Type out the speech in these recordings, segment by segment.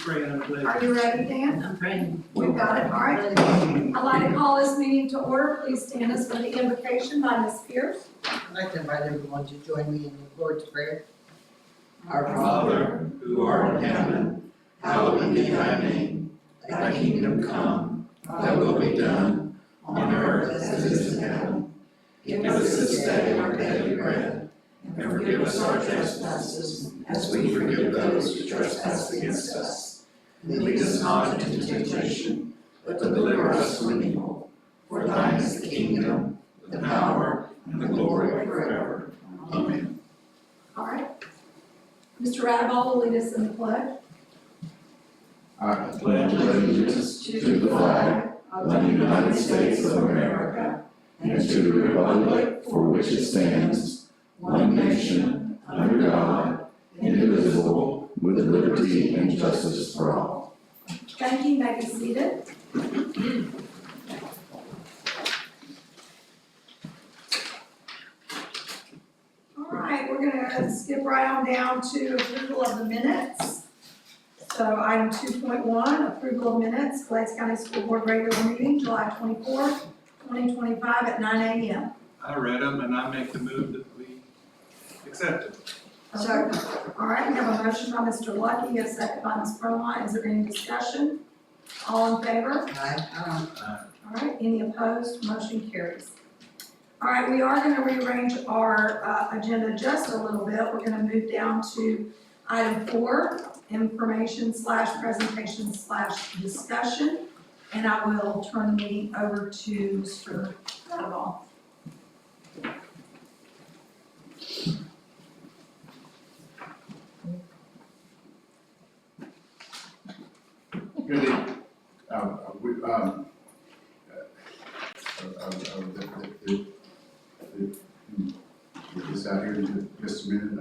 Pray on the pledge. Are you ready, Dan? I'm praying. We've got it, all right. I'd like to call this meeting to order. Please stand us for the invocation by Ms. Pierce. I'd like to invite everyone to join me in the Lord's Prayer. Our Father, who art in heaven, hallowed be thy name. Thy kingdom come, thy will be done, on earth as it is in heaven. Give us this day our daily bread, and forgive us our trespasses, as we forgive those who trespass against us. And lead us not into temptation, but deliver us from evil. For thine is the kingdom, the power, and the glory forever. Amen. All right. Mr. Radaball will lead us in the pledge. I pledge allegiance to the flag of the United States of America and to the republic for which it stands, one nation, under God, indivisible, with liberty and justice for all. Thank you. You may be seated. All right, we're gonna skip right on down to approval of the minutes. So item 2.1, approval of minutes, Glades County School Board regular meeting, July 24th, 2025 at 9 a.m. I read them and I make the move that we accept it. Second. All right, we have a motion by Mr. Lucky, a second by Ms. Froline. Is there any discussion? All in favor? Aye. All right, any opposed? Motion carries. All right, we are gonna rearrange our agenda just a little bit. We're gonna move down to item 4, information / presentation / discussion. And I will turn the meeting over to Mr. Radaball. Good evening. Get this out here in just a minute.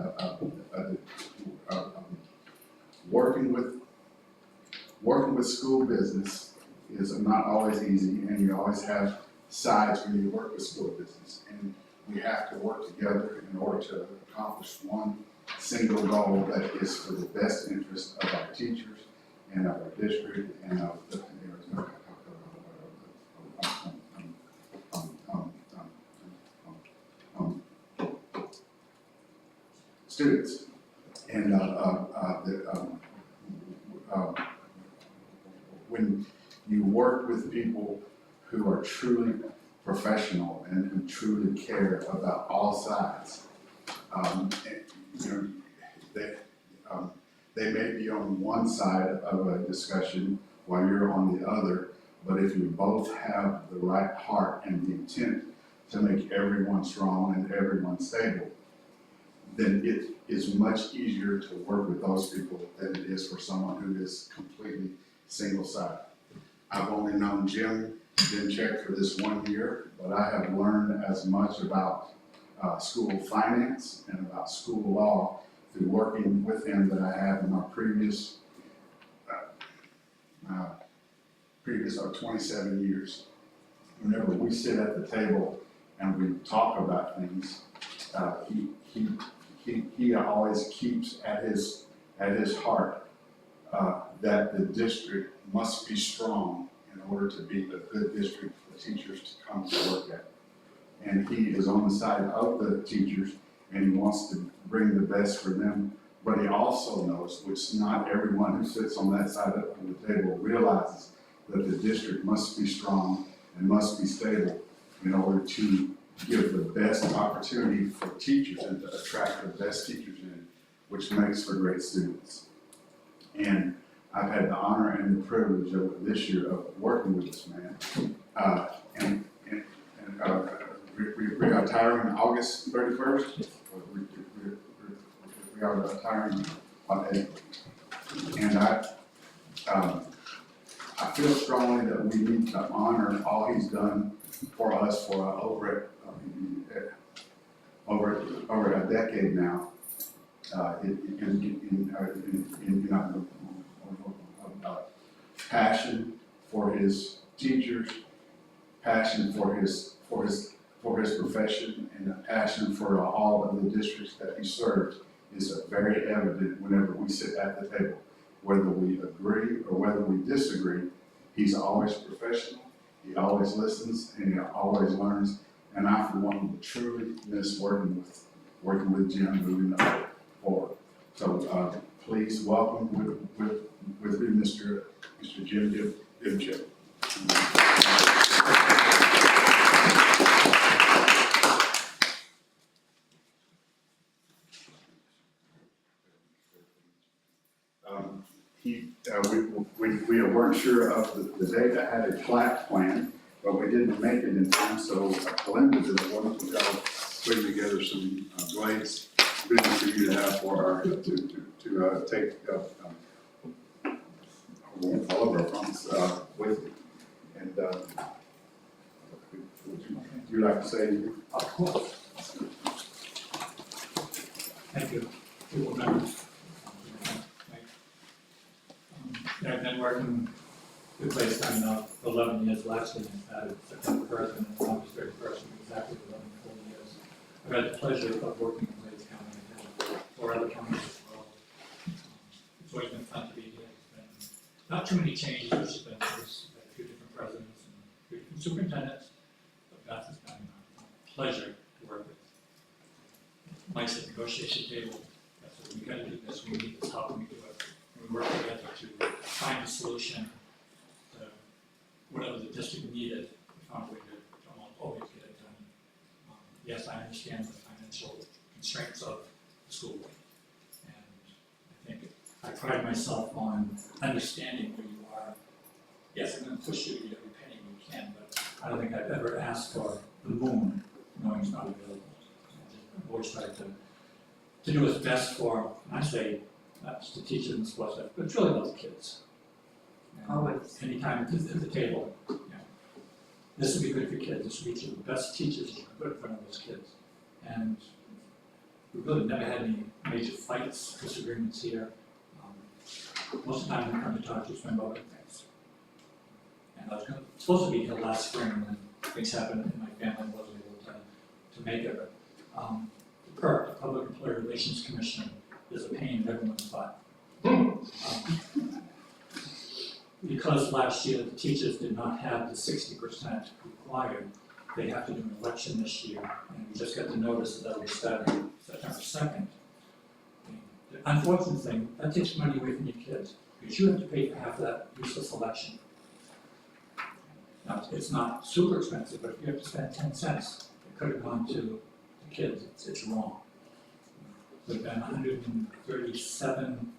Working with school business is not always easy, and you always have sides when you work with school business. And we have to work together in order to accomplish one single goal that is for the best interest of our teachers and of our district and of the students. And when you work with people who are truly professional and who truly care about all sides, they may be on one side of a discussion while you're on the other, but if you both have the right heart and the intent to make everyone strong and everyone stable, then it is much easier to work with those people than it is for someone who is completely single-sided. I've only known Jim Dinchek for this 1 year, but I have learned as much about school finance and about school law through working with him that I have in our previous 27 years. Whenever we sit at the table and we talk about things, he always keeps at his heart that the district must be strong in order to be a good district for teachers to come to work at. And he is on the side of the teachers, and he wants to bring the best for them. But he also knows, which not everyone who sits on that side of the table realizes, that the district must be strong and must be stable in order to give the best opportunity for teachers and to attract the best teachers in, which makes for great students. And I've had the honor and the privilege of this year of working with this man. We are retiring August 31st. We are retiring on April. And I feel strongly that we need to honor all he's done for us for over a decade now. Passion for his teachers, passion for his profession, and a passion for all of the districts that he serves is very evident whenever we sit at the table. whether we agree or whether we disagree, he's always professional, he always listens, and he always learns. And I, for one, would truly miss working with Jim moving forward. So, please welcome with me, Mr. Jim Dimchik. We weren't sure of the date. I had a plaque plan, but we didn't make it in time, so Belinda did a wonderful job putting together some great business for you to have for our, to take all of our funds with you. And would you like to say anything? Of course. Thank you. People members. I've been working with Clays County now for 11 years. Last year, I started September 1st and then August 31st, exactly 11 full years. I've had the pleasure of working in Clays County and four other counties as well. It's always been fun to be here. It's been not too many changes. There's been a few different presidents and a few different superintendents, but Beth has been a pleasure to work with. Mike's at the negotiation table. That's what we got to do this. We need this. How can we do it? And we work together to find a solution to whatever the district needed. We found a way to always get it done. Yes, I understand the financial constraints of the school, and I think I pride myself on understanding where you are. Yes, I'm going to push you to get every penny we can, but I don't think I've ever asked for the moon knowing it's not available. I've always tried to do what's best for, and I say, not just the teachers and sports staff, but it's really about the kids. And Always. anytime at the table, you know, this would be good for kids, this would be the best teachers who are good in front of those kids. And we really never had any major fights, disagreements here. Most of the time we come to talk to us about other things. And I was supposed to be here last spring, and then things happened and my family wasn't able to make it. But, the PERC, the Public Employee Relations Commission, is a pain in everyone's butt. Because last year the teachers did not have the 60% required, they have to do an election this year, and we just got the notice that will start September 2nd. The unfortunate thing, that takes money away from your kids, because you have to pay for half of that useless election. Now, it's not super expensive, but if you have to spend 10 cents, it could have gone to the kids, it's wrong. There've been 137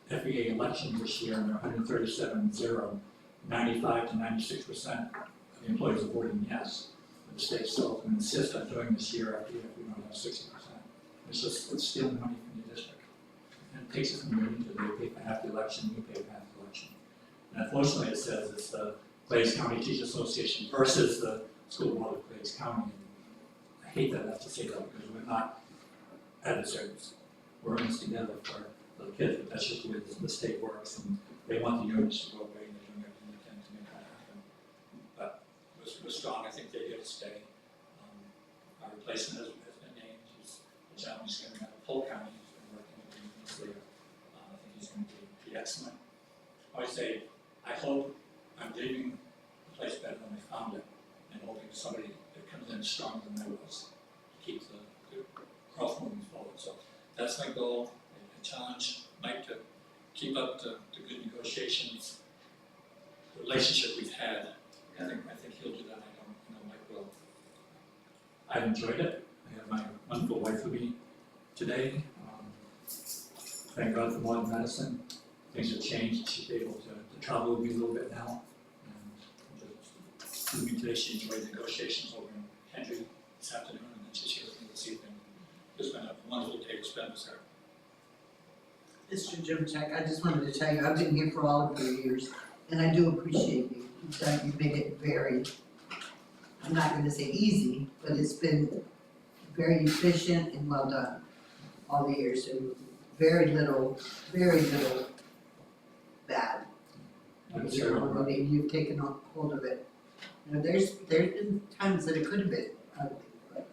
FEA elections this year, and there are 137-0. 95 to 96% of the employees are voting yes. But the state still can insist on doing this year after year if we don't have 60%. It's stealing money from the district. And it takes it from union to they pay for half the election, we pay for half the election. And unfortunately, it says it's the Clays County Teachers Association versus the School Board of Clays County. I hate that I have to say that because we're not adversaries. We're in this together for the kids, but that's just the way the state works, and they want the unions to go away, and they're doing everything they can to make that happen. But we're strong. I think they're here to stay. Our replacement has been named. He's a gentleman who's going to have Polk County. He's been working with the unions there. I think he's going to be excellent. I always say, I hope I'm leaving the place better than I found it, and hoping somebody that comes in stronger than I was to keep the growth moving forward. So that's my goal. I challenge Mike to keep up the good negotiations, the relationship we've had. I think he'll do that. I know Mike will. I've enjoyed it. I have my wonderful wife with me today. Thank God for modern medicine. Things have changed. She's able to travel with me a little bit now. And just with me today, she enjoyed negotiations over in Henry this afternoon, and then she's here with me this evening. It's been a wonderful day to spend with her. Mr. Dimchik, I just wanted to tell you, I've been here for all of your years, and I do appreciate you. You've made it very, I'm not gonna say easy, but it's been very efficient and well done all the years. So very little bad. You've taken hold of it. You know, there's been times that it could have been ugly, but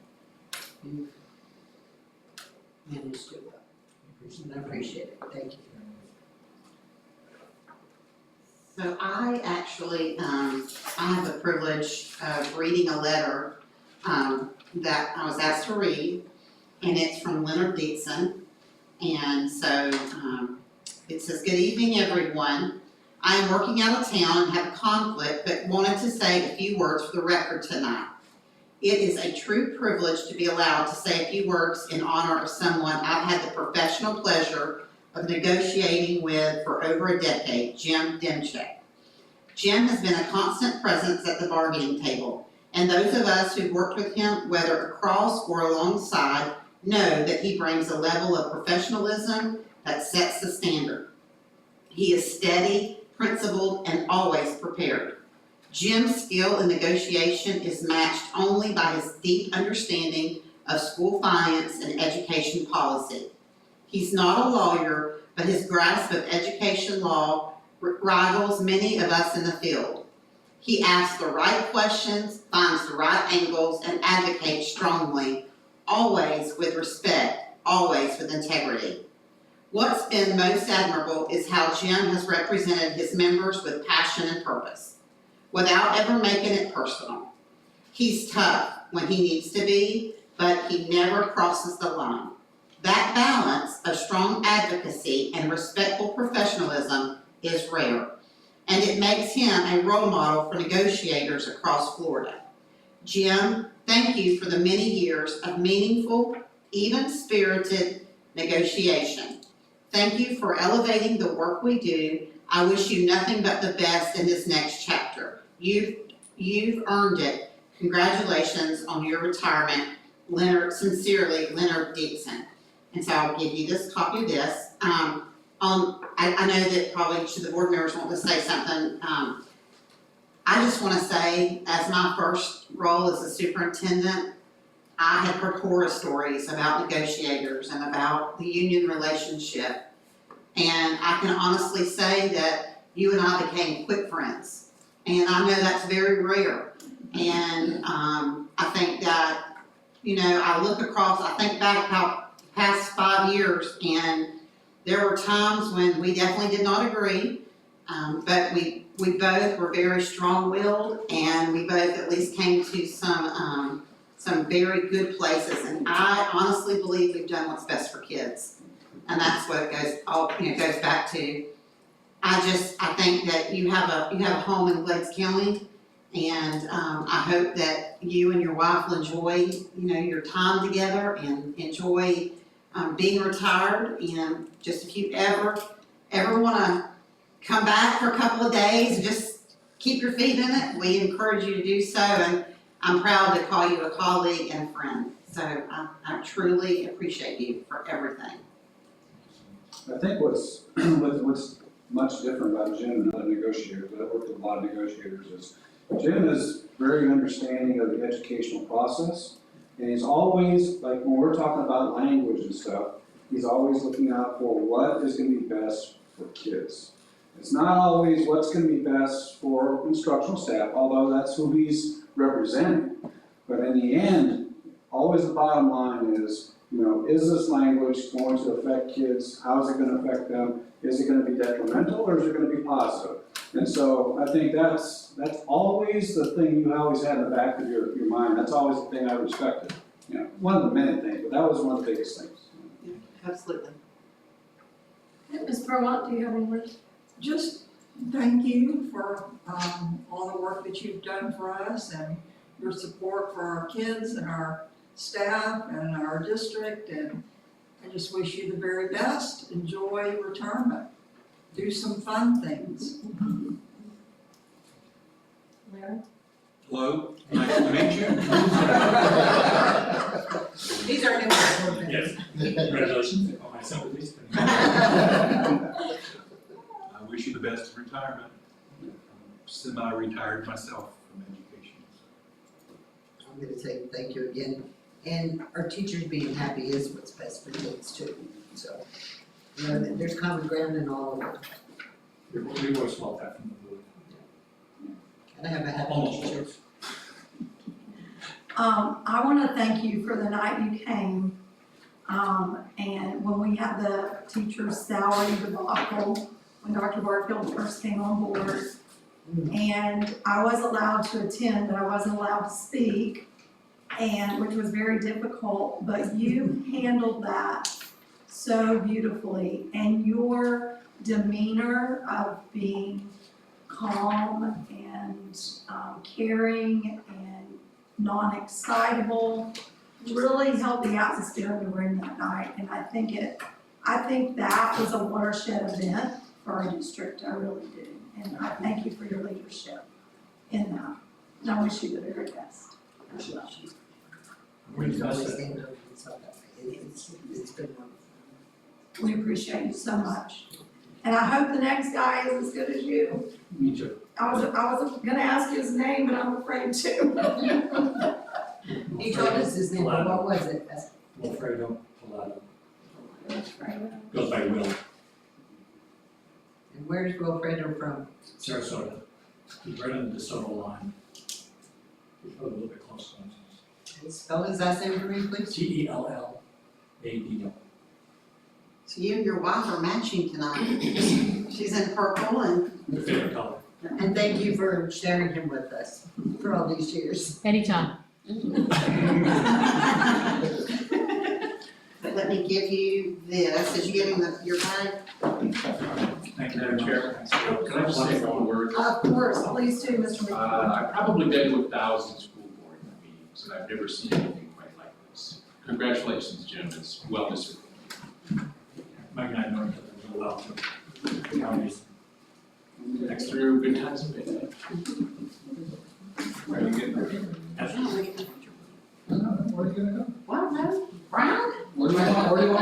you've managed it well. And I appreciate it. Thank you. So I actually, I have the privilege of reading a letter, that I was asked to read, and it's from Leonard Dietzen. And so, it says, "Good evening, everyone. I am working out of town and have a conflict, but wanted to say a few words for the record tonight. It is a true privilege to be allowed to say a few words in honor of someone I've had the professional pleasure of negotiating with for over a decade, Jim Demchek. Jim has been a constant presence at the bargaining table, and those of us who've worked with him, whether across or alongside, know that he brings a level of professionalism that sets the standard. He is steady, principled, and always prepared. Jim's skill in negotiation is matched only by his deep understanding of school finance and education policy. He's not a lawyer, but his grasp of education law rivals many of us in the field. He asks the right questions, finds the right angles, and advocates strongly, always with respect, always with integrity. What's been most admirable is how Jim has represented his members with passion and purpose, without ever making it personal. He's tough when he needs to be, but he never crosses the line. That balance of strong advocacy and respectful professionalism is rare, and it makes him a role model for negotiators across Florida. Jim, thank you for the many years of meaningful, even-spirited negotiation. Thank you for elevating the work we do. I wish you nothing but the best in this next chapter. You've earned it. Congratulations on your retirement. Sincerely, Leonard Dietzen." And so I'll give you this copy of this. I know that probably should the board members want to say something. I just want to say, as my first role as a superintendent, I had heard horror stories about negotiators and about the union relationship. And I can honestly say that you and I became quick friends. And I know that's very rare. And I think that, I look across, I think back about the past 5 years, and there were times when we definitely did not agree, but we both were very strong-willed, and we both at least came to some very good places. And I honestly believe we've done what's best for kids. And that's what it goes back to. I think that you have a home in Glades County, and I hope that you and your wife will enjoy, your time together and enjoy being retired. And just if you ever want to come back for a couple of days and just keep your feet in it, we encourage you to do so. And I'm proud to call you a colleague and a friend. So I truly appreciate you for everything. I think what's much different about Jim and other negotiators, I've worked with a lot of negotiators, is Jim is very understanding of the educational process, and he's always, like when we're talking about language and stuff, he's always looking out for what is going to be best for kids. It's not always what's going to be best for instructional staff, although that's who he's representing. But in the end, always the bottom line is, is this language going to affect kids? How is it going to affect them? Is it going to be detrimental, or is it going to be positive? And so I think that's always the thing you always had in the back of your mind. That's always the thing I respected. One of the many things, but that was one of the biggest things. Yeah, absolutely. Ms. Perlott, do you have any words? Just thank you for all the work that you've done for us and your support for our kids and our staff and our district, and I just wish you the very best. Enjoy retirement. Do some fun things. Larry? Hello, nice to meet you. These are new board members. Yes, congratulations, all my sympathies. I wish you the best in retirement. I'm semi-retired myself from education. I'm gonna say thank you again. And our teachers being happy is what's best for kids too. So, there's common ground in all of it. We were small that from the board. Gotta have a happy Almost teacher. always. I want to thank you for the night you came. And when we had the teacher's salary debacle, when Dr. Barfield first came on board. And I was allowed to attend, but I wasn't allowed to speak, and, which was very difficult, but you handled that so beautifully. And your demeanor of being calm and caring and non-excitable really helped the atmosphere in the room that night. And I think that was a watershed event for our district, I really do. And I thank you for your leadership in that. And I wish you the very best. We It's must always have- been open, so it's been wonderful. We appreciate you so much. And I hope the next guy is as good as you. Me too. I was gonna ask you his name, but I'm afraid to. He told us his name, but what was it? Wilfredo Pilado, goes by Will, And where's Wilfredo from? Sarasota. He's right on the DeSoto line. He's probably a little bit close to us. Spell his last name for me, please. Tellado. So you and your wife are matching tonight. She's in purple and Your favorite color. And thank you for sharing him with us for all these years. Anytime. But let me give you this, did you give him your bag? Thank you, Madam Chair. Can I just say a couple words? Of course, please do, Mr. McKee. I've probably been to 1,000 school board meetings, and I've never seen anything quite like this. Congratulations, Jim, it's well deserved. Mike and I know each other really well, too. Counties. Next through good times and bad. Where are you getting ready? That's- Where are you gonna go? Well, no, Brian? Where do you want, where do you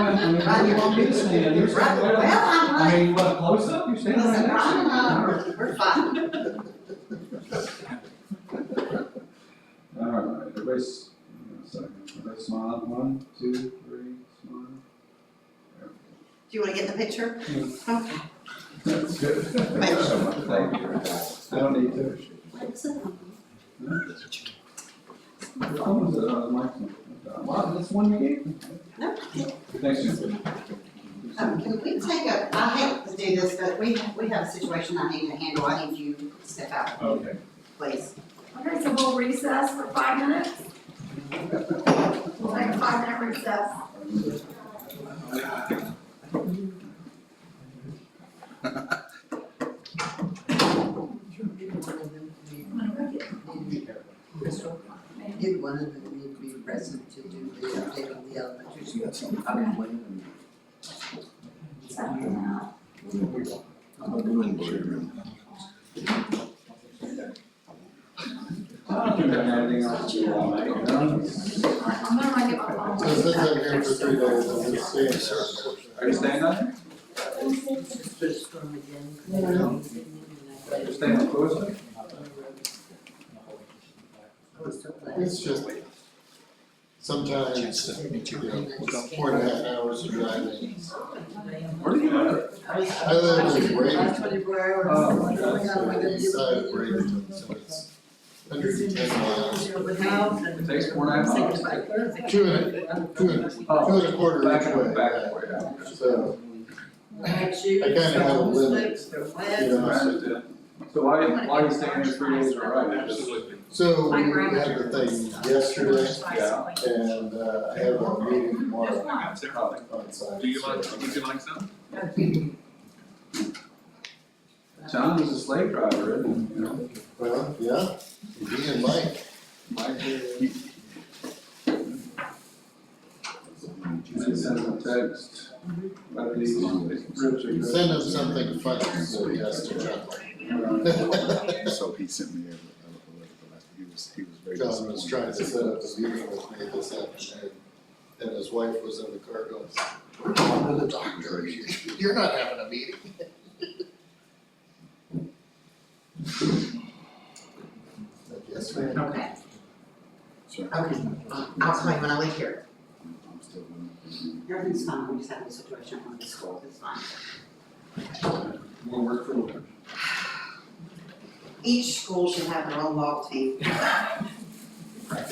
want me to stand? You're standing Well, right up. I'm I mean, what, close up? You're standing right Listen, next to Brian me. and I, we're fine. All right, everybody's, everybody smile, 1, 2, 3, smile. Do you wanna get in the picture? Okay. That's good. Thank you so much, thank you. I don't need to. What's it? The phone was, the microphone. Wow, that's one you gave me. No. Thanks, Jim. Can we take I hate to do this, but we have a situation I need to handle, I need you to step out, Okay. please. Okay, so we'll recess for 5 minutes. We'll take a 5-minute recess. Did one of them need to be present to do the update on the elementary school? Second that. I don't think I have anything else to make. I'm gonna get my phone. So since I'm here for 3 days, I'm just staying. Are you staying on there? First from again. You're staying on Closer? It's just, sometimes, you know, 4.5 hours of driving. Where do you live? I live in Bradenton, 24 hours. Oh, on the east side of Bradenton, so it's 110 miles. It takes 4.5 hours. Two and a quarter Back each and way, back yeah. way, yeah. So, I kinda have a limit, you know. So why are you staying here 3 days in a row? Absolutely. So we had the thing yesterday, Yeah. and I have a meeting tomorrow on site. Do you like some? John was a slave driver, isn't he? You know? Well, yeah, he and Mike. I sent him a text. About these ribs are good. Send him something funny, so he has to chuckle. So he sent me a letter, but he was very John was trying to set up a meeting with me this afternoon, and his wife was in the car going, "We're going to the doctor, you're not having a meeting." Yes, ma'am. Okay. Sure. Okay, I'll tell you when I leave here. I'm still Everything's fine, we just have a situation on the school, it's fine. More work for Lord. Each school should have their own ball team. Right.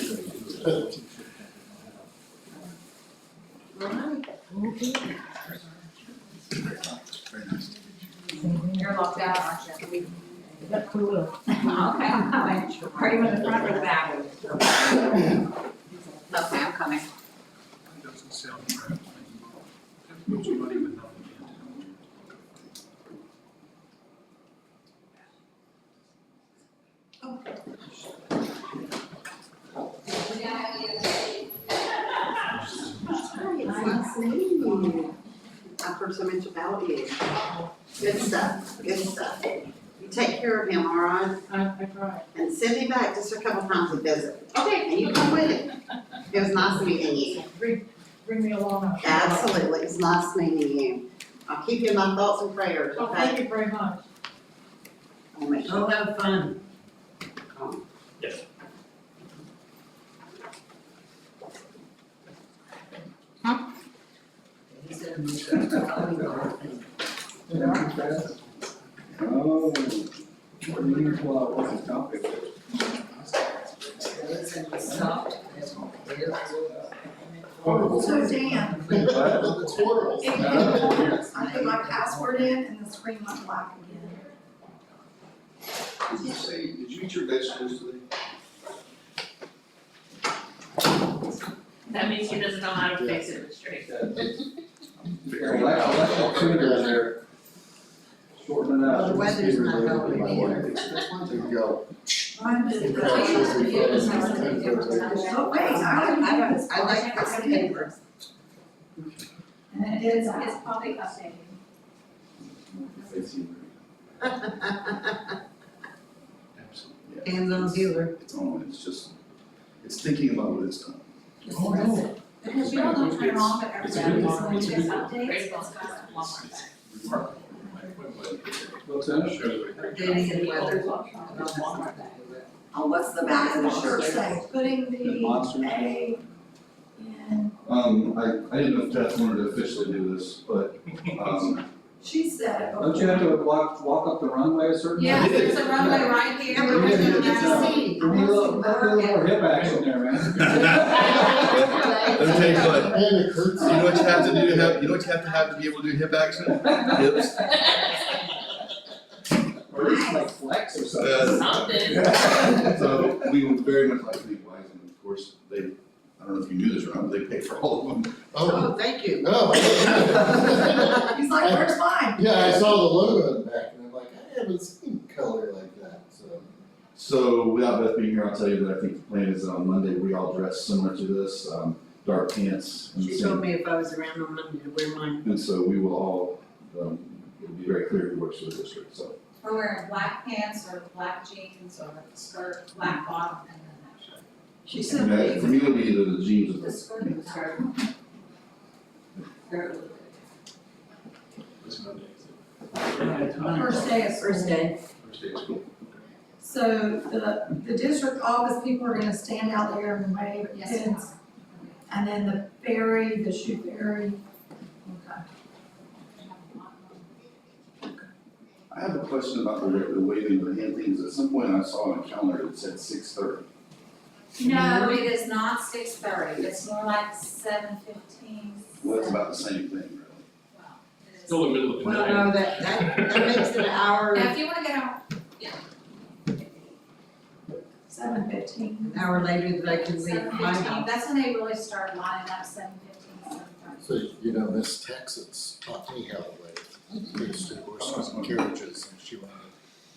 very nice to meet you. Okay, I'm coming. Are you in the front or the back? Okay, I'm coming. Doesn't sound right. You don't even know. Nice meeting you. I've heard so much about you. Good stuff, good stuff. You take care of him, all right? I tried. And send me back just a couple times to visit. Okay. And you come with him. It was nice meeting you. Bring me along. Absolutely, it's nice meeting you. I'll keep you in my thoughts and prayers, Well, thank okay? you very much. I'll make sure. Go have fun. He said, Oh, what do you mean, well, what's the topic? So Dan, It's horrible. I put my password in and the screen went black again. Did you eat your vegetables today? That means he doesn't know how to fix it straight. Shorten it out. The weather's not helping either. There you go. Mine did Yeah, it's just the Oh, wait, I like this paper. And it is, It's probably updated. Absolutely. Hands on dealer. It's just, it's thinking about what it's done. oh, no. Because you don't know how long, but It's a every good day one. it's It's a gets good one. updates, it's got one more thing. It's remarkable. What's that? Shows what a great job. Dating and weather. Oh, what's the back of the shirt say? Putting The monster? the A in, I didn't know if Beth wanted to officially do this, but, she said it. Don't you have to walk up the runway a certain way? Yes, there's a runway right here. Yeah, but we don't get to see. You need a little more hip action there, man. Let me tell you what, And it hurts. you know what you have to do, you know what you have to be able to do hip action? Hips. Or at least like flex or something. Something. So we would very much like to be wise, and of course, I don't know if you knew this or not, but they pay for all of them. Oh, Oh, thank you. no. He's like, where's mine? Yeah, I saw the logo in the back and I'm like, I haven't seen color like that, so. So without Beth being here, I'll tell you that I think the plan is that on Monday, we all dress similar to this, dark pants. and the She same- told me if I was around on Monday to wear mine. And so we will all, it'll be very clear who works for the district, so. We're wearing black pants or black jeans or a skirt, black bottom, and then that shirt. She And said, that, for me, it'll be either the jeans or The skirt and the skirt. Very good. What's Monday, is it? First day of first day. First day of school. So the district office people are gonna stand out there and wave at Yes, kids. And then the ferry, the shoe ferry. Okay. I have a question about the waving of the hand things. At some point I saw on a calendar that said 6:30. No, it is not 6:30, it's more like 7:15. Well, it's about the same thing, really. Well, it is. Still the middle of the Well, night. no, that makes it an hour, Now, if you wanna get out, 7:15. an hour later that I can leave my 7:15, house. that's when they really start lining up, 7:15, 7:30. So, Miss Texas taught me how to wave. We used to horse and carriages and she wanted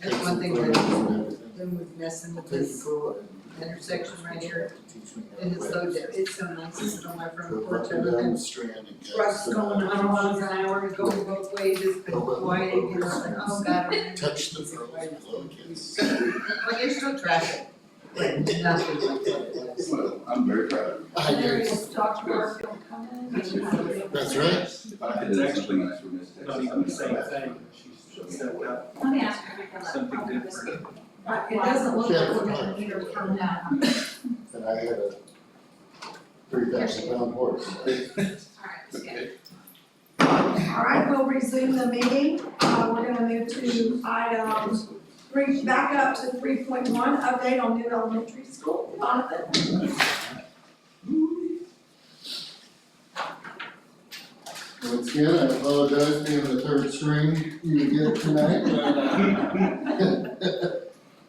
to. That's one thing take that some photos and everything. Then we're messing with Pretty this cool. intersection right here. Teach me how And to it's so, wave. it's so nice to sit on my front Go porch, up I and look down at the strand and get. trucks going 100 miles an hour, going both ways, it's been quiet, you know, like, oh God. Touch the girls and little kids. Well, there's still traffic, but nothing like what it was. Well, I'm very proud of you. I There do. is Dr. Garfield coming. That's right. If I did something nice for Miss Texas. Not even the same thing. Let me ask her, because Something I'll different. this- But it doesn't look like we're gonna need her for now. And I had a 3,000-pound horse. All right, let's get it. All right, we'll resume the meeting. We're gonna move to item back up to 3.1, update on new elementary school. Jonathan? Once again, I apologize being the third string you get tonight,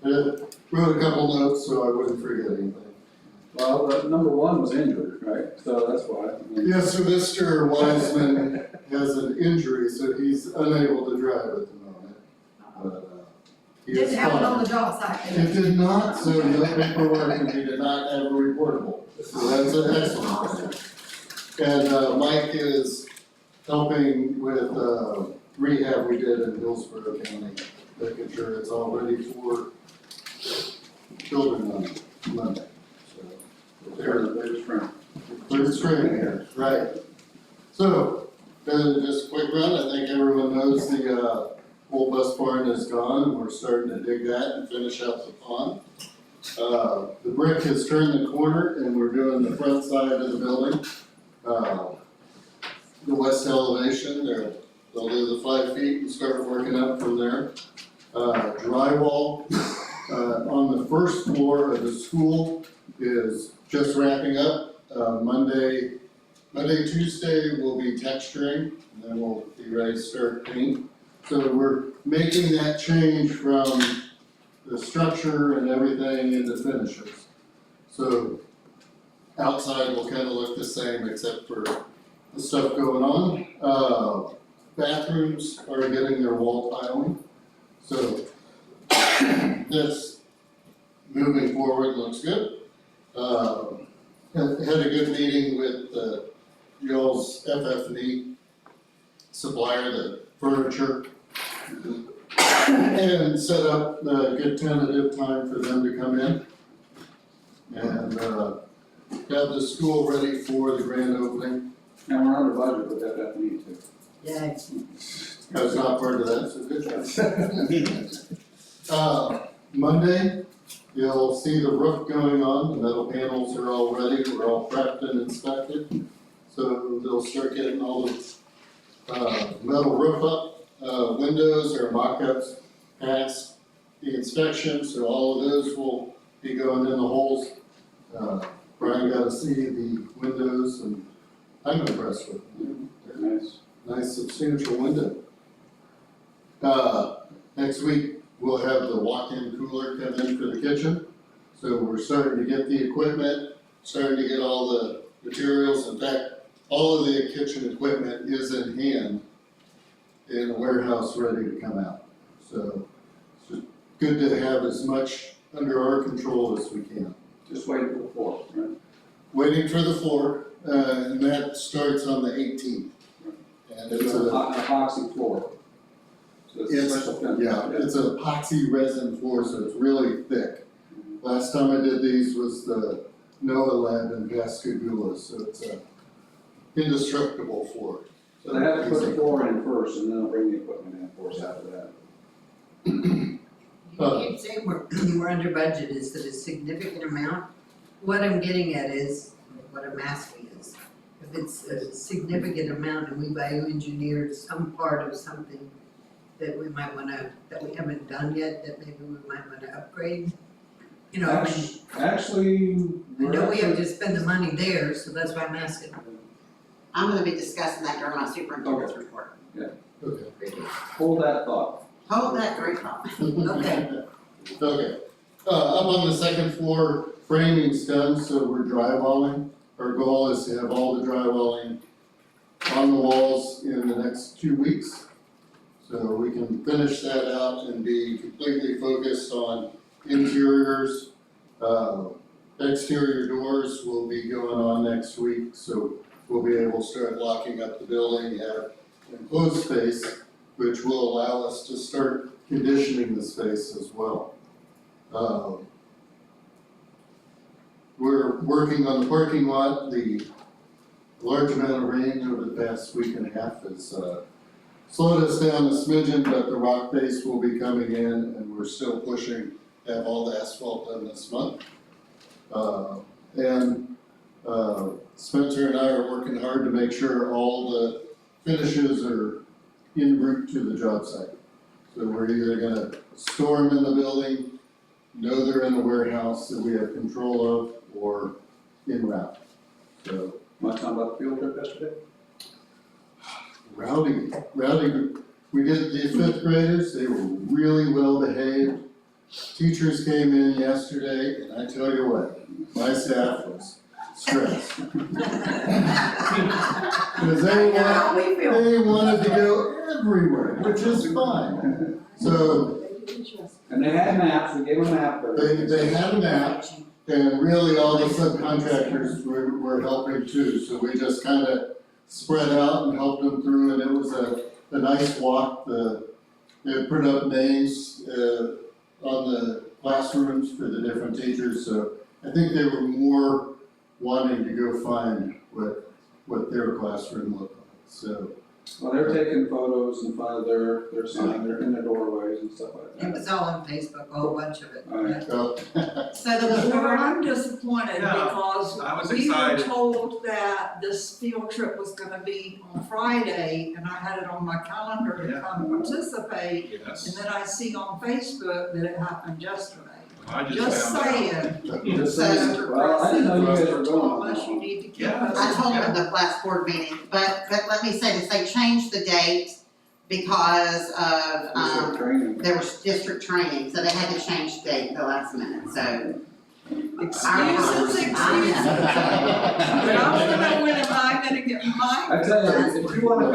but wrote a couple notes so I wouldn't forget anything. Well, number one was injured, right? So that's why. I mean, Yes, so Mr. Wiseman has an injury, so he's unable to drive at the moment. But, he is Didn't happen on fine. the job site. It did not, so no paperwork, and he did not have a reportable, so that's an excellent thing. And, Mike is helping with, rehab we did in Hillsborough County, making sure it's all ready for children on Monday, so. They're the biggest friend. Third string here, right. So, just a quick run, I think everyone knows the, old bus barn is gone, we're starting to dig that and finish out the pond. The brick has turned the corner and we're doing the front side of the building. The west elevation, they'll do the 5 feet and start working up from there. Drywall, on the first floor of the school is just wrapping up. Monday, Tuesday will be texturing, and then we'll be ready to start paint. So we're making that change from the structure and everything into finishes. So outside will kind of look the same except for the stuff going on. Bathrooms are getting their wall tiling. So that's moving forward, looks good. Had a good meeting with y'all's FF&E supplier, the furniture, and set up a good tentative time for them to come in. And have the school ready for the grand opening. And we're under budget with FF&E too. Yeah. I was not part of that, so good job. Monday, you'll see the roof going on, the metal panels are all ready, we're all prepped and inspected. So they'll start getting all the metal roof up, windows or mock-ups past the inspection, so all of those will be going in the holes. Brian got to see the windows and I'm impressed with them. They're Nice. nice substantial window. Next week, we'll have the walk-in cooler come in for the kitchen. So we're starting to get the equipment, starting to get all the materials. In fact, all of the kitchen equipment is in hand in a warehouse ready to come out. So it's just good to have as much under our control as we can. Just waiting for the floor, right? Waiting for the floor, and that starts on the 18th. And it's It's a an epoxy floor. So it's a It's- special finish. Yeah, it's an epoxy resin floor, so it's really thick. Last time I did these was the Noah Lab in Pascagoula, so it's a indestructible floor. So they have to put the floor in first and then they'll bring the equipment in for us after that. You keep saying we're under budget, is that a significant amount? What I'm getting at is, what I'm asking is, if it's a significant amount and we bioengineered some part of something that we might wanna, that we haven't done yet, that maybe we might wanna upgrade? You know, I mean, Actually, I we're know we have actually, to spend the money there, so that's why I'm asking. I'm gonna be discussing that during my superintendent's report. Okay. hold that thought. Hold that great thought. Okay. Okay, up on the second floor, framing's done, so we're drywalling. Our goal is to have all the drywalling on the walls in the next 2 weeks. So we can finish that out and be completely focused on interiors. Exterior doors will be going on next week, so we'll be able to start locking up the building, have enclosed space, which will allow us to start conditioning the space as well. We're working on the parking lot. The large amount of rain over the past week and a half has slowed us down a smidgen, but the rock base will be coming in and we're still pushing to have all the asphalt done this month. Spencer and I are working hard to make sure all the finishes are en route to the job site. So we're either gonna store them in the building, know they're in the warehouse that we have control of, or en route. So Want to talk about the field trip yesterday? rowdy, we did the fifth graders, they were really well behaved. Teachers came in yesterday, and I tell you what, my staff was stressed. Because How we feel. they wanted to go everywhere, which is fine. So And they had maps, we gave them a map. they had an app, and really all the subcontractors were helping too. So we just kind of spread out and helped them through, and it was a nice walk. They put up names on the classrooms for the different teachers, so I think they were more wanting to go find what their classroom looked like, so. Well, they're taking photos in front of their sign, they're in their doorways and stuff like It that. was all on Facebook, a whole bunch of it. Alright. So, So the Well, board, I'm disappointed Yeah, because I was we were excited. told that this field trip was gonna be on Friday, and I had it on my calendar to Yeah. come participate. And Yes, then I see on Facebook that it happened yesterday. I Just just found out. saying, Just So- saying, well, I didn't know you guys were Thomas, you going. need to keep Yeah. us. I told them at the last board meeting, but let me say this, they changed the date because of, Just training. there was district training, so they had to change the date at the last minute, so. Excuses, excuses. But I wanna know when am I gonna get my. I tell you, if you wanna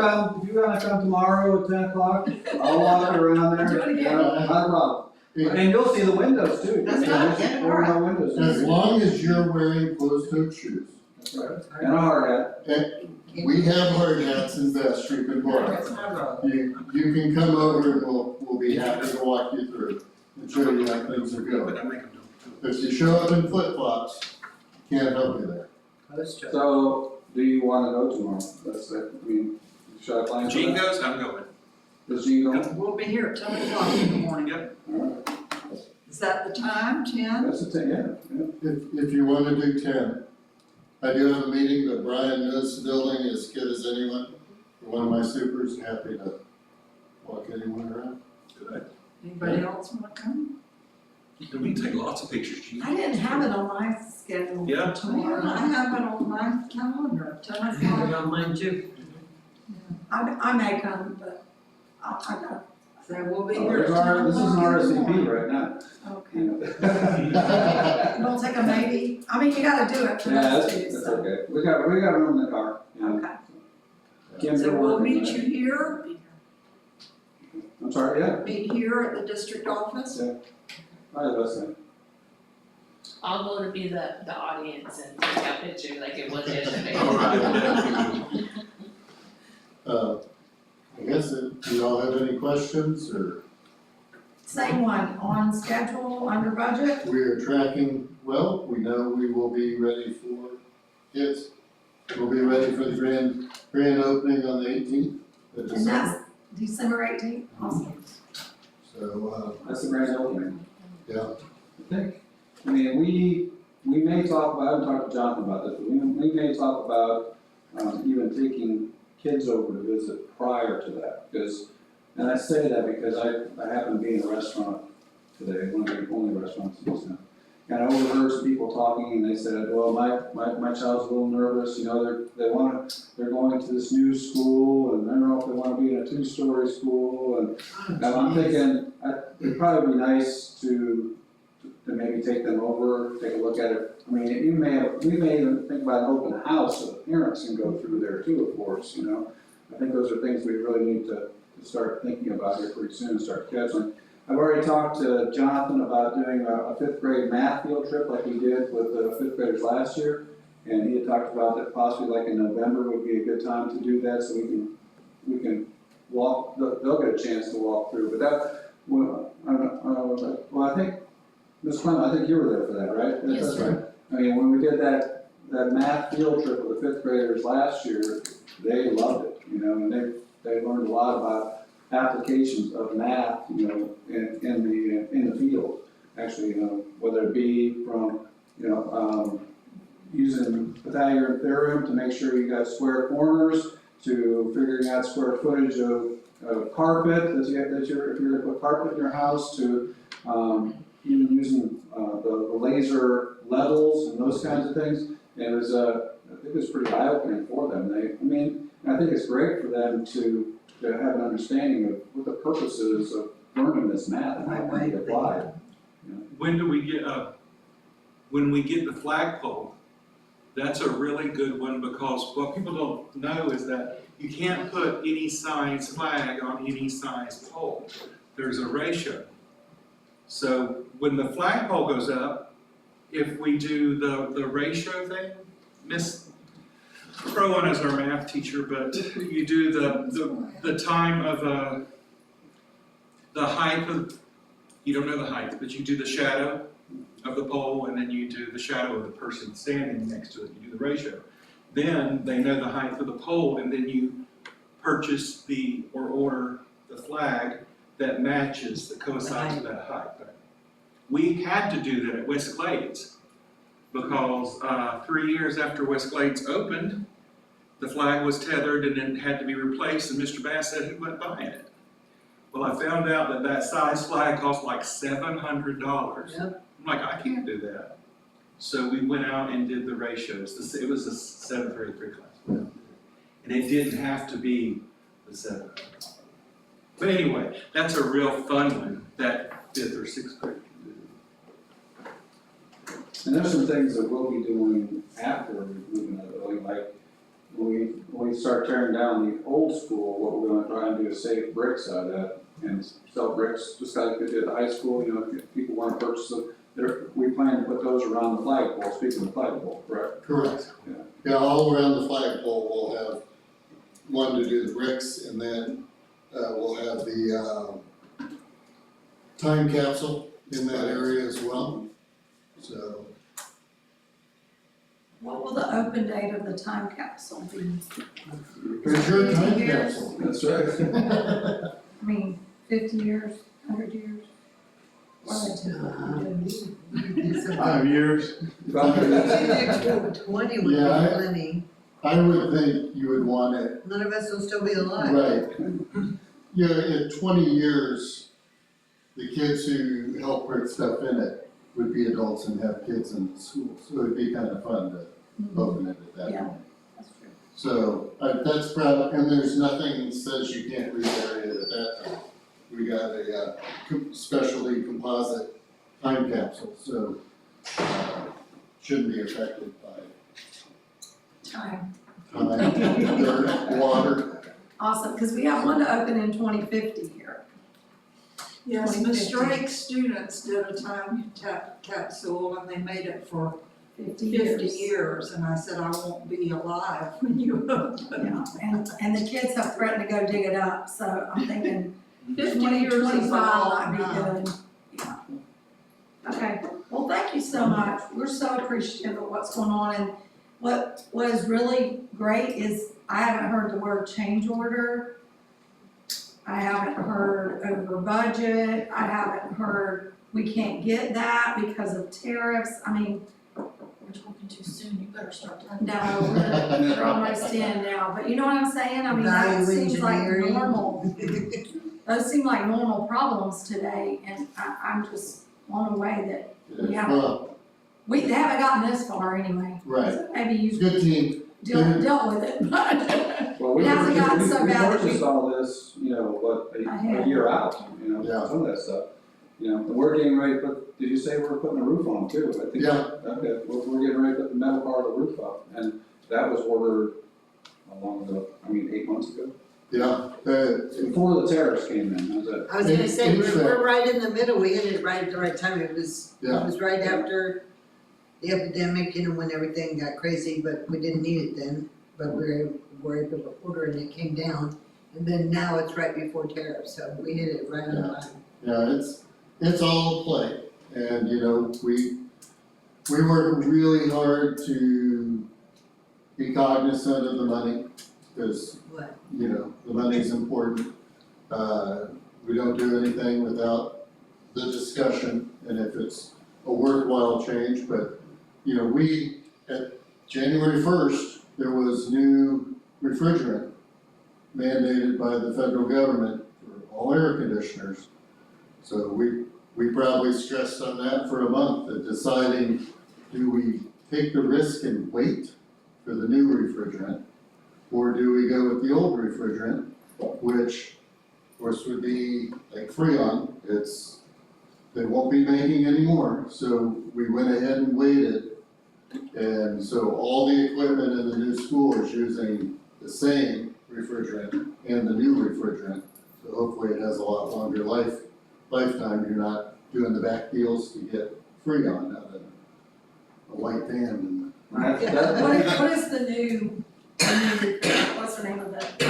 come tomorrow at 10 o'clock, I'll walk around there. Do it again. Yeah, not a problem. And you'll see the windows too. That's I mean, right, there's yeah, four more windows. as long as you're wearing closed-toed shoes. That's right. And a hard hat. We have hard hats in Bass Street and Bar. You can come over and we'll be happy to walk you through and show you how things are going. But I make them do it If you show up in flip-flops, can't help you there. So, do you wanna go tomorrow? That's it, I mean, should I plan too. for Gene that? goes, I'm going. Does Gene go? We'll be here at 10 o'clock in the morning. Yep. Alright, Is that the time, 10? that's a 10, yeah. If you wanna do 10. I do have a meeting, but Brian knows the building as good as anyone. One of my supers, happy to walk anyone around. Good. Anybody else wanna come? We can take lots of pictures, Gene. I didn't have it on my schedule Yeah. for tomorrow. I have it on my calendar, 10 o'clock. on mine too. I may come, but I go. So we'll be Oh, here at 10 o'clock. This is an RSVP right now. Okay. Yeah, We'll take a maybe. I mean, you gotta do it for those that's two, that's so. okay. We got room in the car. Yeah. Okay. Kim's So been we'll working meet on you it. here, I'm sorry, yeah, meet here at the district office. I listen. I'll go to be the audience and take a picture like it was yesterday. All right. I guess, do y'all have any questions, or Same one, on schedule, under budget? we are tracking well? We know we will be ready for kids. We'll be ready for the grand opening on the 18th of And December. that's December 18th, awesome. So, That's the grand opening. yeah, I think, I mean, we may talk about, I haven't talked to Jonathan about this, but we may talk about, even taking kids over to visit prior to that, because, and I say that because I happen to be in a restaurant today, one of the only restaurants in this town. And I overheard some people talking, and they said, well, my child's a little nervous, you know, they're going to this new school, and I don't know if they wanna be in a two-story school, and I'm thinking, it'd probably be nice to maybe take them over, take a look at it. I mean, we may even think about an open house so the parents can go through there too, of course, you know. I think those are things we really need to start thinking about here pretty soon, start scheduling. I've already talked to Jonathan about doing a fifth grade math field trip like we did with the fifth graders last year. And he had talked about that possibly like in November would be a good time to do that, so we can walk, they'll get a chance to walk through. But that, well, I think, Ms. Clement, I think you were there for that, right? Yes, That's sir. right. I mean, when we did that math field trip with the fifth graders last year, they loved it, you know, and they learned a lot about applications of math, you know, in the field. Actually, you know, whether it be from, you know, using Pythagorean theorem to make sure you got square corners, to figuring out square footage of carpet if you're gonna put carpet in your house, to even using the laser levels and those kinds of things. And it was, I think it was pretty eye-opening for them. I mean, I think it's great for them to have an understanding of what the purposes of learning this math and how it can be applied. When do we get, when we get the flagpole, that's a really good one, because what people don't know is that you can't put any size flag on any size pole. There's a ratio. So when the flagpole goes up, if we do the ratio thing, Miss Rowan is our math teacher, but you do the time of the height of, you don't know the height, but you do the shadow of the pole, and then you do the shadow of the person standing next to it, you do the ratio. Then they know the height of the pole, and then you purchase or order the flag that matches, that coincides with that height. We had to do that at West Glades, because 3 years after West Glades opened, the flag was tethered and then had to be replaced, and Mr. Bass said he wasn't buying it. Well, I found out that size flag cost like $700. Yep. I'm like, I can't do that. So we went out and did the ratios. It was a 7th grade 3 class. And it didn't have to be the $700. But anyway, that's a real fun one that 5th or 6th grade can do. And there's some things that we'll be doing after we move into the building, like when we start tearing down the old school, what we're gonna try and do is save bricks out of that and sell bricks, just like we did at high school, you know, if people wanna purchase them. We plan to put those around the flagpole, speaking of the flagpole, correct? Correct. Yeah. Yeah, all around the flagpole, we'll have one to do the bricks, and then we'll have the time capsule in that area as well. So, What will the open date of the time capsule be? it's your time 50 years? capsule. That's right. I mean, 50 years, 100 years? What are they typically 5 years. 20 would be Yeah, plenty. I would think you would want it, None of us will still be alive. right. Yeah, in 20 years, the kids who help put stuff in it would be adults and have kids in the school, so it'd be kind of fun to open it at that Yeah. point. That's true. So, that's probably, and there's nothing that says you can't rebury it at that time. We got a specialty composite time capsule, so, shouldn't be affected by Time. time, dirt, water. Awesome, because we have one to open in 2050 here. Yes, Ms. 2050. Drake's students did a time capsule and they made it for 50 50 years. years, and I said, I won't be alive when you open. Yeah, and the kids have threatened to go dig it up, so I'm thinking 50 20, years is a 25 long might be time. good. Yeah. Okay, well, thank you so much. We're so appreciative of what's going on, and what is really great is I haven't heard the word change order. I haven't heard over budget. I haven't heard we can't get that because of tariffs. I mean, We're talking too soon, you better start planning. no, we're almost in now, but you know what I'm saying? I mean, that Value seems like engineering. normal. Those seem like normal problems today, and I'm just blown away that Yeah. Well, they haven't gotten this far anyway. right, So maybe you good team, dealt with it, but Well, we It hasn't gotten so bad that we- purchased all this, you know, a Ahead. year out, you know, Yeah. some of that stuff. You know, and we're getting ready to put, did you say we're putting the roof on too? I think. Yeah. Okay, we're getting ready to put the metal part of the roof up, and that was ordered how long ago? 8 months ago? yeah, Before the tariffs came in, how's that? I was gonna say, It's, we're right in the middle, we hit it right at the right time, it was Yeah. right after the epidemic, you know, when everything got crazy, but we didn't need it then, but we were able to order and it came down. And then now it's right before tariffs, so we hit it right on time. yeah, it's all a play. And, you know, we work really hard to be cognizant of the money, because, What? you know, the money's important. We don't do anything without the discussion, and if it's a worthwhile change, but, you know, at January 1st, there was new refrigerant mandated by the federal government for all air conditioners. So we probably stressed on that for a month, at deciding, do we take the risk and wait for the new refrigerant, Or do we go with the old refrigerant, which of course would be like Freon, they won't be making any more, so we went ahead and waited. And so all the equipment in the new school is using the same refrigerant and the new refrigerant. So hopefully it has a lot longer lifetime, you're not doing the back deals to get Freon out of a white van. Right, What is the new, what's the name of it?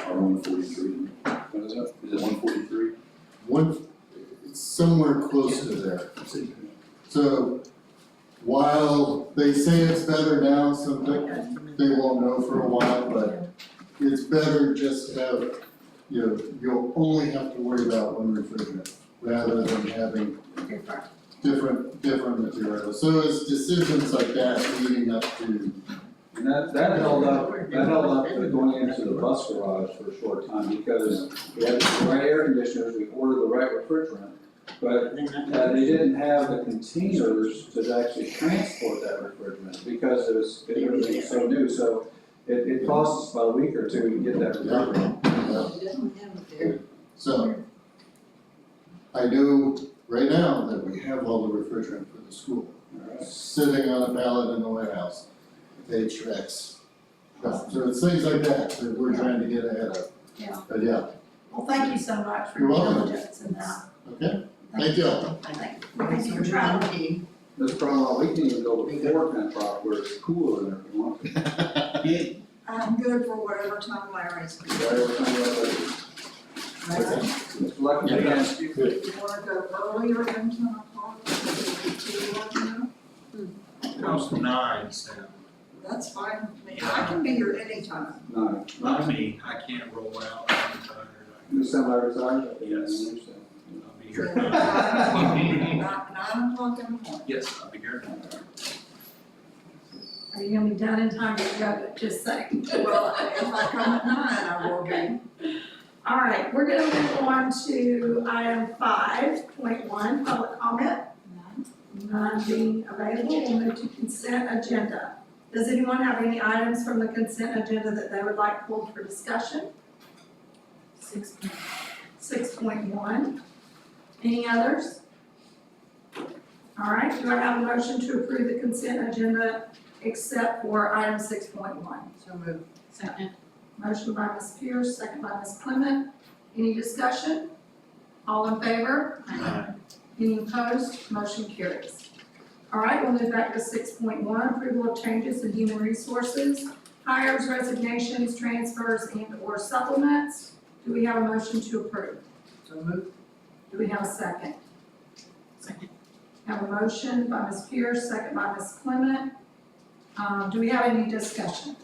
Or 143, what is it? Is it 143? It's somewhere close to there. So while they say it's better now, they won't know for a while, but it's better just to have, you'll only have to worry about one refrigerant rather than having different materials. So it's decisions like that leading up to. And that held up to going into the bus garage for a short time because we had the right air conditioners, we ordered the right refrigerant, but they didn't have the containers to actually transport that refrigerant because everything was so new. So it cost us about a week or two to get that refrigerant. So I know right now that we have all the refrigerant for the school, sitting on a pallet in the warehouse, HVACs. So it's things like that we're trying to get ahead of. Yeah. But yeah, Well, thank you so much for You're your welcome. diligence in that. okay, thank you all. Thank you for traveling. This problem, we can even go with 4 prop where it's cooler than if you want to. I'm good for whatever time Larry's. Whatever time you're ready. It's lucky to ask you. Good. You wanna go earlier than 10 o'clock? Comes 9, Sam. That's fine with me. I can be here anytime. No, Not me, I can't roll out, I'm tired, you sound like retired? Yes. I'll be here. 9 o'clock in the morning. Yes, I'll be here. Are you gonna be done in time to go, just saying? Well, if I come at 9, I will be. All right, we're gonna move on to item 5.1, public comment. None being available, we'll move to consent agenda. Does anyone have any items from the consent agenda that they would like pulled for discussion? 6.1. Any others? All right, do I have a motion to approve the consent agenda except for item 6.1? So moved. Second. Motion by Ms. Pierce, second by Ms. Clement. Any discussion? All in favor? Any opposed? Motion carries. All right, we'll move back to 6.1, approval of changes in human resources, hires, resignations, transfers, and/or supplements. Do we have a motion to approve? So moved. Do we have a second? Second. Have a motion by Ms. Pierce, second by Ms. Clement. Do we have any discussion?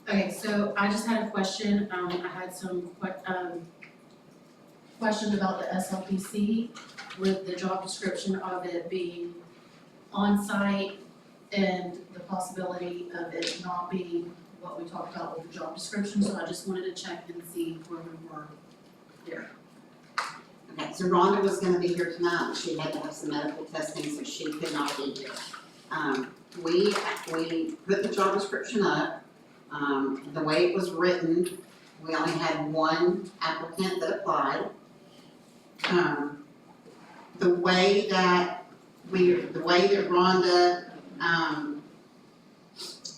Okay, so I just had a question, I had some questions about the SLPC with the job description of it being on-site and the possibility of it not being what we talked about with the job description, so I just wanted to check and see where we were there. Okay, so Rhonda was gonna be here tonight, but she had to have some medical testing, so she could not be here. We put the job description up. The way it was written, we only had one applicant that applied. The way that Rhonda, and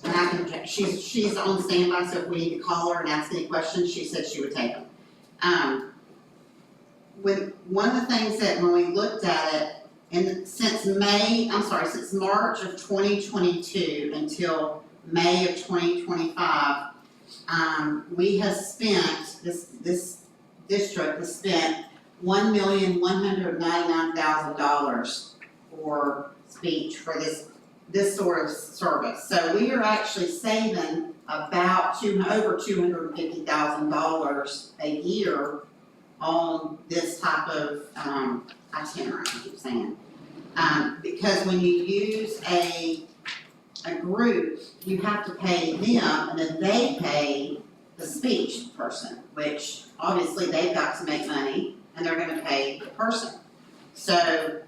I can, she's on standby, so if we need to call her and ask any questions, she said she would take them. One of the things that when we looked at it, and since March of 2022 until May of 2025, we have spent, this district has spent $1,199,000 for speech for this sort of service. So we are actually saving about over $250,000 a year on this type of itinerary, I keep saying. Because when you use a group, you have to pay them and then they pay the speech person, which obviously they've got to make money and they're gonna pay the person. So,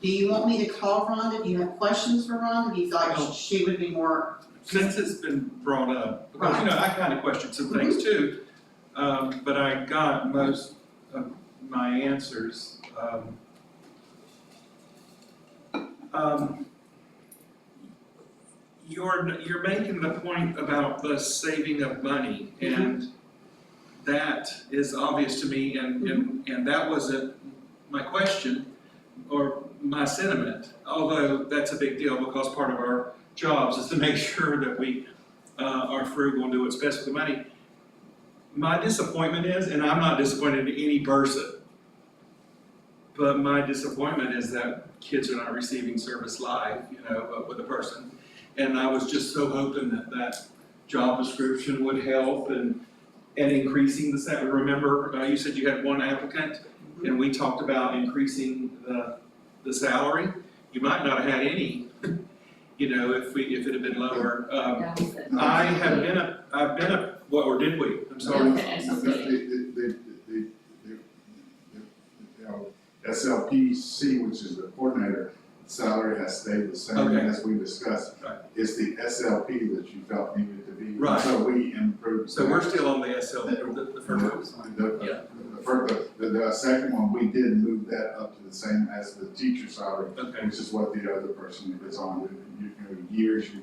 do you want me to call Rhonda? Do you have questions for Rhonda? Do you feel like she would be more since it's been brought up, because, you know, I kind of questioned some things too, but I got most of my answers. You're making the point about the saving of money, and that is obvious to me, and that wasn't my question or my sentiment, although that's a big deal because part of our jobs is to make sure that we are frugal and do what's best with the money. My disappointment is, and I'm not disappointed in any person, but my disappointment is that kids are not receiving service live, you know, with a person. And I was just so hoping that that job description would help and increasing the salary. Remember, you said you had one applicant, and we talked about increasing the salary. You might not have had any, you know, if it had been lower. I've been a, what, or did we? I'm sorry. SLPC, which is the coordinator, salary has stayed the same Okay. as we discussed. Right. It's the SLP that you felt needed to be. Right. So we improved. So we're still on the SL, the first one. The second one, we did move that up to the same as the teacher salary, Okay. which is what the other person is on. You know, years you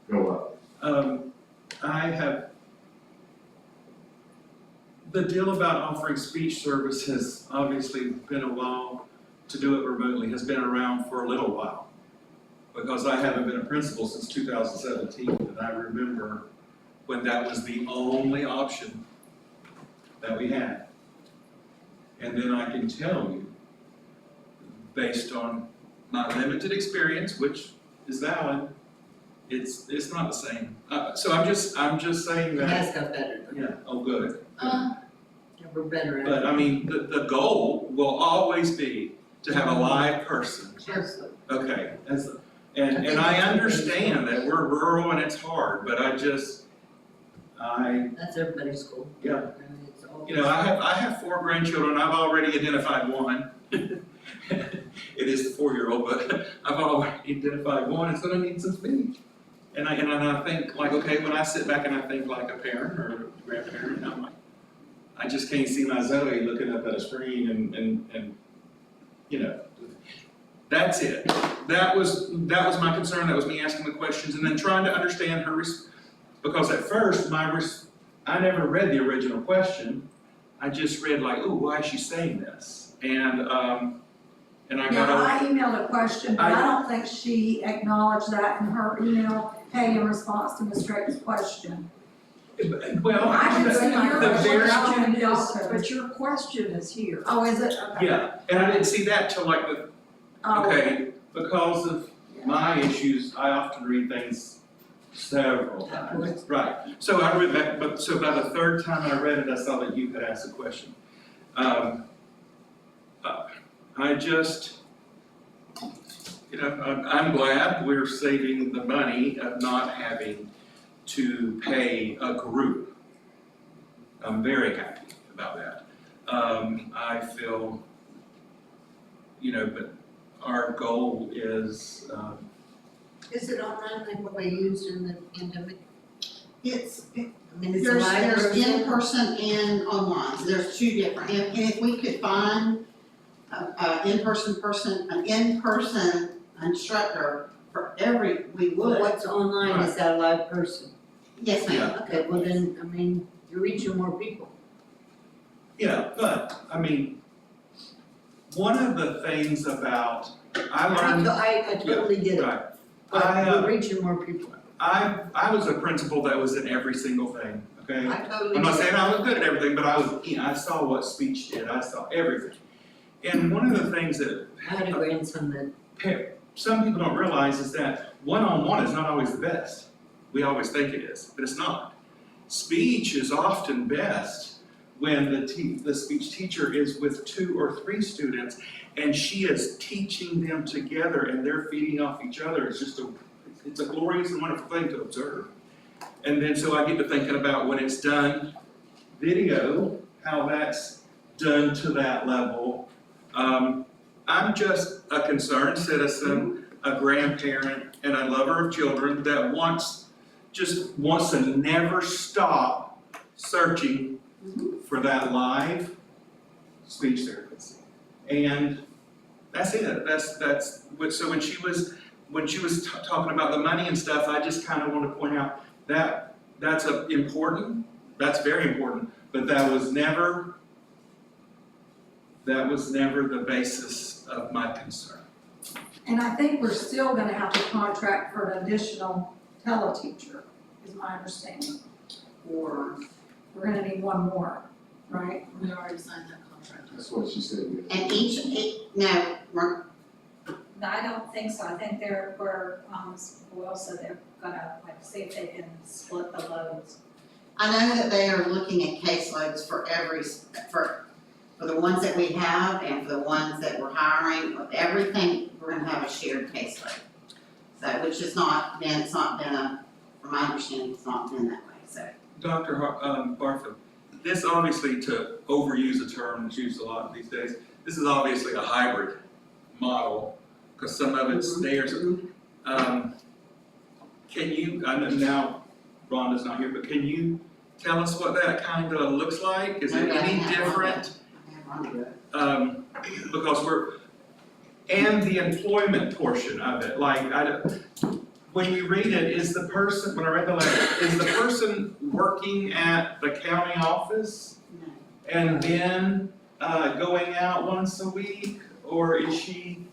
go up. I have, the deal about offering speech service has obviously been a while to do it remotely, has been around for a little while. Because I haven't been a principal since 2017, and I remember when that was the only option that we had. And then I can tell you, based on my limited experience, which is valid, it's not the same. So I'm just saying It that. has got better, though. Yeah, oh, good. Yeah, we're better at it. But I mean, the goal will always be to have a live person. Absolutely. Okay, and I understand that we're rural and it's hard, but That's everybody's goal. Yeah. I mean, it's always- you know, I have 4 grandchildren, I've already identified one. It is the 4-year-old, but I've already identified one, it's gonna need some speech. And I think, like, okay, when I sit back and I think like a parent or a grandparent, I'm like, I just can't see my Zoe looking up at a screen and you know, that's it. That was my concern, that was me asking the questions and then trying to understand her because at first, I never read the original question, I just read like, ooh, why is she saying this? And I Yeah, got I emailed a question, but I don't think she acknowledged that in her email, hey, in response to Ms. Drake's question. well, I didn't see your the very, question. But your question is here. Oh, is it? Okay. yeah, and I didn't see that till like Oh, okay, because of my issues, I often read things several times. Right, so I read that, but so by the 3rd time I read it, I saw that you had asked a question. I just, you know, I'm glad we're saving the money of not having to pay a group. I'm very happy about that. I feel, you know, but our goal is, Is it online like what we used in the pandemic? It's, I mean, it's there's live version? in-person and online, so there's 2 different. And if we could find an in-person instructor for we would. What's online, is that a live person? Yes, ma'am. Okay, well then, I mean, you're reaching more people. yeah, but, I mean, one of the things about, I learned, I totally get it, right, but you're reaching more people. I was a principal that was in every single thing, okay? I totally I'm not get saying it. I was good at everything, but I was, you know, I saw what speech did, I saw everything. And one of the things that I had a grandson that, some people don't realize is that one-on-one is not always the best. We always think it is, but it's not. Speech is often best when the speech teacher is with 2 or 3 students and she is teaching them together and they're feeding off each other. It's a glorious and wonderful thing to observe. And then so I get to thinking about when it's done video, how that's done to that level. I'm just a concerned citizen, a grandparent, and a lover of children that wants just wants to never stop searching for that live speech therapist. And that's it, that's, so when she was talking about the money and stuff, I just kind of want to point out that that's important, that's very important, but that was never the basis of my concern. And I think we're still gonna have to contract for an additional teleteacher, is my understanding. Or, We're gonna need one more, right? We already signed that contract. That's what she said, yeah. and no, we're, No, I don't think so, I think Will said they're gonna, like, see if they can split the loads. I know that they are looking at caseloads for for the ones that we have and for the ones that we're hiring, everything, we're gonna have a shared caseload. So, which is not been, it's not been from my understanding, it's not been that way, so. Dr. Barfield, this obviously, to overuse a term that's used a lot these days, this is obviously a hybrid model, because some of it's theirs. Can you, I know now Rhonda's not here, but can you tell us what that kind of looks like? Is it any different? Because and the employment portion of it, like, when you read it, when I read the letter, is the person working at the county office No. and then going out once a week? Or is she,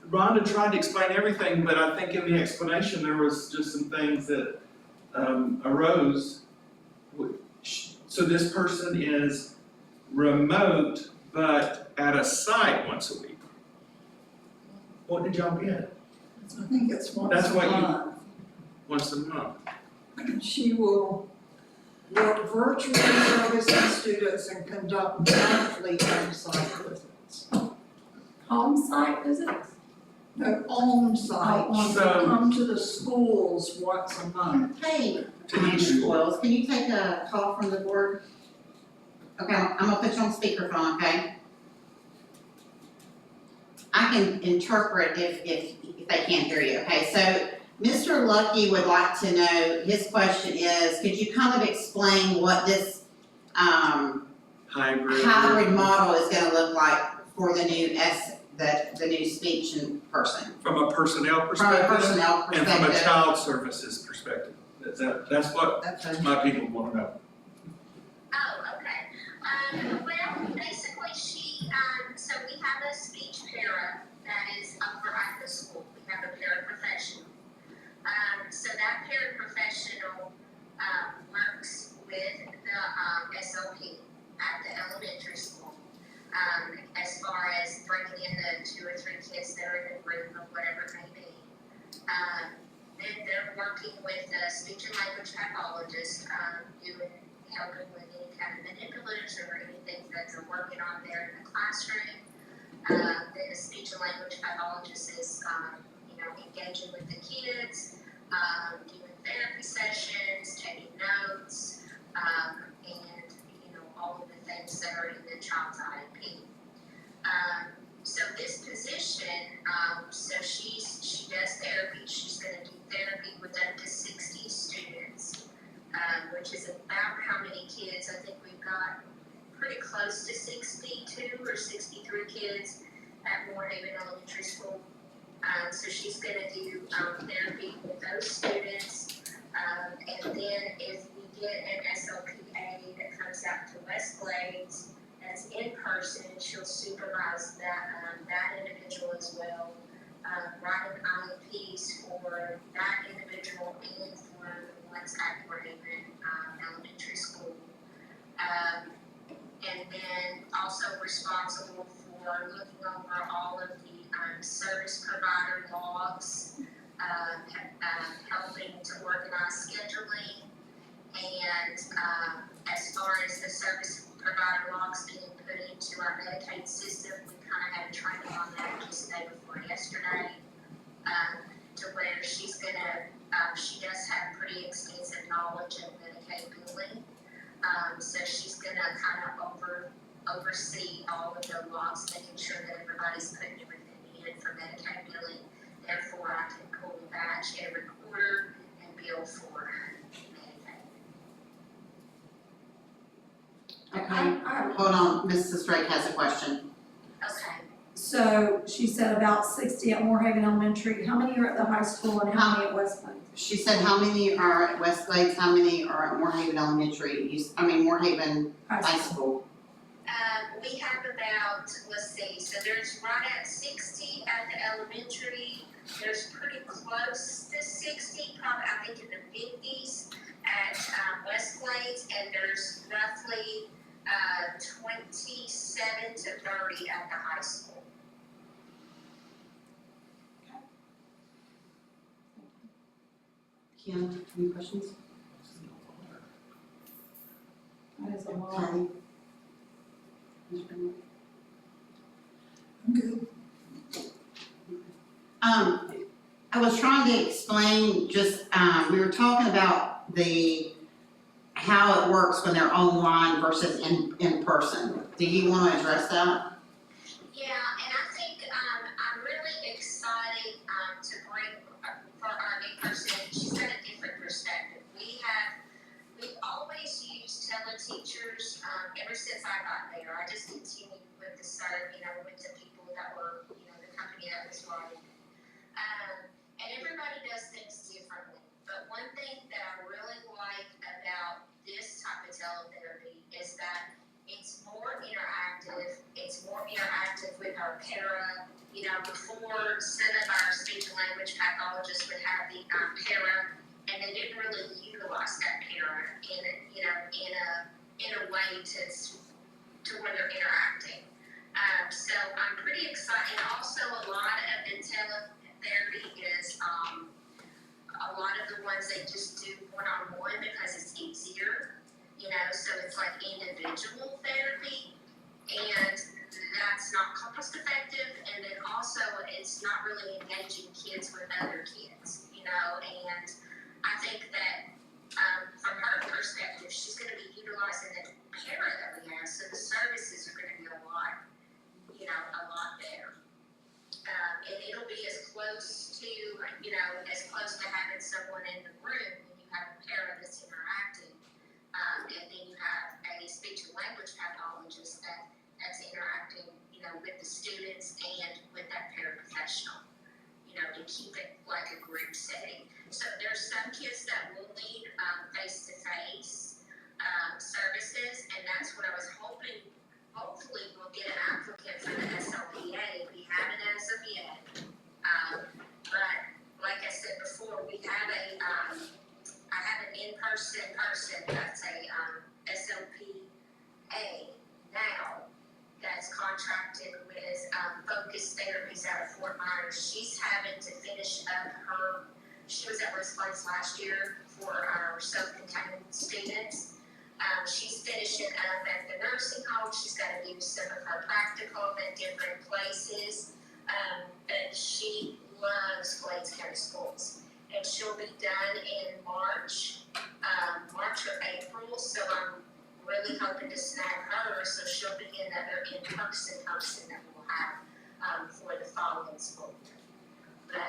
Rhonda tried to explain everything, but I think in the explanation, there was just some things that arose. So this person is remote, but at a site once a week. What did y'all get? I think it's once That's a what you- month. Once a month? She will work virtually servicing students and conduct monthly on-site visits. Home site visits? No, on-site, Oh, she So- will come to the schools once a month. Hey, To each school. Wells, can you take a call from the board? Okay, I'm gonna put you on speakerphone, okay? I can interpret if they can't hear you, okay? So Mr. Lucky would like to know, his question is, could you kind of explain what this hybrid model is gonna look like for the new the new speech in person? From a personnel From a perspective? personnel And from a perspective. child services perspective? That's what Okay. my people want to know. Oh, okay. Well, basically so we have a speech para that is up for at the school. We have a paraprofessional. So that paraprofessional, works with the, SLP at the elementary school. As far as bringing in the 2 or 3 kids that are in the room or whatever it may be. Then they're working with a speech and language pathologist, helping with any kind of manipulatives or anything that they're working on there in the classroom. Then the speech and language pathologist is, engaging with the kids, doing therapy sessions, taking notes, and, all of the things that are in the child's IEP. So this position, so she does therapy, she's gonna do therapy with up to 60 students, which is about how many kids, I think we've got pretty close to 62 or 63 kids at Moorhaven Elementary School. So she's gonna do, therapy with those students, and then if we get an SLPA that comes out to West Glades, that's in person, she'll supervise that individual as well. Writing IEPs for that individual and for the ones at Moorhaven Elementary School. And then also responsible for looking over all of the service provider logs, helping to organize scheduling, and as far as the service provider logs being put into our Medicaid system, we kind of had a training on that just the day before yesterday, to where she's gonna, she does have pretty extensive knowledge of Medicaid billing, so she's gonna kind of oversee all of the logs, making sure that everybody's putting everything in for Medicaid billing. Therefore, I can pull the batch, get a recorder, and bill for Medicaid. Okay, hold on, Mrs. Drake has a question. Okay. So she said about 60 at Moorhaven Elementary. How many are at the high school and how many at West Plains? She said how many are at Westglades, how many are at Moorhaven Elementary, Moorhaven High School? We have about, let's see, so there's right at 60 at the elementary. There's pretty close to 60, probably, I think in the 50s at Westglades, and there's roughly 27 to 30 at the high school. Kim, any questions? That is a lot. Patty? I'm good. I was trying to explain just, we were talking about how it works when they're online versus in person. Do you wanna address that? Yeah, and I think I'm really excited to bring for our new person. She's got a different perspective. We've always used teleteachers ever since I got there. I just continued with the serve, with the people that were, the company that was running. And everybody does things differently. But one thing that I really like about this type of teletherapy is that it's more interactive. It's more interactive with our para. Before some of our speech and language pathologists would have the para, and they didn't really utilize that para in a way to where they're interacting. So I'm pretty excited. And also a lot of the teletherapy is a lot of the ones they just do one-on-one because it's easier, so it's like individual therapy, and that's not cost effective, and then also it's not really engaging kids with other kids, and I think that from her perspective, she's going to be utilizing the para that we have, so the services are going to be a lot better. And it'll be as close to having someone in the room when you have a para that's interacting, and then you have a speech and language pathologist that's interacting, with the students and with that paraprofessional, to keep it like a group setting. So there's some kids that will need face-to-face services, and that's what I was hoping. Hopefully we'll get an applicant for the SLPA. We haven't as of yet. But like I said before, we have I have an in-person person that's a SLPA now that's contracted with Focus Therapies out of Fort Myers. She's having to finish up she was at West Plains last year for our self-contained students. She's finishing up at the nursing home. She's got to do some of her practicum at different places. But she loves Glades County Schools. And she'll be done in March or April. So I'm really hoping to snag her so she'll be another in-person person that we'll have for the following school year. But I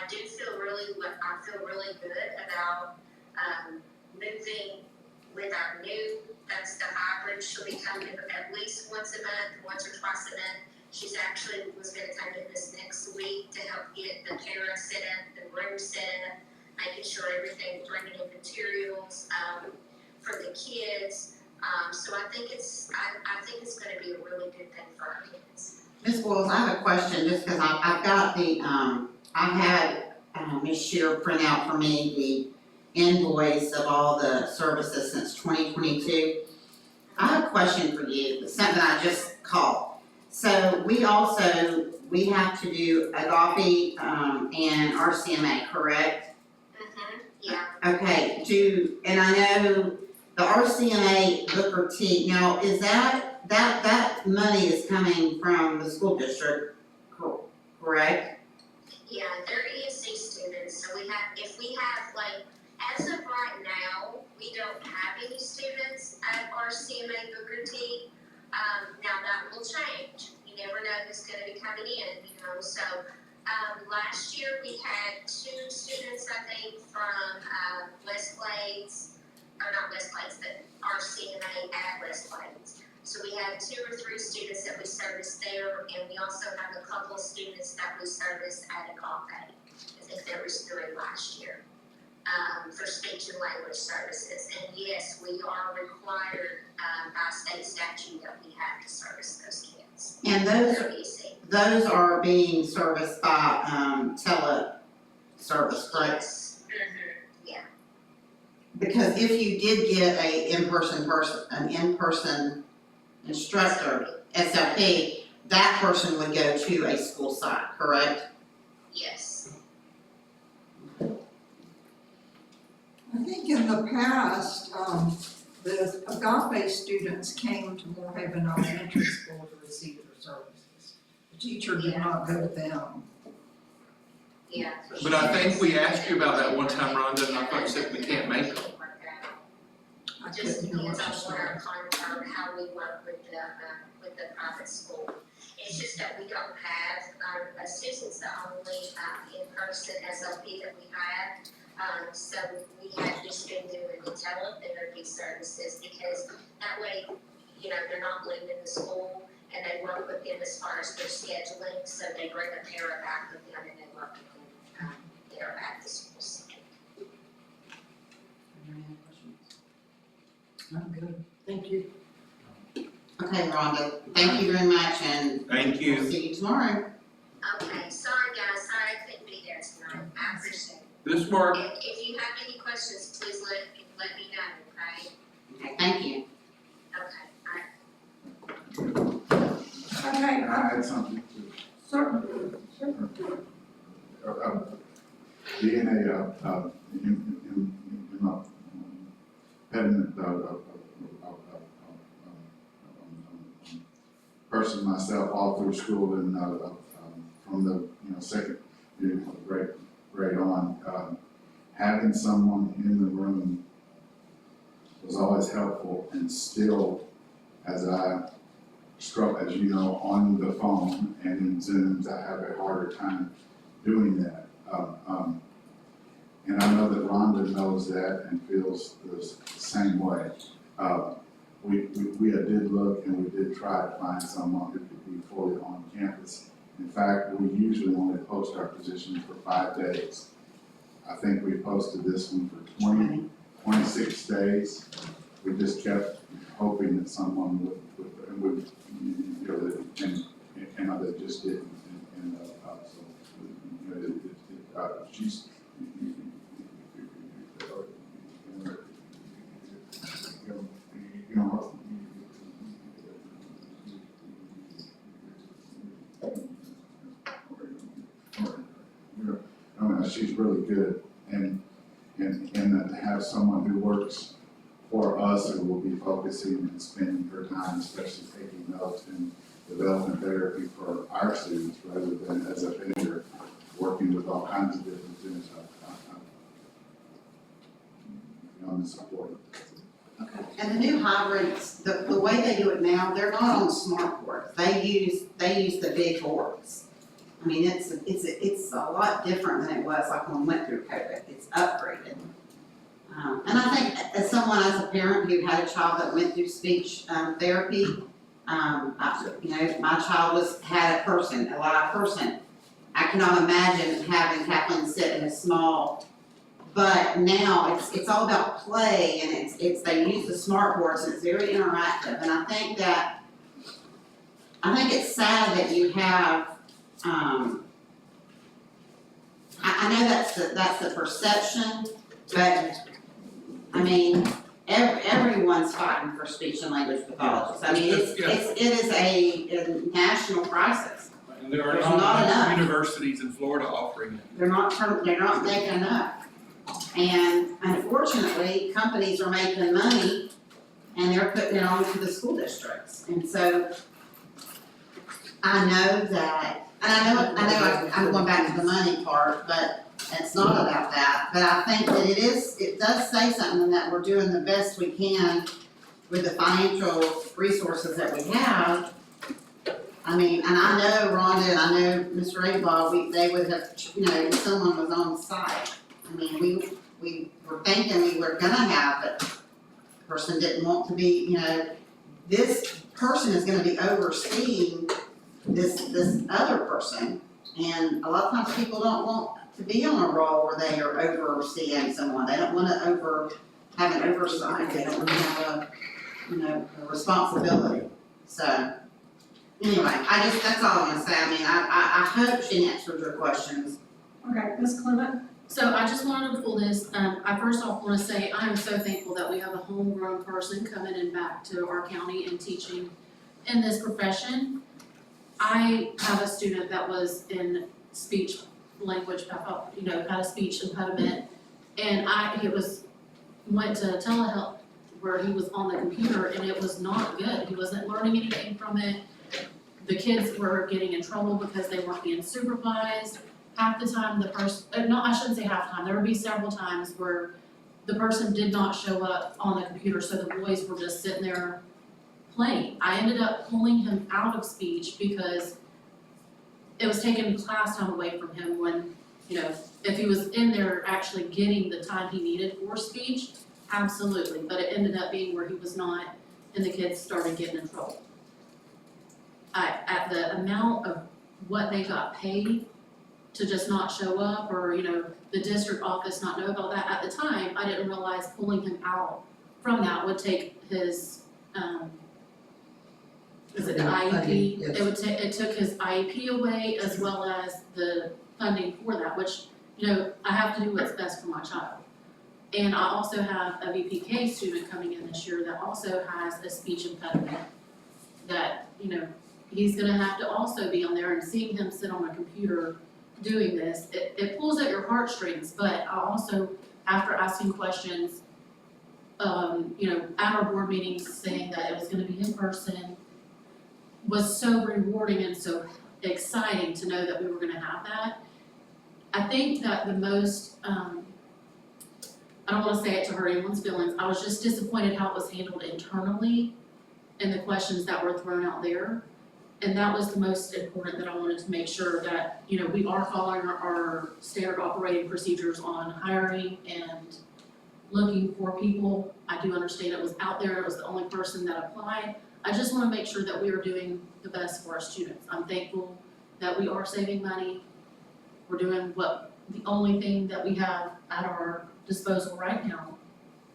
feel really good about moving with our new, that's the hybrid. She'll be coming at least once a month, once or twice a month. She's actually was gonna come in this next week to help get the para set up, the room set up, making sure everything, bringing in materials, for the kids. So I think it's gonna be a really good thing for our kids. Ms. Boyles, I have a question, just because I've got I had Ms. Shear print out for me the invoice of all the services since 2022. I have a question for you, it's something I just caught. So we have to do Agape and RCMA, correct? Yeah. Okay, and I know the RCMA Booker T, now is that money is coming from the school district, correct? Yeah, they're ESC students, so if we have as of right now, we don't have any students at RCMA Booker T. Now that will change. You never know who's gonna be coming in, so Last year we had 2 students, I think, from, West Glades, or not West Glades, but RCMA at West Glades. So we had 2 or 3 students that we serviced there, and we also have a couple of students that we serviced at Agape. I think there was 3 last year, for speech and language services. And yes, we are required, by state statute that we have to service those kids. And They're easy. those are being serviced by, tele-service, correct? Yes. Yeah. Because if you did get an in-person instructor, SLP, that person would go to a school site, correct? Yes. I think in the past, the Agape students came to Moorhaven Elementary School to receive their services. The teacher did not go to them. Yeah. But I think we asked you about that one time, Rhonda, and I thought you said we can't make them. I Just couldn't hear depends on what you what said. our contract, or how we work with the private school. It's just that we don't have, Susan's the only, in-person SLP that we have. So we have just been doing the teletherapy services, because that way, you know, they're not leaving the school, and they work with them as far as their scheduling, so they bring a para back with them and they work with them, there at the school site. I'm good, thank you. Okay, Rhonda, thank you very much, and Thank you. we'll see you tomorrow. Okay, sorry guys, sorry I couldn't be there tonight, I appreciate it. This work, And if you have any questions, please let me know, okay? Okay, thank you. Okay, alright. Okay, Can I add something to? certainly. Being impediment, person myself all through school and, from the, second, grade on, having someone in the room was always helpful, and still, as I struggle, as you know, on the phone and in Zooms, I have a harder time doing that. And I know that Rhonda knows that and feels the same way. We did look and we did try to find someone who could be fully on campus. In fact, we usually only post our positions for 5 days. I think we posted this one for 26 days. We just kept hoping that someone would, and they just didn't. And so, she's, she's really good, and to have someone who works for us who will be focusing and spending her time, especially taking notes and developing therapy for our students rather than as a vendor working with all kinds of different students. I'm supportive. Okay. And the new hybrids, the way they do it now, they're not on smart boards. They use the big boards. I mean, it's a lot different than it was like when we went through COVID. It's upgraded. And I think as someone, as a parent who had a child that went through speech therapy, my child had a live person. I cannot imagine having Kathleen sit in a small, but now it's all about play, and they use the smart boards, and it's very interactive. And I think it's sad that you have, I know that's the perception, but I mean, everyone's fighting for speech and language pathologists. I mean, it is a national crisis. and there are There's not not enough enough. universities in Florida offering it. They're not making enough. And unfortunately, companies are making money and they're putting it on to the school districts. And so I know that, and I know I'm going back to the money part, but it's not about that. But I think that it does say something that we're doing the best we can with the financial resources that we have. I mean, and I know Rhonda and I know Mr. Abel, they would have, if someone was on site. I mean, we were thinking we were gonna have, but the person didn't want to be, this person is gonna be overseeing this other person. And a lot of times people don't want to be on a role where they are overseeing someone. They don't wanna have an oversight. They don't wanna have a responsibility. So, anyway, that's all I'm gonna say. I mean, I hope she answered your questions. Okay, Ms. Clement? So I just wanted to pull this, I first off wanna say, I am so thankful that we have a homegrown person coming in back to our county and teaching in this profession. I have a student that was in speech language, had a speech impediment, and went to telehealth where he was on the computer and it was not good. He wasn't learning anything from it. The kids were getting in trouble because they weren't being supervised. Half the time I shouldn't say half the time, there would be several times where the person did not show up on the computer, so the boys were just sitting there playing. I ended up pulling him out of speech because it was taking class time away from him when, if he was in there actually getting the time he needed for speech, absolutely, but it ended up being where he was not and the kids started getting in trouble. At the amount of what they got paid to just not show up or, the district office not know about that, at the time, I didn't realize pulling him out from that would take his, is it the IEP? Yes. It took his IEP away as well as the funding for that, which, I have to do what's best for my child. And I also have a VPK student coming in this year that also has a speech impediment that, he's gonna have to also be on there, and seeing him sit on a computer doing this, it pulls at your heartstrings, but I also, after asking questions, at our board meetings saying that it was gonna be in person, was so rewarding and so exciting to know that we were gonna have that. I think that the most, I don't wanna say it to hurt anyone's feelings, I was just disappointed how it was handled internally and the questions that were thrown out there. And that was the most important, that I wanted to make sure that, we are following our standard operating procedures on hiring and looking for people. I do understand it was out there, it was the only person that applied. I just wanna make sure that we are doing the best for our students. I'm thankful that we are saving money. We're doing the only thing that we have at our disposal right now,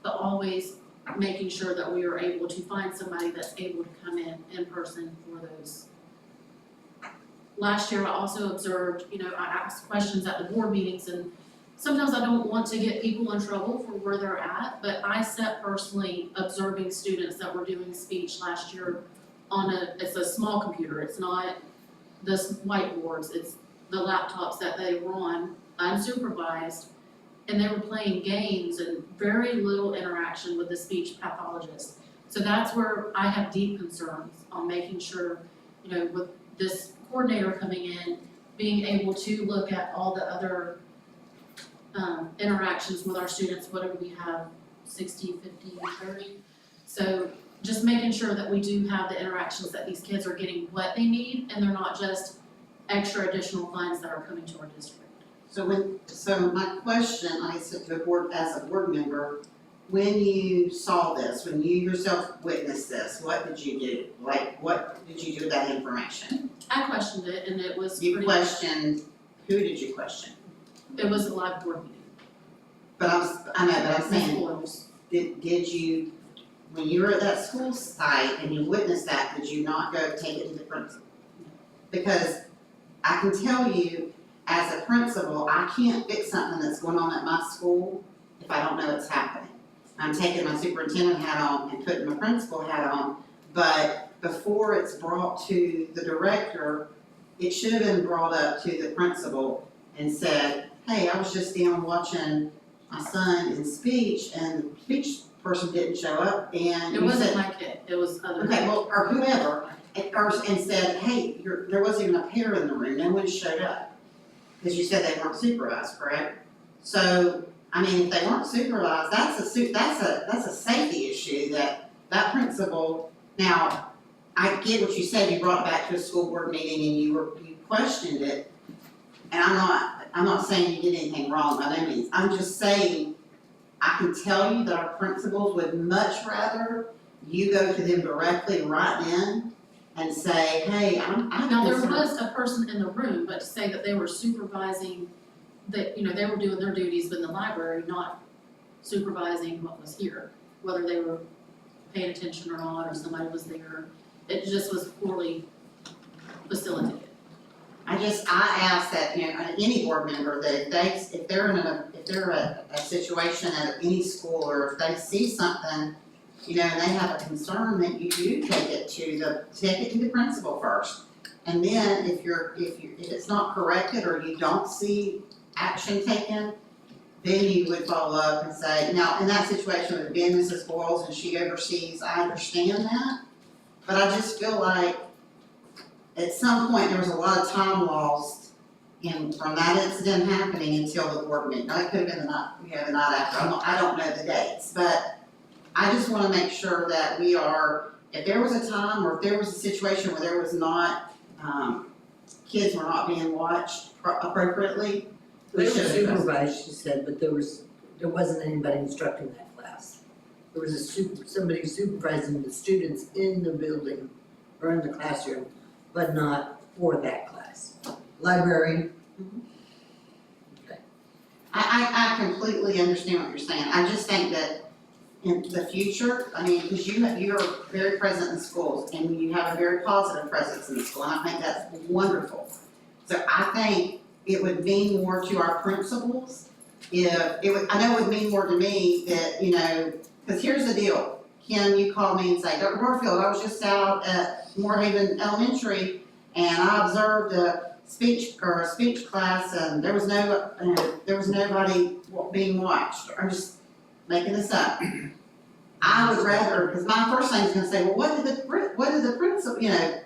but always making sure that we are able to find somebody that's able to come in person for those. Last year, I also observed, I asked questions at the board meetings, and sometimes I don't want to get people in trouble for where they're at, but I sat personally observing students that were doing speech last year it's a small computer, it's not the whiteboards, it's the laptops that they were on, unsupervised, and they were playing games and very little interaction with the speech pathologist. So that's where I have deep concerns on making sure, with this coordinator coming in, being able to look at all the other interactions with our students, whatever we have, 60, 50, 30. So just making sure that we do have the interactions, that these kids are getting what they need and they're not just extra additional funds that are coming to our district. So my question, I said to the board, as a board member, when you saw this, when you yourself witnessed this, what did you do? What did you do with that information? I questioned it and it was You pretty. questioned, who did you question? It was a live board meeting. But I'm Ms. saying, Boyles. did you, when you were at that school site and you witnessed that, did you not go take it to the principal? Because I can tell you, as a principal, I can't fix something that's going on at my school if I don't know it's happening. I'm taking my superintendent hat on and putting my principal hat on, but before it's brought to the director, it should have been brought up to the principal and said, hey, I was just down watching my son in speech and the speech person didn't show up and It you wasn't said, my kid, it was other. okay, well, or whoever, and said, hey, there wasn't even a pair in the room, no one showed up. Because you said they weren't supervised, correct? So, I mean, if they weren't supervised, that's a safety issue that principal, now, I get what you said, you brought it back to a school board meeting and you questioned it. And I'm not saying you did anything wrong by no means, I'm just saying, I can tell you that our principals would much rather you go to them directly right then and say, hey, I'm Now, there concerned. was a person in the room, but to say that they were supervising, that, you know, they were doing their duties in the library, not supervising what was here, whether they were paying attention or not, or somebody was there, it just was poorly facilitated. I ask that, you know, any board member, that if they're in a situation at any school, or if they see something, you know, and they have a concern, that you do take it to the principal first. And then if it's not corrected, or you don't see action taken, then you would follow up and say, now, in that situation, it would have been Mrs. Boyles and she oversees, I understand that. But I just feel like at some point, there was a lot of time lost from that incident happening until the board meeting. Now, it could have been the night after, I don't know the dates, but I just wanna make sure that we are, if there was a time, or if there was a situation where there was not, kids were not being watched appropriately, They we were should have addressed it. supervised, she said, but there wasn't anybody instructing that class. There was somebody supervising the students in the building or in the classroom, but not for that class. Library. I completely understand what you're saying, I just think that in the future, I mean, because you're very present in schools, and you have a very positive presence in the school, and I think that's wonderful. So I think it would mean more to our principals I know it would mean more to me that, you know, because here's the deal. Kim, you called me and say, Dr. Barfield, I was just out at Moorhaven Elementary and I observed a speech class and there was nobody being watched. I'm just making this up. I would rather, because my first thing is gonna say, well, what did the principal, you know,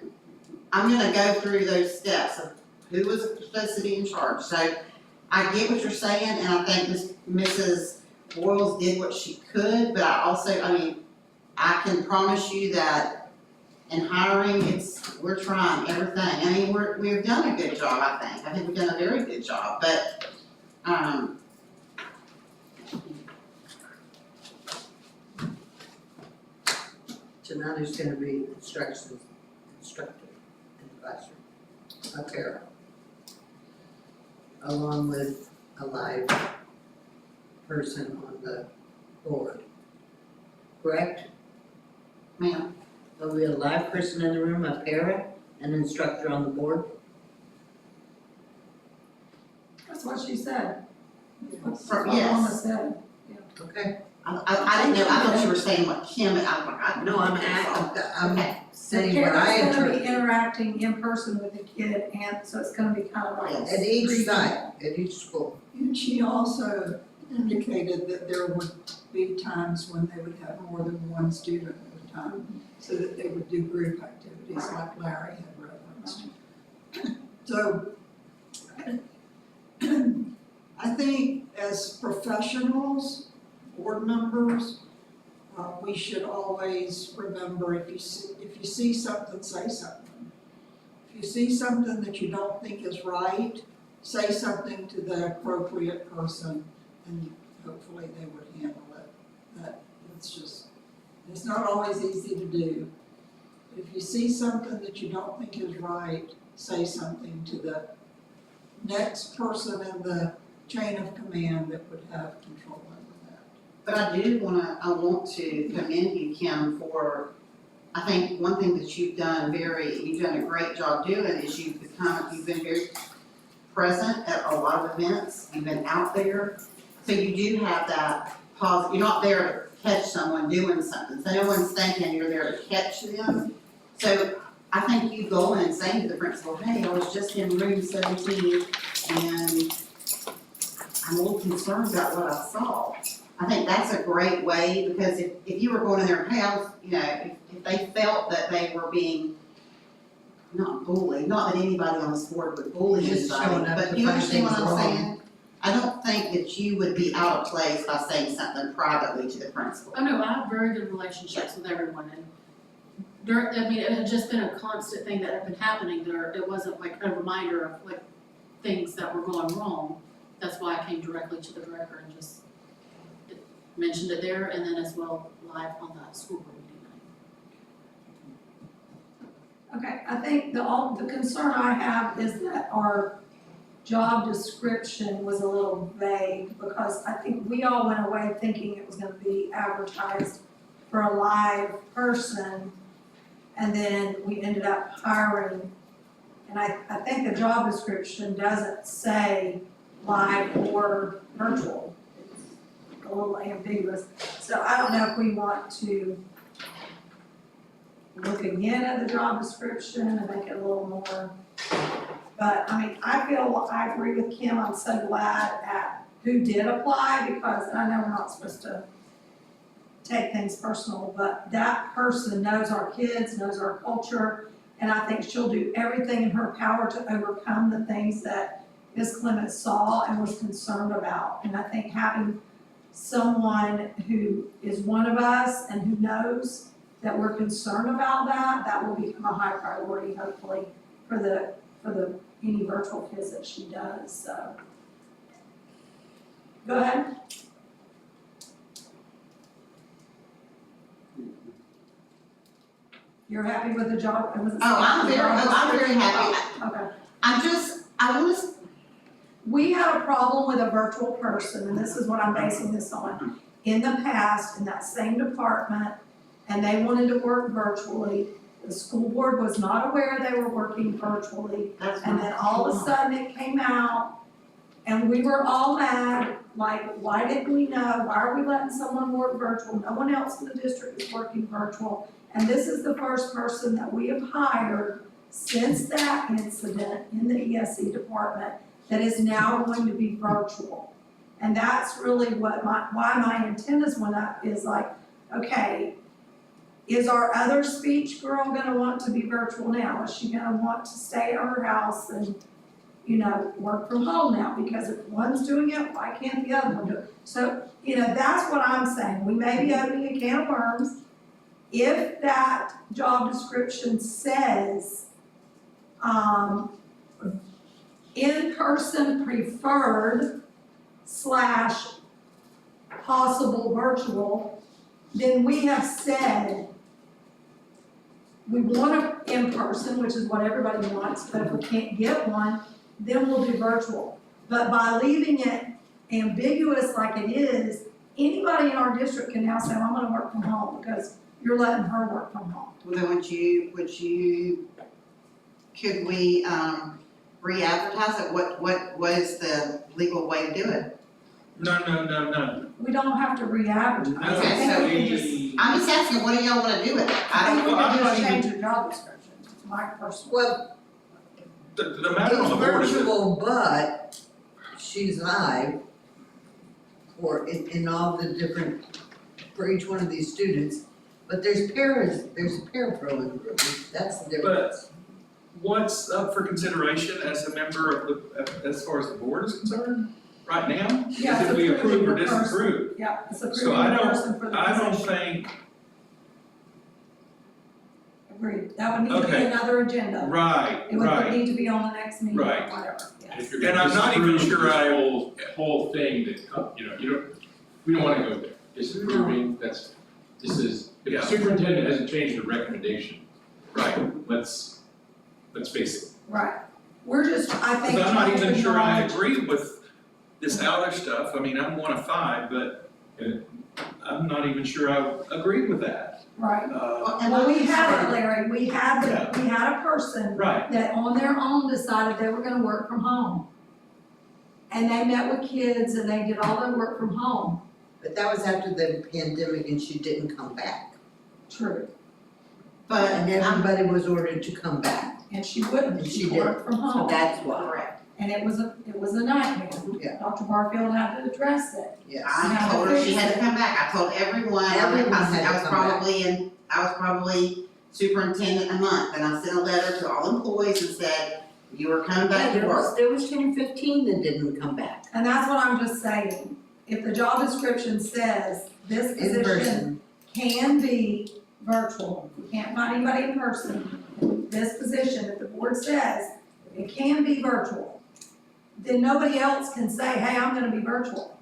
I'm gonna go through those steps of who was supposed to be in charge. So I get what you're saying, and I think Mrs. Boyles did what she could, but I can promise you that in hiring, we're trying everything. I mean, we've done a good job, I think. I think we've done a very good job, but, So now there's gonna be instructor in the classroom, a para, along with a live person on the board, correct? ma'am, There'll be a live person in the room, a para, an instructor on the board. That's what she said. That's For- what yes. Mama said. Okay. I didn't know, I thought you were saying what Kim, No, I'm Okay. saying what I The parent's gonna be interpret. interacting in person with the kid, and so it's gonna be kind of like. Yes. At each site, at each school. And she also indicated that there would be times when they would have more than one student at a time, so that they would do group activities like Larry had referenced. So, I think as professionals, board members, we should always remember, if you see something, say something. If you see something that you don't think is right, say something to the appropriate person, and hopefully they would handle it. It's not always easy to do. If you see something that you don't think is right, say something to the next person in the chain of command that would have control over that. But I want to commend you, Kim, for, I think one thing that you've done a great job doing is you've been very present at a lot of events, you've been out there. So you do have that you're not there to catch someone doing something, so no one's thinking you're there to catch them. So I think you going and saying to the principal, hey, I was just in room 17 and I'm a little concerned about what I saw. I think that's a great way, because if you were going in there, hey, if they felt that they were being not bullied, not that anybody on this board would bully Just anybody, showing up but to you find understand what things I'm wrong. saying? I don't think that you would be out of place by saying something privately to the principal. Oh, no, I have very good relationships with everyone, and I mean, it had just been a constant thing that had been happening there, it wasn't like a reminder of like things that were going wrong. That's why I came directly to the director and just mentioned it there, and then as well live on the school board meeting night. Okay, I think the concern I have is that our job description was a little vague, because I think we all went away thinking it was gonna be advertised for a live person, and then we ended up hiring. And I think the job description doesn't say live or virtual. It's a little ambiguous, so I don't know if we want to look again at the job description and make it a little more. But, I mean, I agree with Kim, I'm so glad at who did apply, because I know we're not supposed to take things personal, but that person knows our kids, knows our culture, and I think she'll do everything in her power to overcome the things that Ms. Clements saw and was concerned about. And I think having someone who is one of us and who knows that we're concerned about that will become a high priority, hopefully, for the any virtual kids that she does, so. Go ahead. You're happy with the job? I'm very happy. Okay. I wanna, We had a problem with a virtual person, and this is what I'm basing this on. In the past, in that same department, and they wanted to work virtually, the school board was not aware they were working virtually, and then all of a sudden it came out, and we were all mad, like, why didn't we know? Why are we letting someone work virtual? No one else in the district is working virtual. And this is the first person that we have hired since that incident in the ESE department that is now going to be virtual. And that's really why my antennas went up, is like, okay, is our other speech girl gonna want to be virtual now? Is she gonna want to stay at her house and, work from home now? Because if one's doing it, why can't the other one do it? So, that's what I'm saying. We may be opening a can of worms. If that job description says, in-person preferred / possible virtual, then we have said we want an in-person, which is what everybody wants, but if we can't get one, then we'll do virtual. But by leaving it ambiguous like it is, anybody in our district can now say, well, I'm gonna work from home, because you're letting her work from home. well, then could we, re-advertise it? What is the legal way to do it? No. We don't have to re-advertise. I Okay, think so we can just, I'm just asking, what do y'all wanna do with it? I think we Well, I'm can not just even- change the job description, it's my personal. Well, The matter on the board it's is that virtual, but she's live in all the different, for each one of these students. But there's a parapro in the group, that's the difference. what's up for consideration as a member of as far as the board is concerned, right now? Yeah, Is it's if we approve or approving the person. disapprove. Yeah, it's So approving I the don't- person for the I don't position. think, Agreed, that would need to be Okay. another agenda. right, It would right. need to be on the next meeting or Right. whatever, And yes. if you're And gonna I'm not even disapprove sure this whole thing that, we don't wanna go there. Disapproving, this is, if Yeah. the superintendent hasn't changed the recommendation, Right. let's face it. Right, we're just, I think. Because I'm not even changing sure I knowledge- agree with this other stuff, I mean, I'm 1 of 5, but I'm not even sure I agree with that. Right, And well, we I'm had it, sorry. Larry, we had a person Right, that on their own decided they were gonna work from home. And they met with kids and they did all their work from home, But that was after the pandemic and she didn't come back. true, But And everybody was ordered to come back, and she wouldn't, And she she didn't. worked from so home. that's why, correct. And it was a nightmare. Yeah. Dr. Barfield had to address it. yes. I told her she had to come back, I told everyone, Everyone I said had I to was come back. probably superintendent a month, and I sent a letter to all employees and said, you are coming back to work. There was 10 or 15 that didn't come back, And that's what I'm just saying. If the job description says this in position person. can be virtual. We can't find anybody in person. This position, if the board says it can be virtual, then nobody else can say, hey, I'm gonna be virtual.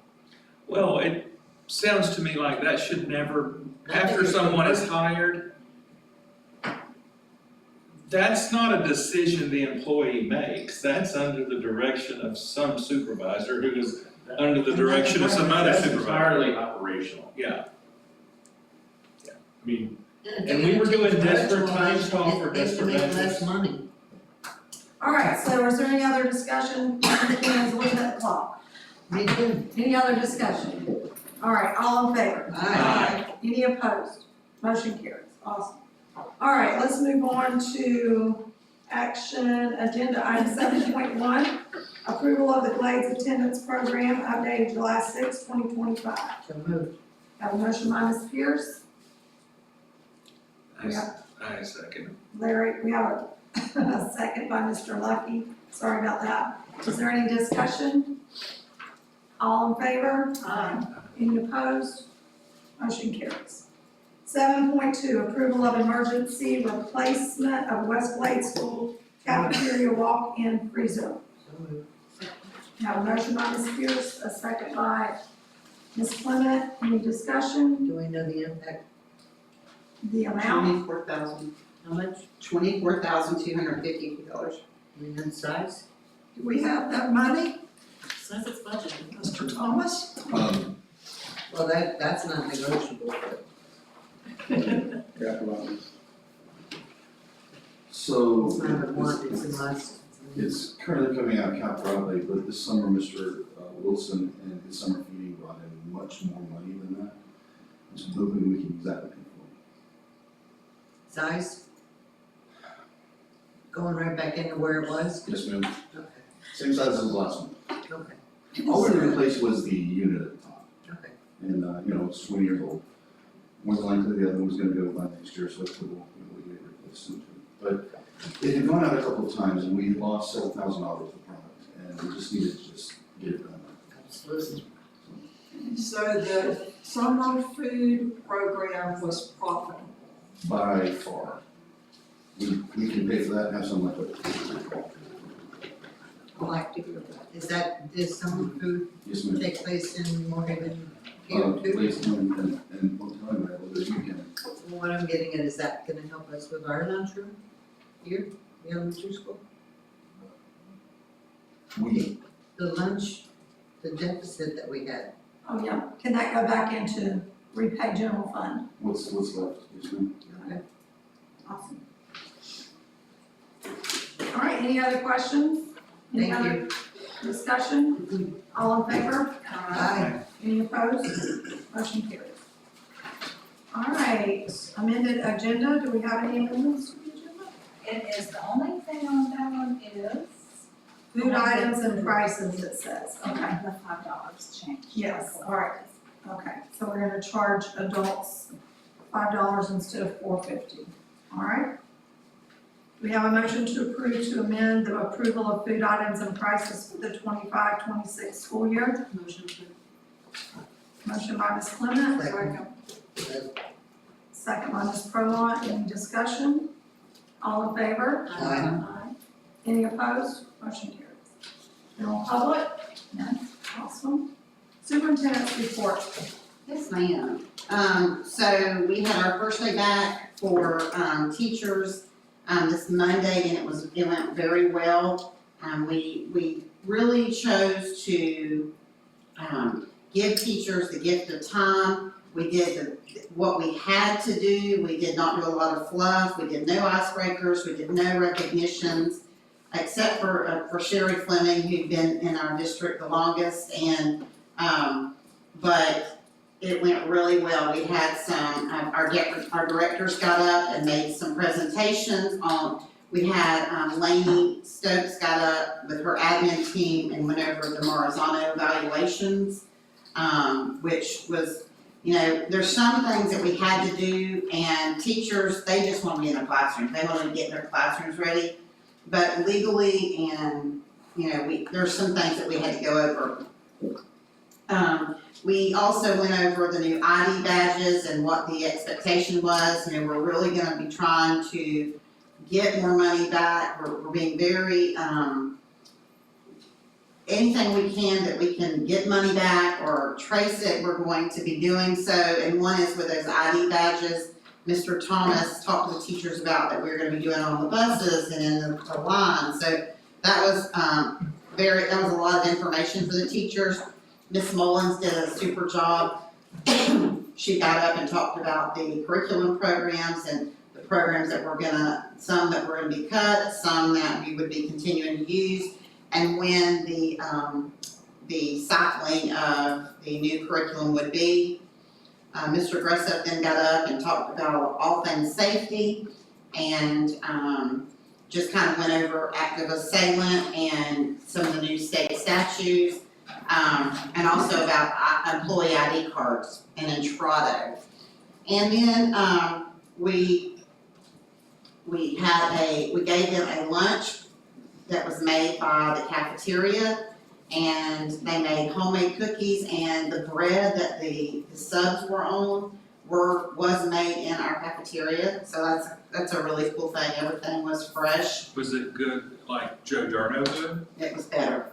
Well, it sounds to me like that should never, I think after it's someone is first. hired, that's not a decision the employee makes. That's under the direction of some supervisor who is under the direction of some other That's supervisor. entirely operational. Yeah, I mean, And we were doing desperate times call for desperate They make measures. less money. All right, so is there any other discussion? Ken's looking at the clock. Me too. Any other discussion? All right, all in favor? Aye. Any opposed? Motion carries. Awesome. All right, let's move on to action agenda item 7.1. Approval of the Glades Attendance Program updated July 6, 2025. So moved. Have a motion by Ms. Pierce. I second. Larry, we have a second by Mr. Lucky. Sorry about that. Is there any discussion? All in favor? Aye. Any opposed? Motion carries. 7.2, approval of emergency replacement of West Glade School cafeteria walk-in freezer. So moved. Have a motion by Ms. Pierce, a second by Ms. Clement. Any discussion? Do we know the impact? The amount? $24,000, How much? $24,250. And size? Do we have that money, Says it's budgeted. Mr. Thomas? Well, that's not negotiable, but Capital items. So it's not a want, it's a must. it's currently coming out of capital outlay, but this summer, Mr. Wilson and his summer feeding brought in much more money than that. So hoping we can use that to pay for Size? Going right back into where it was? it. Yes, ma'am. Okay, Same size as the last one. okay, All we replaced was the unit at the top. okay. And, it's 20 years old. More than likely, the other one's gonna go by next year, so hopefully we'll get it replaced soon. But it had gone out a couple of times and we had lost several $1,000s of product and we just needed to just get it done. Absolutely. So the summer food program was profitable. By far. We can pay for that and have some left over. I like to hear that. Is that, does summer food Yes, ma'am. take place in Moorhaven Camp too? Place and what time, I believe you can. Well, what I'm getting at, is that gonna help us with our lunchroom here, the elementary school? The lunch, the deficit that we had. Oh, yeah. Can that go back into repay general fund? What's left, yes, ma'am. Okay. Awesome. All right, any other questions? Any Thank other discussion? All in favor? Aye. Any opposed? Motion carries. All right, amended agenda. Do we have any amendments to the agenda? It is, the only thing on that one is. Food items and prices, it says. Okay. The $5 change. Yes, all right. Okay, so we're gonna charge adults $5 instead of $4.50. All right? We have a motion to approve to amend the approval of food items and prices for the 25-26 school year. Motion to. Motion by Ms. Clement, Second. second by Ms. Prolon. Any discussion? All in favor? Aye. Any opposed? Motion carries. General public? None. Awesome. Superintendent's report. Yes, ma'am. So we had our first day back for, teachers, this Monday, and it went very well. We really chose to, give teachers the gift of time. We did what we had to do. We did not do a lot of fluff. We did no icebreakers. We did no recognitions, except for Sherry Fleming, who'd been in our district the longest, and, but it went really well. We had some, our directors got up and made some presentations on, we had, Lainey Stokes got up with her admin team and went over the Marzano evaluations, which was, there's some things that we had to do, and teachers, they just want to be in the classroom. They want to get their classrooms ready. But legally and, there's some things that we had to go over. We also went over the new ID badges and what the expectation was. You know, we're really gonna be trying to get more money back. We're being very, anything we can that we can get money back or trace it, we're going to be doing so. And one is with those ID badges. Mr. Thomas talked to the teachers about that we were gonna be doing on the buses and in the line. So that was, that was a lot of information for the teachers. Ms. Mullins did a super job. She got up and talked about the curriculum programs and the programs that we're gonna, some that were gonna be cut, some that we would be continuing to use, and when the cycling of the new curriculum would be. Mr. Gressop then got up and talked about all things safety and just kind of went over active assailant and some of the new state statutes. And also about employee ID cards and Entrado. And then, we gave them a lunch that was made by the cafeteria, and they made homemade cookies, and the bread that the subs were on was made in our cafeteria, so that's a really cool thing. Everything was fresh. Was it good, like Joe Darno good? It was better.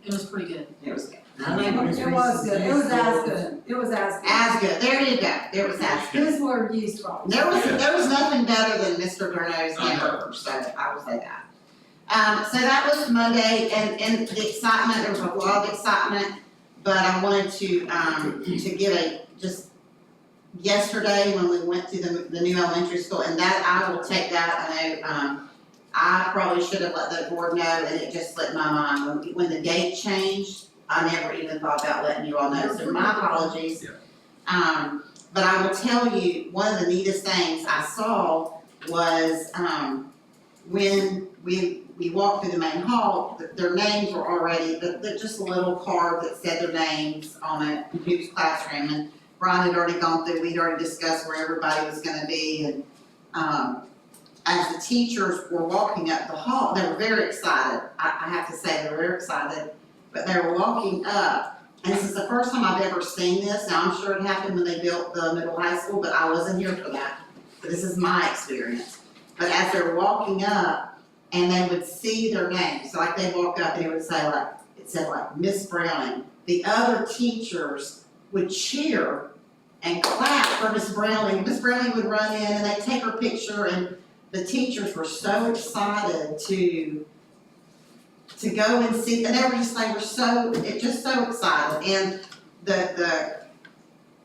It was pretty good. It was good. It was good, it was as good, it was as good. As good, there you go, it was as good. This word used wrong. There was nothing better than Mr. Durno's hamburger, so I will say that. So that was Monday, and the excitement, there was a lot of excitement, but I wanted to give just yesterday when we went to the new elementary school, and that, I will take that, I know, I probably should have let the board know, and it just slipped my mind. When the date changed, I never even thought about letting you all know, so my apologies. Yeah. But I will tell you, one of the neatest things I saw was, when we walked through the main hall, their names were already, just a little card that said their names on it, in Duke's classroom, and Brian had already gone through, we'd already discussed where everybody was gonna be, and, as the teachers were walking up the hall, they were very excited. I have to say, they were very excited, but they were walking up, and this is the first time I've ever seen this. Now, I'm sure it happened when they built the middle high school, but I wasn't here for that. But this is my experience. But as they were walking up, and they would see their names, so like they'd walk up and it would say like, it said like Miss Browning. The other teachers would cheer and clap for Miss Browning. Miss Browning would run in and they'd take her picture, and the teachers were so excited to go and see, and they were just so excited. And the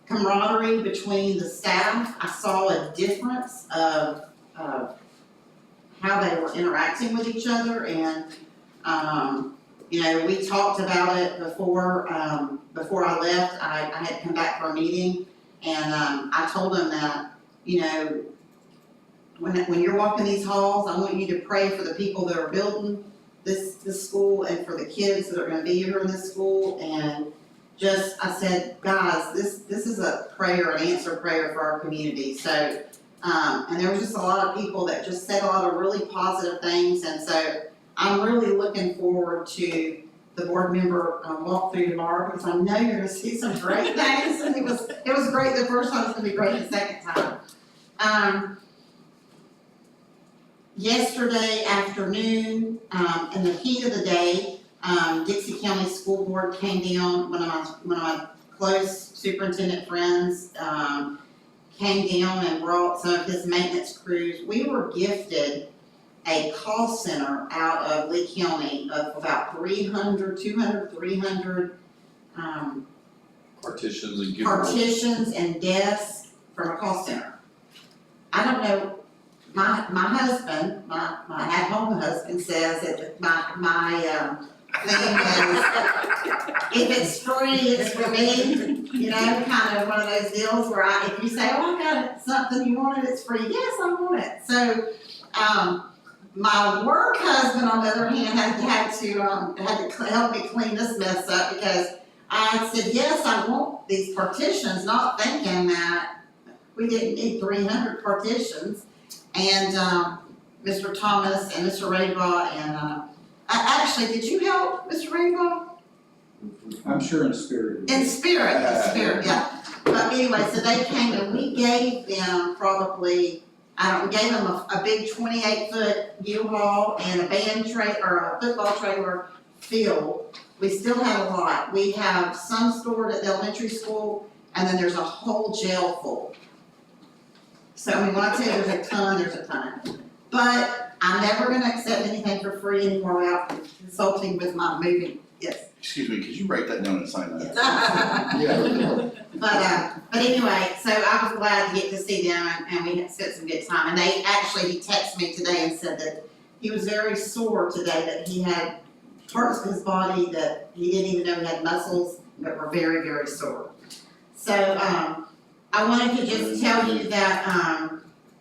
camaraderie between the staff, I saw a difference of how they were interacting with each other, and you know, we talked about it before I left. I had to come back for a meeting, and I told them that, you know, when you're walking these halls, I want you to pray for the people that are building this school and for the kids that are gonna be here in this school. And just, I said, guys, this is a prayer, an answered prayer for our community. So, and there was just a lot of people that just said a lot of really positive things. And so I'm really looking forward to the board member walkthrough tomorrow, because I know you're gonna see some great things. And it was great the first time, it's gonna be great the second time. Yesterday afternoon, in the heat of the day, Dixie County School Board came down. One of my close superintendent friends came down and brought some of his maintenance crews. We were gifted a call center out of Lee County of about 300 partitions and desks from a call center. I don't know. My husband, my at-home husband says that my thing is, if it's free, it's for me, you know, kind of one of those deals where if you say, oh, I got something, you want it, it's free, yes, I want it. So, my work husband, on the other hand, had to help me clean this mess up, because I said, yes, I want these partitions, not thinking that we didn't need 300 partitions. And Mr. Thomas and Mr. Rainbow and actually, did you help Mr. Rainbow? I'm sure in spirit. In spirit, yeah. But anyway, so they came and we gave them probably, we gave them a big 28-foot U-Haul and a band or a football trailer filled. We still have a lot. We have some stored at the elementary school, and then there's a whole jail full. So, I mean, when I tell you there's a ton. But I'm never gonna accept anything for free anymore without consulting with my moving, yes. Excuse me, could you write that down and sign that? Yes. But anyway, so I was glad to get to see them and we had spent some good time. And he texted me today and said that he was very sore today, that he had parts of his body that he didn't even know he had muscles that were very, very sore. So, I wanted to just tell you that,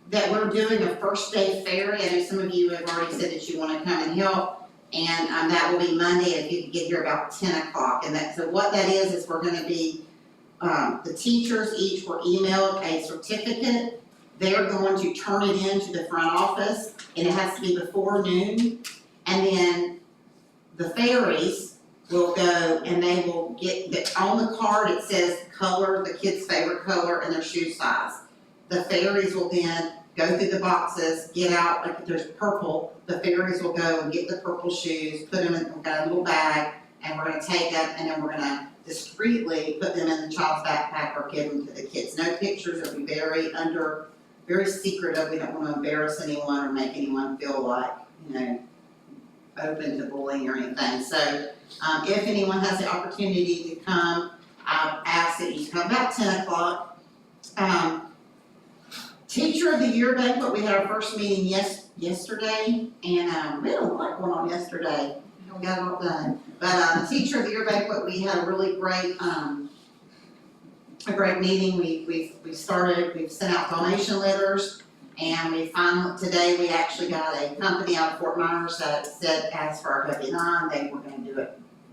that we're doing a first day ferry. I know some of you have already said that you wanna come and help. And, that will be Monday, if you can get here about 10 o'clock. And so what that is we're gonna be, the teachers each were emailed a certificate. They're going to turn it into the front office, and it has to be before noon. And then the ferries will go and they will get, on the card it says color, the kid's favorite color and their shoe size. The ferries will then go through the boxes, get out, like if there's purple, the ferries will go and get the purple shoes, put them in, we've got a little bag, and we're gonna take them, and then we're gonna discreetly put them in the child's backpack or give them to the kids. No pictures, it'll be very secretive. We don't wanna embarrass anyone or make anyone feel like, open to bullying or anything. So, if anyone has the opportunity to come, I ask that you come about 10 o'clock. Teacher of the Year banquet, we had our first meeting yesterday, and we had a lot going on yesterday. We got it all done. But Teacher of the Year banquet, we had a really great meeting. We've sent out donation letters, and today we actually got a company out of Fort Myers that asked for our W-9, they were gonna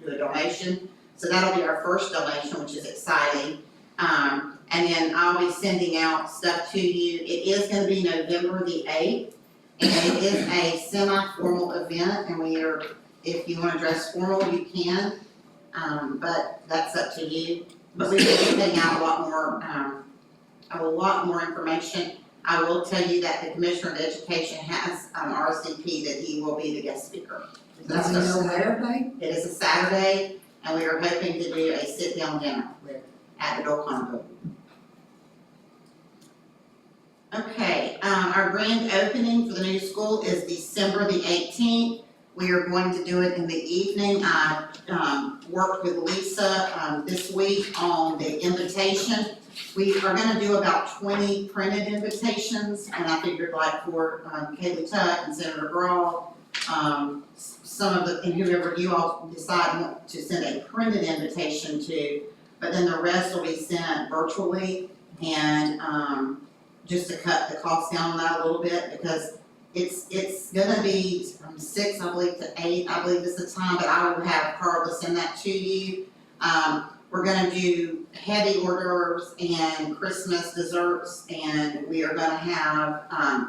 do a donation. So that'll be our first donation, which is exciting. And then I'll be sending out stuff to you. It is gonna be November the 8th, and it is a semi-formal event, and if you wanna dress formal, you can, but that's up to you. But we'll be sending out a lot more information. I will tell you that the Commissioner of Education has RSVP that he will be the guest speaker. Does he know where, It is a Saturday, and we are hoping to do a sit-down dinner at the Dolcon Building. Okay, our grand opening for the new school is December the 18th. We are going to do it in the evening. I worked with Lisa this week on the invitation. We are gonna do about 20 printed invitations, and I figured like for Kaylee Tuck and Senator Grawl, and whoever you all decide to send a printed invitation to, but then the rest will be sent virtually, and just to cut the cost down on that a little bit, because it's gonna be from 6, I believe, to 8, I believe is the time, but I will have Carla send that to you. We're gonna do heavy hors d'oeuvres and Christmas desserts, and we are gonna have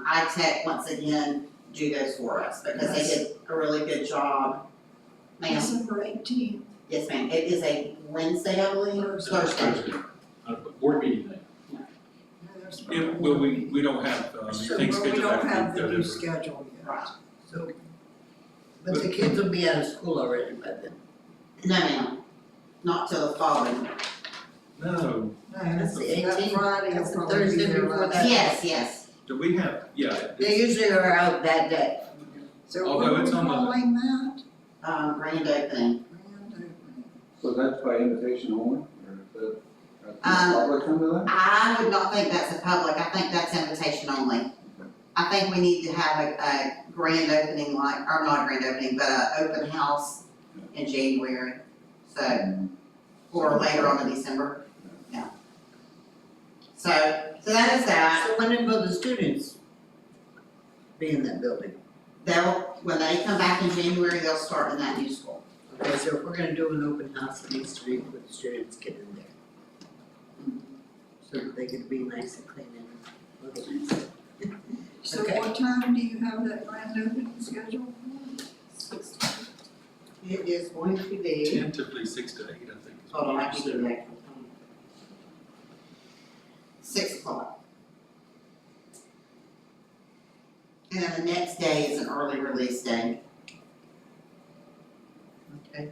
iTech once again do those for us, because they did a really good job. Ma'am? December 18th. Yes, ma'am, it is a Wednesday, I believe, Thursday. Board meeting night. Yeah, well, we don't have, Sure, things but we scheduled. don't have the new November. schedule yet. Right. So, but the kids will be out of school already by then. No, ma'am, not till the following. No, No, That's the that 18th. Friday will That's the probably be Thursday there before right that. Yes. do we have, yeah, They usually are out that day. So Although what are it's we on the- calling that? Grand opening. Grand opening. So that's by invitation only, or is that, Um, public come to that? I would not think that's a public, I think that's invitation only. I think we need to have a grand opening or not a grand opening, but a open house in January, or later on in December, yeah. So that is that. So when will the students be in that building? When they come back in January, they'll start in that new school. Okay, so if we're gonna do an open house, it needs to be where the students get in there. So that they can be nice and clean and organized. So Okay. what time do you have that grand opening scheduled for? It is going to be, Tentatively 6 to 8, I think. is what hold on, I you can said. do that. 6 o'clock. And then the next day is an early release day. Okay.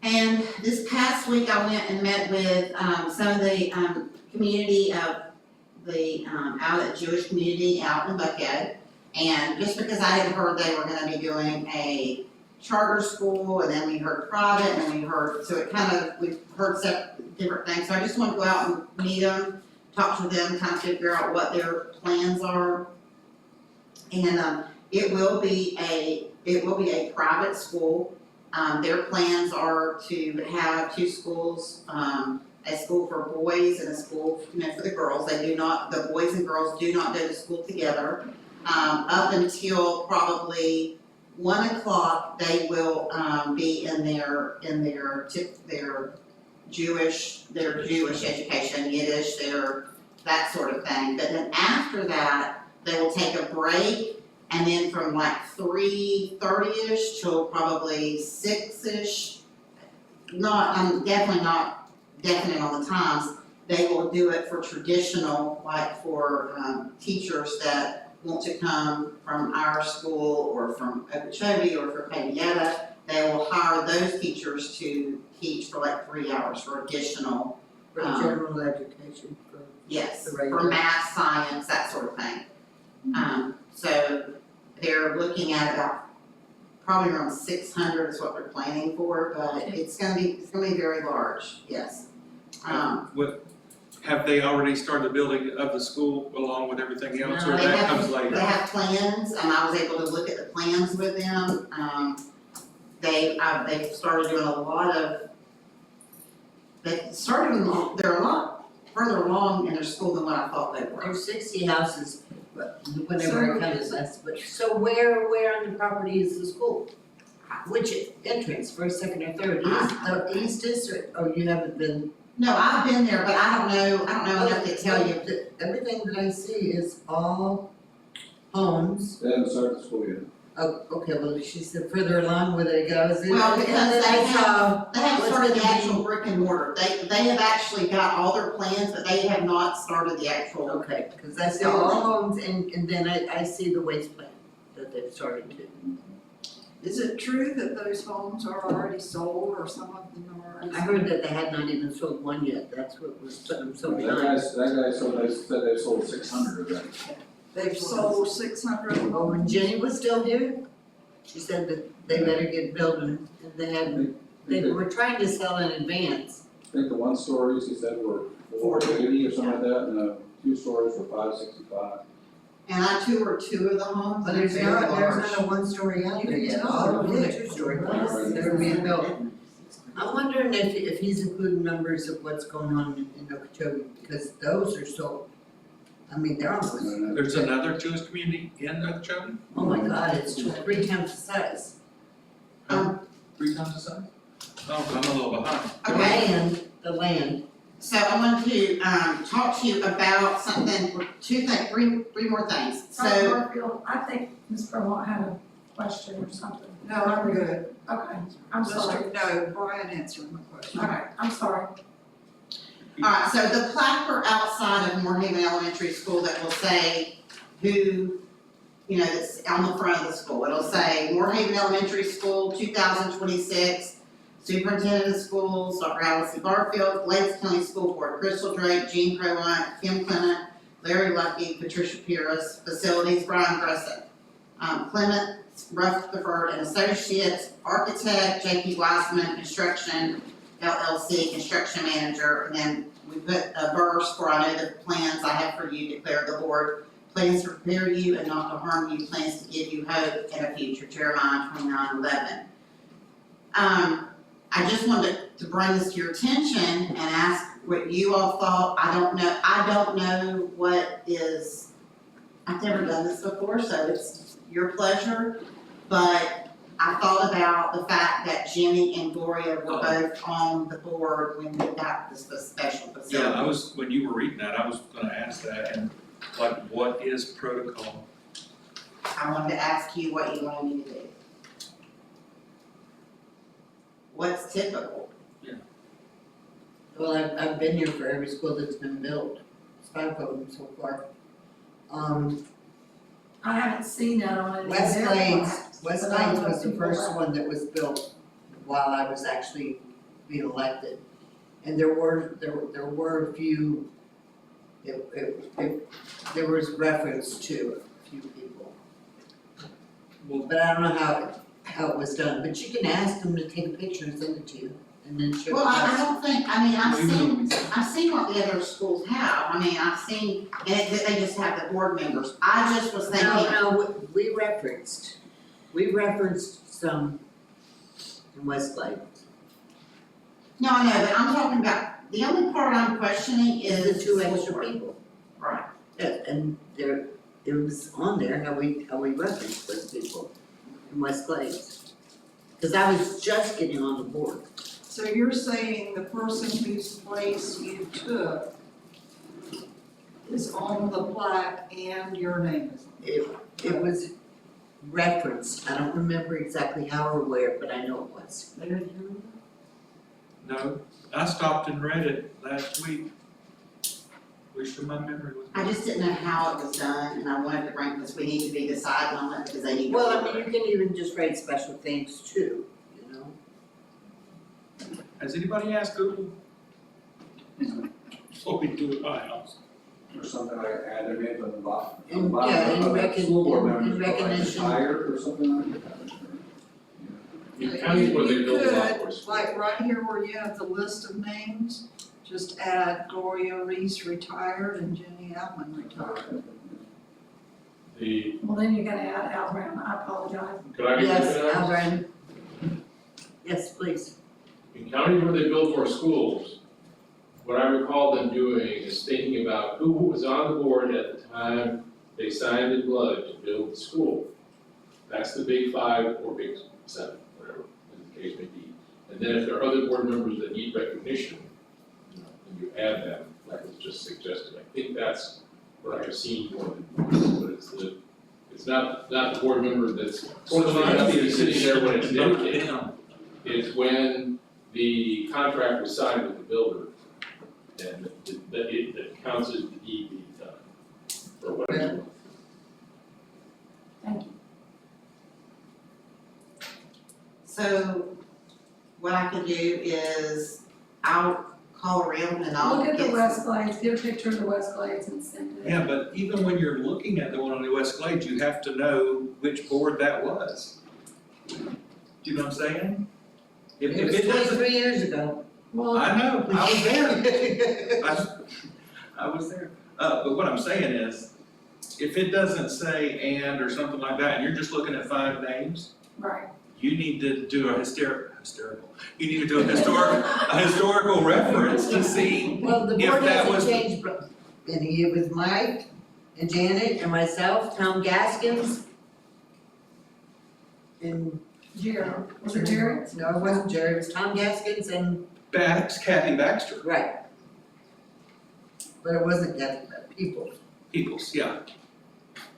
And this past week, I went and met with, some of the, community of the, out at Jewish community out in Buckhead. And just because I had heard they were gonna be doing a charter school, and then we heard private, and then we heard, so it kind of, we've heard different things. So I just want to go out and meet them, talk to them, kind of figure out what their plans are. And, it will be a private school. Their plans are to have 2 schools, a school for boys and a school, for the girls. The boys and girls do not go to school together. Up until probably 1 o'clock, they will, be in their Jewish education, Yiddish, that sort of thing. But then after that, they will take a break, and then from like 3:30-ish till probably 6-ish, I'm definitely not definite on the times, they will do it for traditional, like for, teachers that want to come from our school or from Okeechobee or from Payetta. They will hire those teachers to teach for like 3 hours for additional, For general education, for. yes, The for regular. math, science, that sort of thing. So they're looking at about probably around 600 is what they're planning for, but it's gonna be very large, yes. Have they already started the building of the school along with everything else, or They that have- comes later? They have plans, and I was able to look at the plans with them. They've started doing a lot of, they're a lot further along in their school than what I thought they were. There's 60 houses, but whenever I counted last, but so where on the property is the school? Which entrance, first, second, or third? The east district, oh, you haven't been? No, I've been there, but I don't know enough to tell you. Everything that I see is all homes. They haven't started the school yet. Oh, okay, well, she said further along where they go, is it? Well, because And then they I saw They haven't what's started the gonna be- actual brick and mortar. They have actually got all their plans, but they have not started the actual. Okay, because I see all homes and then I see the waste plant that they've started to. Is it true that those homes are already sold or some of them are already? I heard that they had not even sold one yet, that's what was putting them so That behind. guy said they sold 600 of them. They've sold 600? Oh, when Jenny was still here, she said that they better get building, and they were trying to sell in advance. I think the 1 stories he said were 480 or something like that, and the 2 stories were 565. And I toured 2 of the homes, But and they're there's very not, there's large. not a 1-story out there yet, all of them are 2-story ones, they're being built. I'm wondering if he's including numbers of what's going on in Okeechobee, because those are sold. I mean, they're almost, There's another Jewish community in Okeechobee? oh my God, it's 3 times the size. 3 times the size? Oh, I'm a little behind. Okay, The land. so I want to, talk to you about something, 3 more things. So, Garfield, I think Ms. Brumont had a question or something. No, I'm good. Okay, I'm sorry. No, Brian answered my question. Okay, I'm sorry. alright, so the placard outside of Moorhaven Elementary School that will say who, that's on the front of the school. It'll say Moorhaven Elementary School, 2026, Superintendent of Schools, Dr. Allison Garfield, Glades County School Board, Crystal Drake, Jean Crowine, Kim Clement, Larry Lucky, Patricia Pierce, Facilities, Brian Gressett, Clement, Rutherford and Associates, Architect, J.P. Wiseman, Construction, LLC, Construction Manager, and then we put a verse for, I know the plans I have for you, declare the Lord, plans to prepare you and not to harm you, plans to give you hope and a future, Jeremiah 29:11. I just wanted to bring this to your attention and ask what you all thought. I don't know what is, I've never done this before, so it's your pleasure, but I thought about the fact that Jenny and Gloria were both on the board when we got this special facility. Yeah, when you were reading that, I was gonna ask that, and like, what is protocol? I wanted to ask you what you wanted me to do. What's typical? Well, I've been here for every school that's been built, it's 5 of them so far. I haven't seen that on any of West their Glades, plans, West but I Glades don't know was the if people first have. one that was built while I was actually being elected. And there were a few, there was reference to a few people. But I don't know how it was done, but you can ask them to take a picture and send it to you, and then show Well, I us. don't think, I've seen what the other schools have, I've seen, and they just have the board members. I just was thinking, No, we referenced some in West Glades. no, I know, but I'm talking about, the only part I'm questioning is The two school extra board. people. Right. Yeah, and there, it was on there how we referenced those people in West Glades. Cause I was just getting on the board. So you're saying the person whose place you took is on the plaque and your name is on it? It was referenced, I don't remember exactly how or where, but I know it was. No, I stopped and read it last week. Wish my memory was. I just didn't know how it was done, and I wanted to bring, because we need to be deciding on it, because they need to. Well, I mean, you can even just write special things too, you know? Has anybody asked Google? So we do it by house. Or something like add their name on the bottom. In- yeah, in School board in members, like recognition. retired or something like that. You counties where they build golf You courses. could, like right here where you have the list of names, just add Gloria Reese retired and Jenny Allen retired. Well, then you're gonna add Al Brown, I apologize. Could I be Yes, recognized? Alvin. Yes, please. In counties where they build more schools, what I recall them doing is thinking about who was on the board at the time they signed in blood to build the school. That's the big 5 or big 7, whatever the case may be. And then if there are other board members that need recognition, then you add them, like was just suggested. I think that's what I've seen more than once, but it's not the board member that's sitting there when it's dedicated. It's when the contract was signed with the builder, and that counts as the deed being done, or whatever. Thank you. So, what I can do is, I'll call around and I'll Look at get the West Glades, get a picture of the West Glades and send it. Yeah, but even when you're looking at the one on the West Glades, you have to know which board that was. Do you know what I'm saying? If It was it doesn't, 23 years ago. Well, I know, I was there. I was there. But what I'm saying is, if it doesn't say and or something like that, and you're just looking at 5 names, right. you need to do a you need to do a historical reference to see Well, the if board that was. hasn't changed, but, and it was Mike and Janet and myself, Tom Gaskins. And. Jerry, was it Jerry? No, it wasn't Jerry, it was Tom Gaskins and, Kathy Baxter, right. But it wasn't that, Peoples, yeah.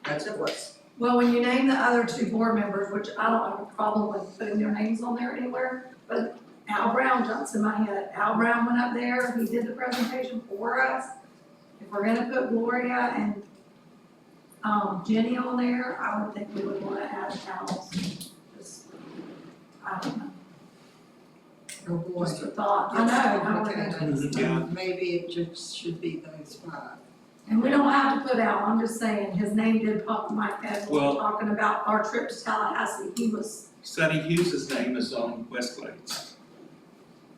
that's what it was. Well, when you name the other 2 board members, which I don't have a problem with putting their names on there anywhere, but Al Brown jumps in my head. Al Brown went up there, he did the presentation for us. If we're gonna put Gloria and, Jenny on there, I would think we would wanna add Al's. Just, I don't know, Oh boy. just a thought. I know, how we're gonna do this. Yeah. Maybe it just should be those 5. And we don't have to put Al, I'm just saying, his name did pop in my head when we Well- were talking about our trip to Tallahassee. He was, Sonny Hughes' name is on West Glades.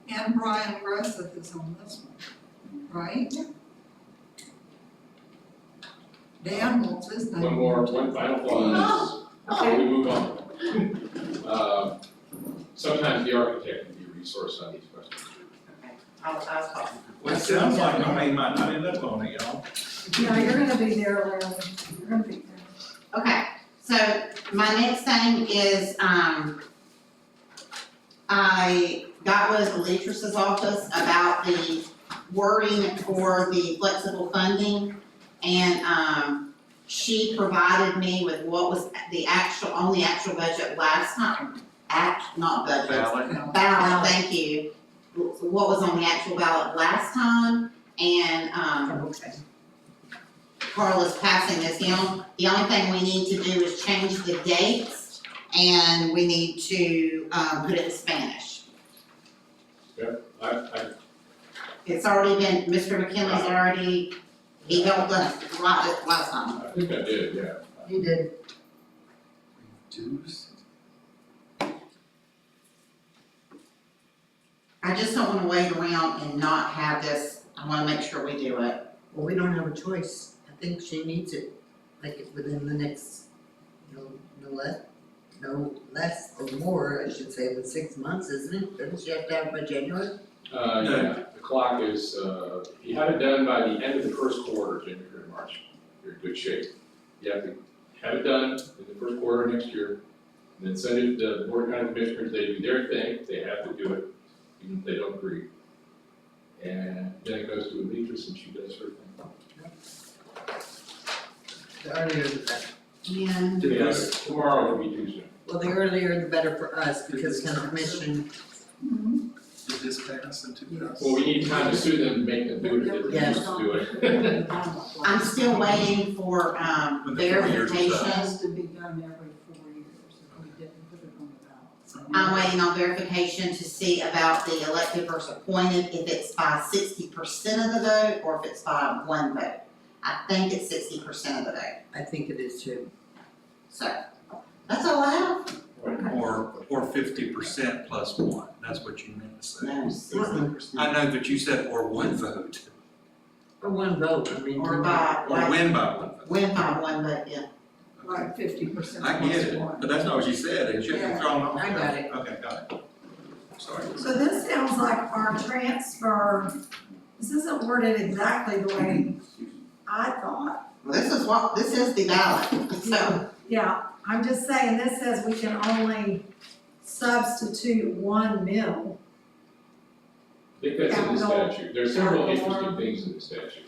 And Brian Gresseth is on this one, right? Dan wants his name. One final thought before we move on. Sometimes the architect can be a resource on these questions. Okay, I'll talk. Well, it sounds like I might not end up on it, y'all. no, you're gonna be there, Larry, you're gonna be there. Okay, so my next thing is, I got with Alicia's office about the wording for the flexible funding. And, she provided me with what was the actual, on the actual budget last time, not budget, ballot, thank you. What was on the actual ballot last time, and, Okay. Carla's passing this down. The only thing we need to do is change the dates, and we need to, put it in Spanish. I, It's already been, Mr. McKinley's already, he helped us write it last time. I think I did, yeah. You did. I just don't wanna wait around and not have this, I wanna make sure we do it. Well, we don't have a choice. I think she needs it, like, within the next, no less or more, I should say, than 6 months, isn't it? Doesn't she have to have it by January? Yeah, the clock is, if you have it done by the end of the first quarter, January, February, March, you're in good shape. You have to have it done in the first quarter of next year, and then send it to the board of county commissioners, they do their thing, they have to do it, even if they don't agree. And then it goes to Alexis and she does her thing. The earlier the better. And Yeah, tomorrow will be Tuesday. Well, the earlier the better for us, because the commission, Did this pass in 2000? Well, we need time to sue them to make them do it, if they refuse to do it. I'm still waiting for, When the 4 years is up. verification. Has to be done every 4 years if we didn't put it on the ballot. I'm waiting on verification to see about the elected versus appointed, if it's by 60% of the vote or if it's by 1 vote. I think it's 60% of the vote, I think it is too. so, that's all I have. Or 50% plus 1, that's what you meant to say. No, 60%. I know, but you said or 1 vote, For one vote, I mean. Or by, or like, win by 1 vote. win by 1 vote, yeah. Like 50% I get it, plus one. but that's not what you said, it should be thrown off. I got it. Okay, got it. Sorry. So this sounds like our transfer, this isn't worded exactly the way I thought. Well, this is the ballot, so, Yeah, I'm just saying, this says we can only substitute 1 mil. I think that's in the Capital. statute, there's several Capital. interesting things in the statute.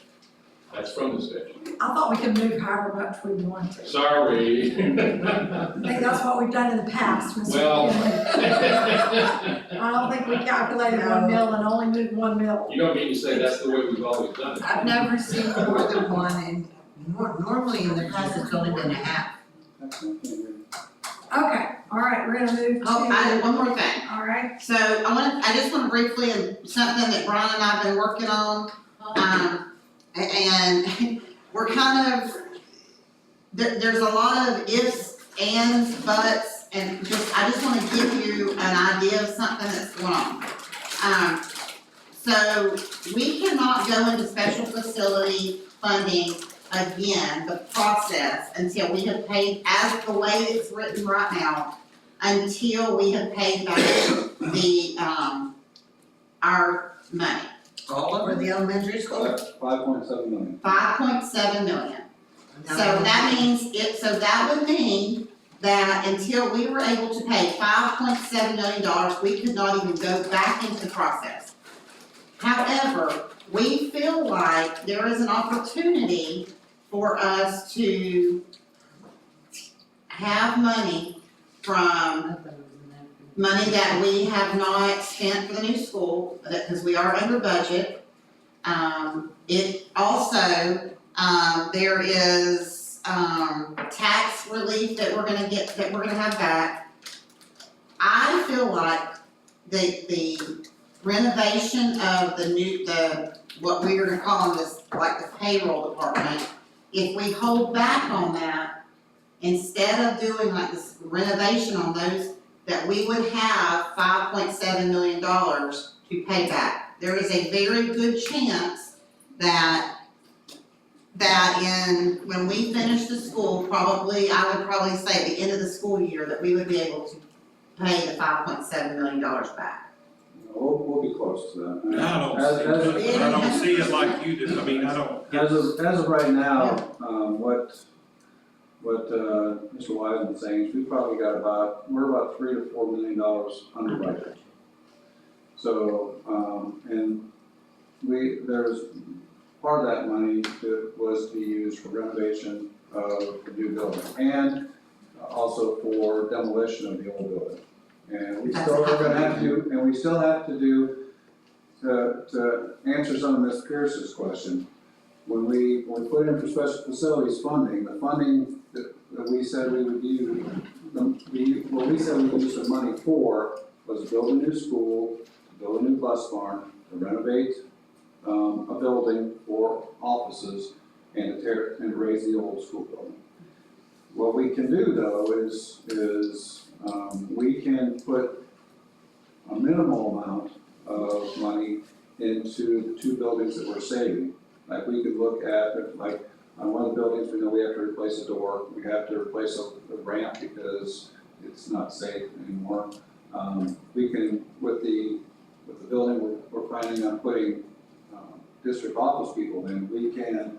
That's from the statute. I thought we could move however much we want to. Sorry. I think that's what we've done in the past, Mr. Well. McKinley. I don't think we calculated 1 mil and only moved 1 mil. You don't mean to say that's the way we've always done it. I've never seen more than one, and normally in the past, it's only been a half. Okay, all right, we're gonna move to. oh, I have one more thing. All right, So I just wanna briefly, and something that Brian and I have been working on, and we're kind of, there's a lot of ifs, ands, buts, and I just wanna give you an idea of something that's going on. So we cannot go into special facility funding again, the process, until we have paid, as the way it's written right now, until we have paid back the, our money, All of For the elementary school? 5.7 million. 5.7 million. So that means, so that would mean that until we were able to pay $5.7 million, we could not even go back into the process. However, we feel like there is an opportunity for us to have money from money that we have not spent for the new school, because we are under budget. It also, there is, tax relief that we're gonna get, that we're gonna have back. I feel like the renovation of what we are gonna call this, like the payroll department, if we hold back on that, instead of doing like this renovation on those, that we would have $5.7 million to pay back. There is a very good chance that when we finish the school, I would probably say at the end of the school year, that we would be able to pay the $5.7 million back. We'll be close to that. I don't see it like you do, I mean, I don't. As of right now, what Mr. Wiseman's saying is we probably got we're about $3 to $4 million under budget. So, and there's part of that money that was to be used for renovation of the new building, and also for demolition of the old building. And we still are gonna have to do, and we still have to do, to answer some of Ms. Pierce's question. When we put in for special facilities funding, the funding that we said we would use, what we said we would use the money for was to build a new school, to build a new bus barn, to renovate a building for offices, and to raise the old school building. What we can do though is we can put a minimal amount of money into the 2 buildings that we're saving. Like we could look at, like on one of the buildings, we know we have to replace a door, we have to replace a ramp because it's not safe anymore. We can, with the building we're planning on putting district office people in, we can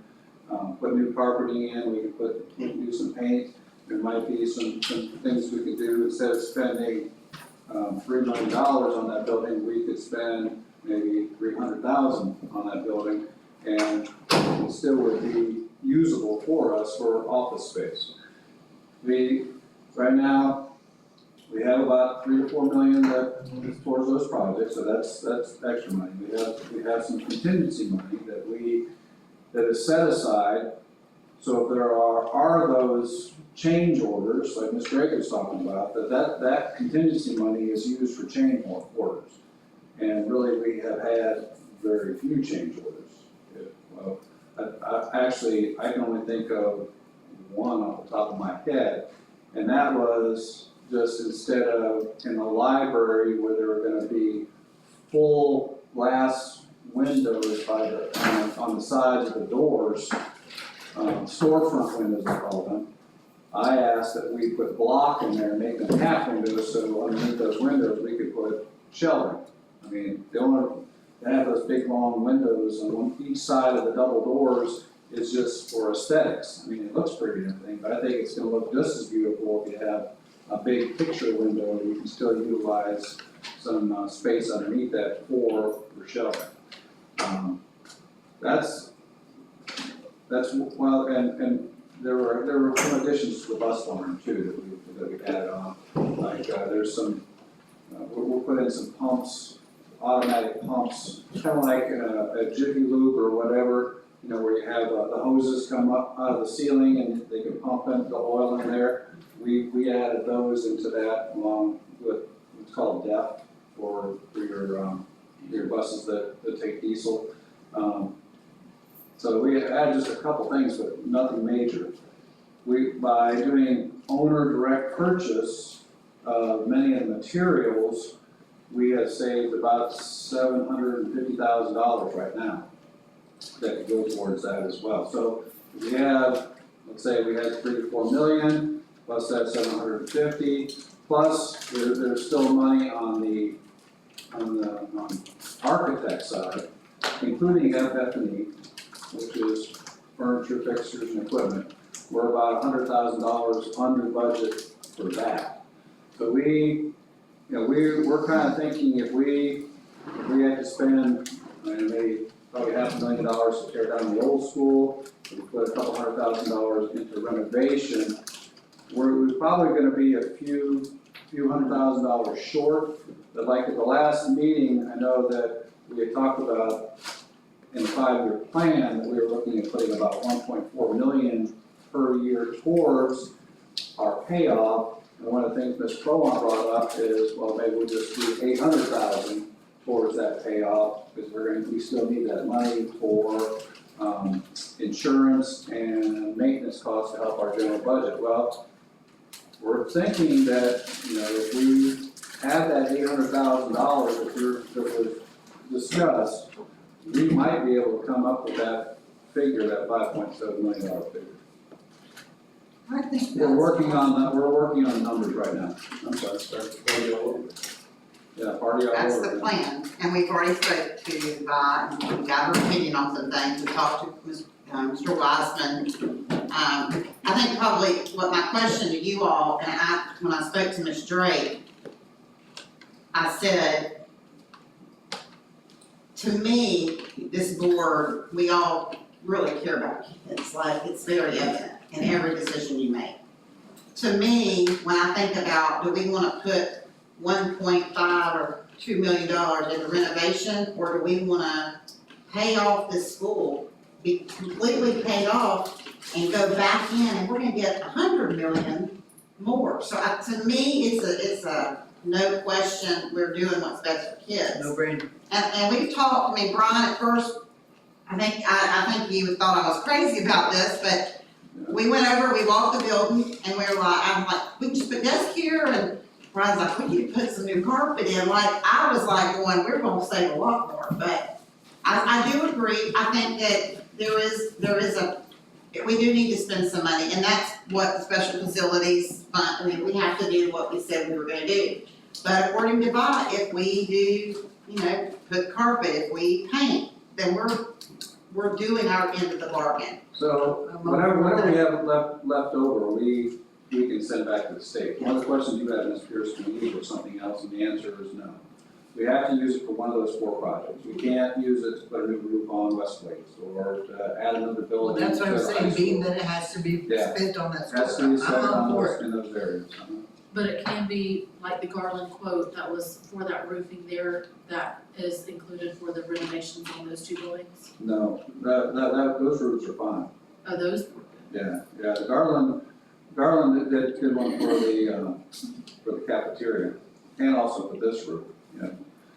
put new carpeting in, we can do some paint. There might be some things we could do. Instead of spending $3 million on that building, we could spend maybe $300,000 on that building, and it still would be usable for us for office space. Right now, we have about 3 to 4 million that is towards those projects, so that's extra money. We have some contingency money that is set aside. So if there are those change orders, like Ms. Drake was talking about, that contingency money is used for change orders. And really, we have had very few change orders. Well, I can only think of one off the top of my head, and that was just instead of in the library where there were gonna be full glass windows on the sides of the doors, storefront windows they call them. I asked that we put block in there and make them half windows, so underneath those windows, we could put shelving. I mean, they have those big long windows on each side of the double doors is just for aesthetics. I mean, it looks pretty and everything, but I think it's gonna look just as beautiful if you have a big picture window and you can still utilize some space underneath that for shelving. That's well, and there were some additions to the bus barn too that we added on. Like there's some, we'll put in some pumps, automatic pumps, kind of like a Jiffy Lube or whatever, you know, where you have the hoses come up out of the ceiling and they can pump in the oil in there. We added those into that along with what's called DEF for your buses that take diesel. So we added just a couple things, but nothing major. By doing owner direct purchase of many of the materials, we have saved about $750,000 right now that could go towards that as well. So we have, let's say we had 3 to 4 million, plus that 750, plus there's still money on the architect side, including FF&E, which is furniture, fixtures, and equipment. We're about $100,000 under budget for that. So we're kind of thinking if we had to spend maybe probably $500,000 to tear down the old school, we put a couple $100,000 into renovation, we're probably going to be a few $100,000 short. But like at the last meeting, I know that we had talked about in the 5-year plan that we were looking at putting about 1.4 million per year towards our payoff. And one of the things Ms. Prowan brought up is, well, maybe we'll just do 800,000 towards that payoff, because we still need that money for insurance and maintenance costs to help our general budget. Well, we're thinking that, if we have that $800,000 that was discussed, we might be able to come up with that figure, that $5.7 million figure. I think that's. We're working on numbers right now. I'm sorry, party all over. Yeah, party all over. That's the plan, and we've already spoke to, we got her opinion on some things, we talked to Mr. Wiseman. I think probably what my question to you all, and when I spoke to Ms. Drake, I said, to me, this board, we all really care about kids, like, it's very evident. in every decision you make. To me, when I think about, do we wanna put 1.5 or $2 million into renovation, or do we wanna pay off this school, be completely paid off, and go back in, and we're gonna get 100 million more. So to me, it's a no question, we're doing what's best for kids. No brainer. And we've talked, I mean, Brian, at first, I think you thought I was crazy about this, but we went over, we walked the building, and we were like, I'm like, we can just put desks here, and Brian's like, we need to put some new carpet in, like, I was like going, we're gonna save a lot more, but I do agree, I think that there is we do need to spend some money, and that's what the special facilities fund, I mean, we have to do what we said we were gonna do. But according to Vi, if we do, put carpet, if we paint, then we're doing our end of the bargain. So whatever we have left over, we can send back to the state. One of the questions you had, Ms. Pierce, can we use it for something else, and the answer is no. We have to use it for one of those 4 projects. We can't use it to put a new roof on Westlake, or to add another Well, building. that's what I'm to the high saying, being school. that it has to be Yeah. spent on that Has to be school. spent I'm on for those, it. in those areas. But it can be like the Garland quote that was for that roofing there, that is included for the renovations on those 2 buildings. No, those roofs are fine. Oh, those were good. Yeah, the Garland did good one for the cafeteria, and also for this roof,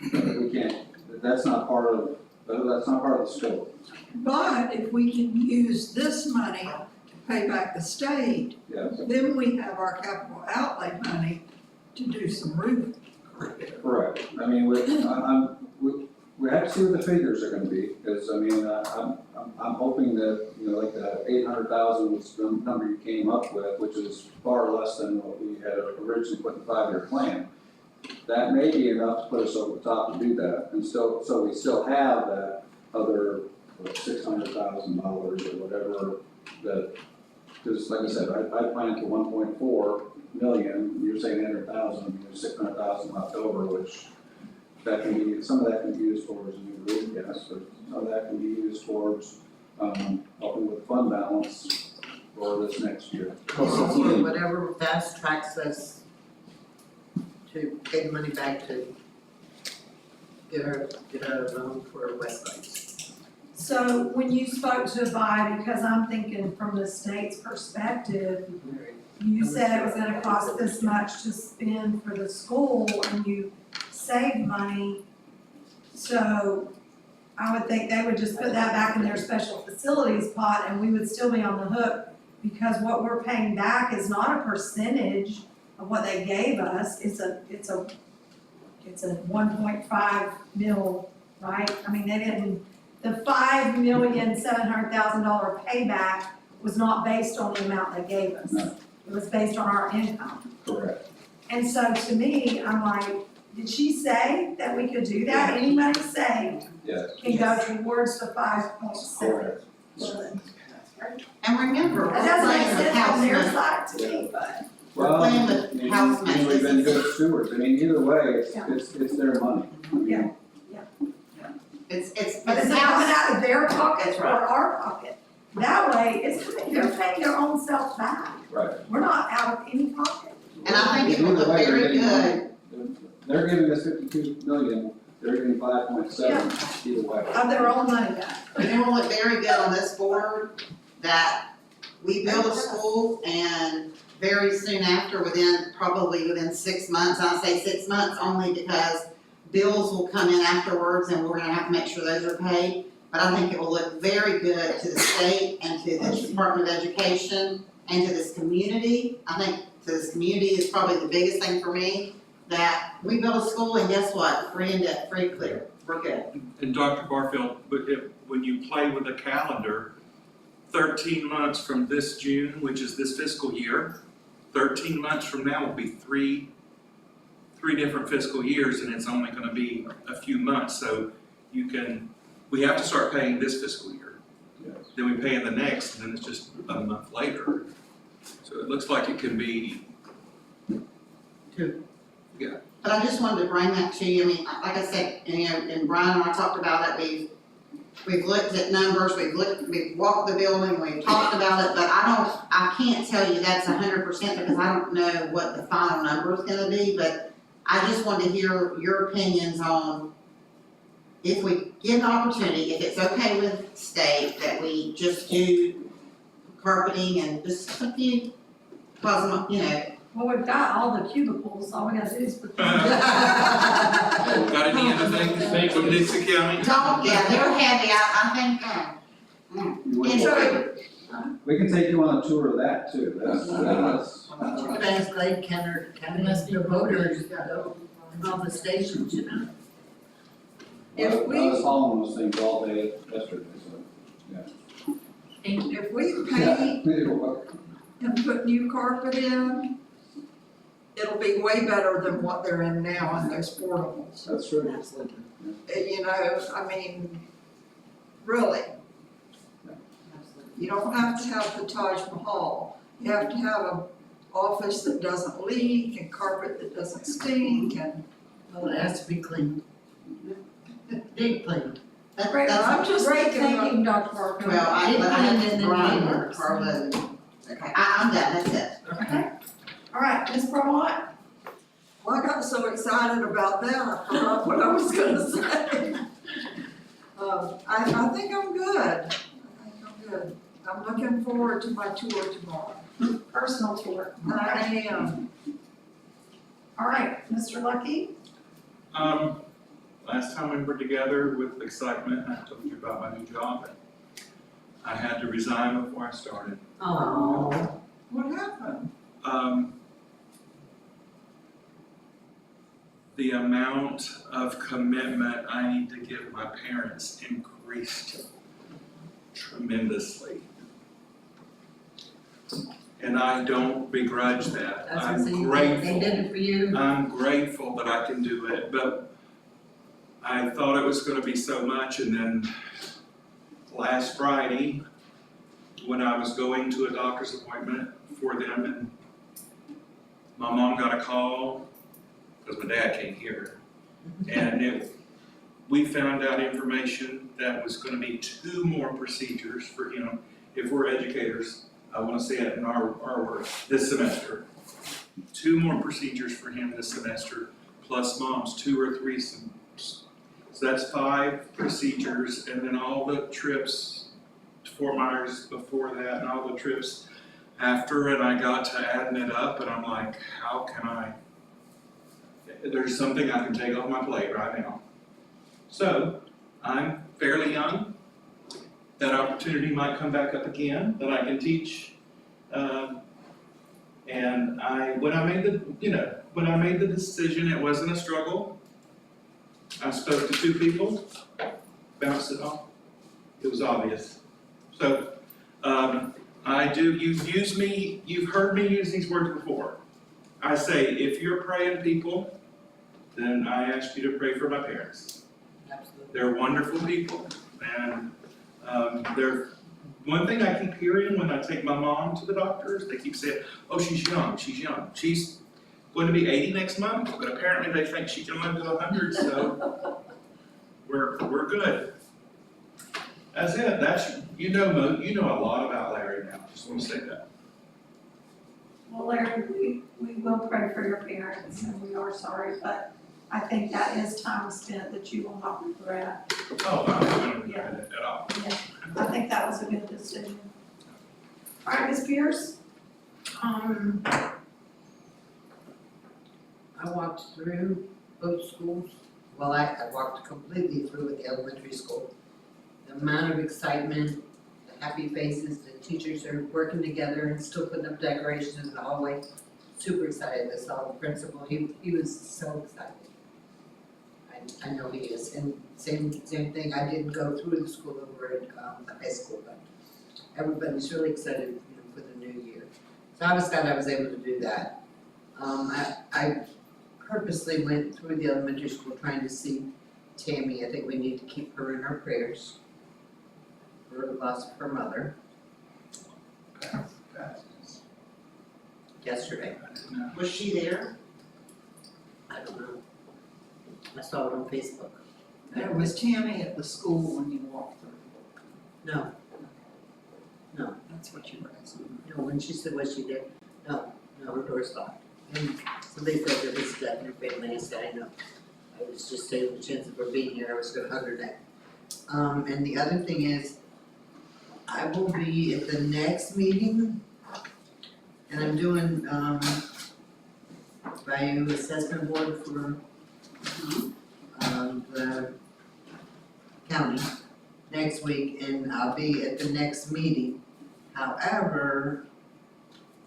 We can't, that's not part of the scope. But if we can use this money to pay back the state, Yes, then we have our capital outlay money to do some roofing. correct. I mean, we have to see what the figures are gonna be, because, I mean, I'm hoping that, like the 800,000 was the number you came up with, which is far less than what we had originally put in the 5-year plan. That may be enough to put us over the top to do that, and so we still have that other $600,000 or whatever that, because like I said, I planned to 1.4 million, you're saying 800,000, there's 600,000 left over, which that can be, some of that can be used towards a new roof, yes, but some of that can be used towards, helping with fund balance for this next year. Or whatever fast tracks us to get the money back to get our loan for Westlake. So when you spoke to Vi, because I'm thinking from the state's perspective, you said it was gonna cost this much to spend for the school and you saved money. So I would think they would just put that back in their special facilities pot and we would still be on the hook, because what we're paying back is not a percentage of what they gave us, it's a 1.5 mil, right? I mean, the $5,700,000 payback was not based on the amount they gave us. No. It was based on our income. Correct. And so to me, I'm like, did she say that we could do that? Any money saved Yes. can go towards the 5.7. Correct. And remember, we're That doesn't make playing with sense house on their money. side to me, but. We're playing with house money. We've been good stewards, I mean, either way, Yeah. it's their money. Yeah. It's But is it house. coming out of their pocket That's or right. our pocket? That way, they're paying their own self back. Right. We're not out of any pocket. And I think it will look Either way, they're very getting good. money. They're giving us 52 million, they're getting 5.7, either way. Of their own money back. And it will look very good on this board that we build a school and very soon after, probably within 6 months, I say 6 months only because bills will come in afterwards and we're gonna have to make sure those are paid. But I think it will look very good to the state and to the Department of Education and to this community. I think to this community is probably the biggest thing for me, that we build a school and guess what? Free and debt, free clear, we're good. And Dr. Barfield, but when you play with a calendar, 13 months from this June, which is this fiscal year, 13 months from now will be three different fiscal years, and it's only gonna be a few months, so we have to start paying this fiscal year. Yes. Then we pay in the next, and then it's just a month later. So it looks like it can be. But I just wanted to bring that to you, I mean, like I said, and Brian and I talked about it, we've looked at numbers, we've walked the building, we've talked about it, but I can't tell you that's 100% because I don't know what the final number is gonna be, but I just want to hear your opinions on if we get an opportunity, if it's okay with state, that we just do carpeting and just a few, cause, you know. Well, we've got all the cubicles, all we gotta do is put them. Got any other things from Dixie County? Don't, yeah, they're heavy, I think, You wouldn't- anyway. We can take you on a tour of that too, that's. Fast Lake County, the voters, all the stations, you know. If I we, was following those things all day yesterday, so. if we paint Yeah. and put new carpet in, it'll be way better than what they're in now in those portables. That's true. You know, I mean, really. You don't have to have the Taj Mahal. You have to have an office that doesn't leak and carpet that doesn't stink and. Well, it has to be clean. Deep clean. Great, I'm just great thinking about- thinking, Dr. Barker. Well, I, Deep but clean I and have then Brian or neighbors. Carla. Okay, I'm done, that's it. Okay, all right, Ms. Bromott? Well, I got so excited about that, I forgot what I was gonna say. I think I'm good. I'm looking forward to my tour tomorrow. Personal tour. I am. All right, Mr. Lucky? Last time we were together with excitement, I told you about my new job, and I had to resign before I started. Oh. What happened? The amount of commitment I need to give my parents increased tremendously. And I don't begrudge that. That's what I'm I'm saying, grateful. they did it for you. I'm grateful that I can do it, but I thought it was gonna be so much, and then last Friday, when I was going to a doctor's appointment for them, and my mom got a call, because my dad can't hear, and we found out information that was gonna be 2 more procedures for him. If we're educators, I wanna say it in our words, this semester. 2 more procedures for him this semester, plus mom's 2 or 3 so that's 5 procedures, and then all the trips to Fort Myers before that, and all the trips after, and I got to adding it up, and I'm like, how can I? There's something I can take off my plate right now. So, I'm fairly young. That opportunity might come back up again, that I can teach. And when I made the decision, it wasn't a struggle. I spoke to 2 people, bounced it off. It was obvious. So, you've heard me use these words before. I say, if you're praying people, then I ask you to pray for my parents. Absolutely. They're wonderful people, and one thing I keep hearing when I take my mom to the doctors, they keep saying, oh, she's young. She's going to be 80 next month, but apparently they think she can live to 100, so we're good. That's it, you know a lot about Larry now, just want to say that. Well, Larry, we will pray for your parents, and we are sorry, but I think that is time spent that you will not regret. Oh, I don't regret it at all. Yeah, I think that was a good decision. All right, Ms. Pierce? I walked through both schools. Well, I walked completely through with the elementary school. The amount of excitement, the happy faces, the teachers are working together and still putting up decorations in the hallway. Super excited. I saw the principal. He was so excited. I know he is. And same thing. I didn't go through the school over at the high school, but everybody's really excited, for the new year. So I was glad I was able to do that. I purposely went through the elementary school trying to see Tammy. I think we need to keep her in our prayers for the loss of her mother yesterday. Was she there? I don't know. I saw it on Facebook. And it was Tammy at the school when you walked through. No, That's what you were asking. no, when she said what she did, no, her door's locked. And somebody said there was death in her family, I said, I know. I was just taking the chance of her being here, I was gonna hug her neck. And the other thing is, I will be at the next meeting, and I'm doing, value assessment board for, the county next week, and I'll be at the next meeting. However,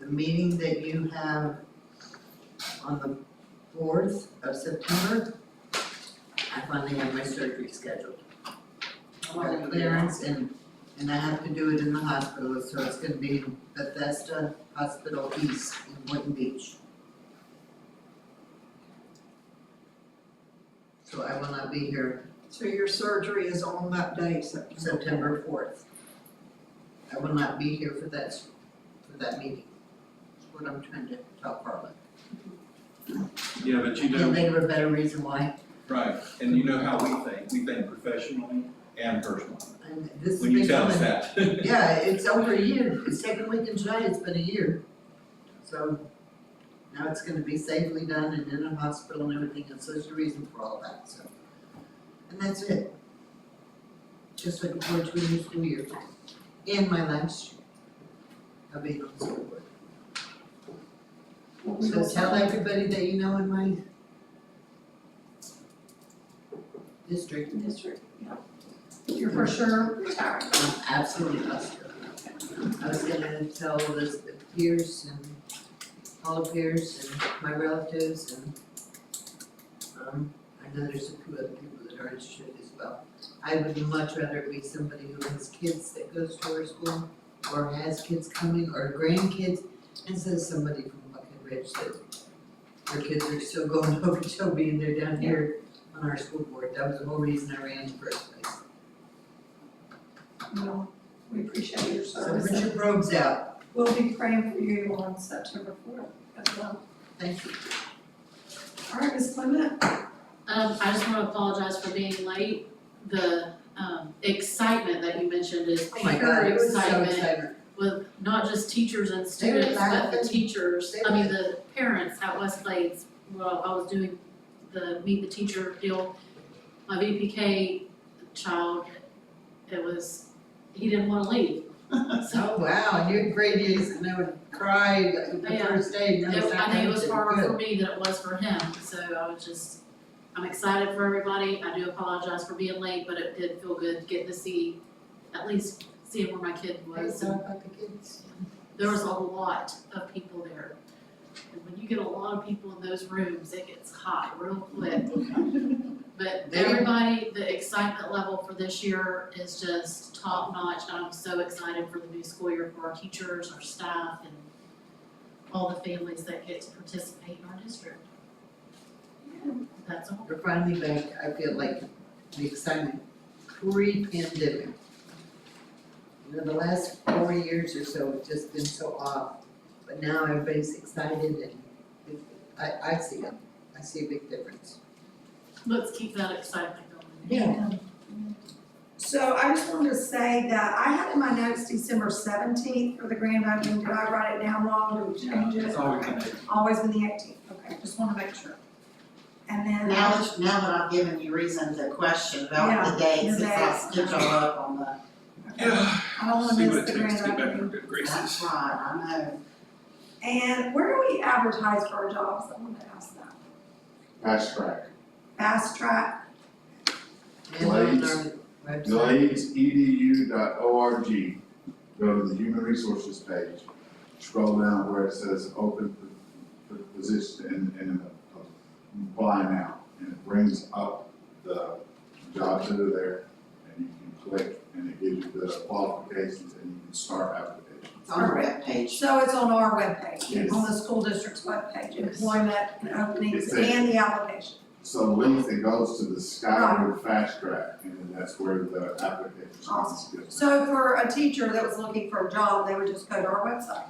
the meeting that you have on the 4th of September, I finally have my surgery scheduled. I got clearance and I have to do it in the hospital, so it's gonna be Bethesda Hospital East in Boynton Beach. So I will not be here So your surgery is on that day, September 4th. I will not be here for that meeting. That's what I'm trying to tell Carla. Yeah, but you Can't know, think of a better reason why. right, and you know how we think professionally and personally, And this when you has tell been us coming- that. Yeah, it's over a year. It's second week in July, it's been a year. So now it's gonna be safely done and in a hospital and everything, and so there's a reason for all that, so. And that's it. Just looking forward to a new school year. And my last year of being on the school board. So tell everybody that you know in my district. You're for sure retiring. I'm absolutely positive. I was gonna tell Elizabeth Pierce and Paula Pierce and my relatives and I know there's a few other people that are interested as well. I would much rather it be somebody who has kids that goes to our school or has kids coming or grandkids instead of somebody from Buckhead Ridge that their kids are still going to Okeechobee and they're down here on our school board. That was the whole reason I ran in the first place. Well, we appreciate your So service. put your probes out. We'll be praying for you on September 4th as well. Thank you. All right, Ms. Clement? I just wanna apologize for being late. The, excitement that you mentioned is Oh my pure God, it was so excitement exciting. with not just teachers and students, but the laughing. teachers, I mean, the parents at Westglades. Well, I was doing the meet the teacher deal, my VPK child, he didn't wanna leave. So, Oh, wow, and you're great, and I would cry the Yeah. first day, no, it's not I think it was good. harder for me than it was for him, so I'm excited for everybody. I do apologize for being late, but it did feel good getting to see, at least seeing where my kid Hey, was. so about the kids. There was a lot of people there. And when you get a lot of people in those rooms, it gets hot real quick. But everybody, the excitement level for this year is just top notch. I'm so excited for the new school year for our teachers, our staff, and all the families that get to participate in our district. That's all. We're finally back, I feel like the excitement pre-pandemic. You know, the last 4 years or so have just been so off, but now everybody's excited and I see it, I see a big difference. Let's keep that excitement going. Yeah. So I just wanted to say that I had in my notes December 17th for the grand opening. Did I write it down wrong? Did we change it? That's all we can do. Always been the 18th. Okay, just want to make sure. And then. Now that I've given you reason to question about the dates, the since I dates. stood y'all up on the, Yeah, I don't want to see miss what the it takes grand to get back in opening. our good graces. that's right, I know. And where do we advertise for our jobs? I wanted to ask that. Fast track. Fast Track. And on our website. GladesEDU.org, go to the human resources page, scroll down where it says open the position and apply now. And it brings up the jobs that are there and you can click and it gives you the qualifications and you can start applications. It's on our webpage. So it's on our webpage, Yes. on the school district's webpage, employment and openings It's a- and the application. So link that goes to the Skyward Fast Track and then that's where the application Awesome. goes. So for a teacher that was looking for a job, they would just go to our website.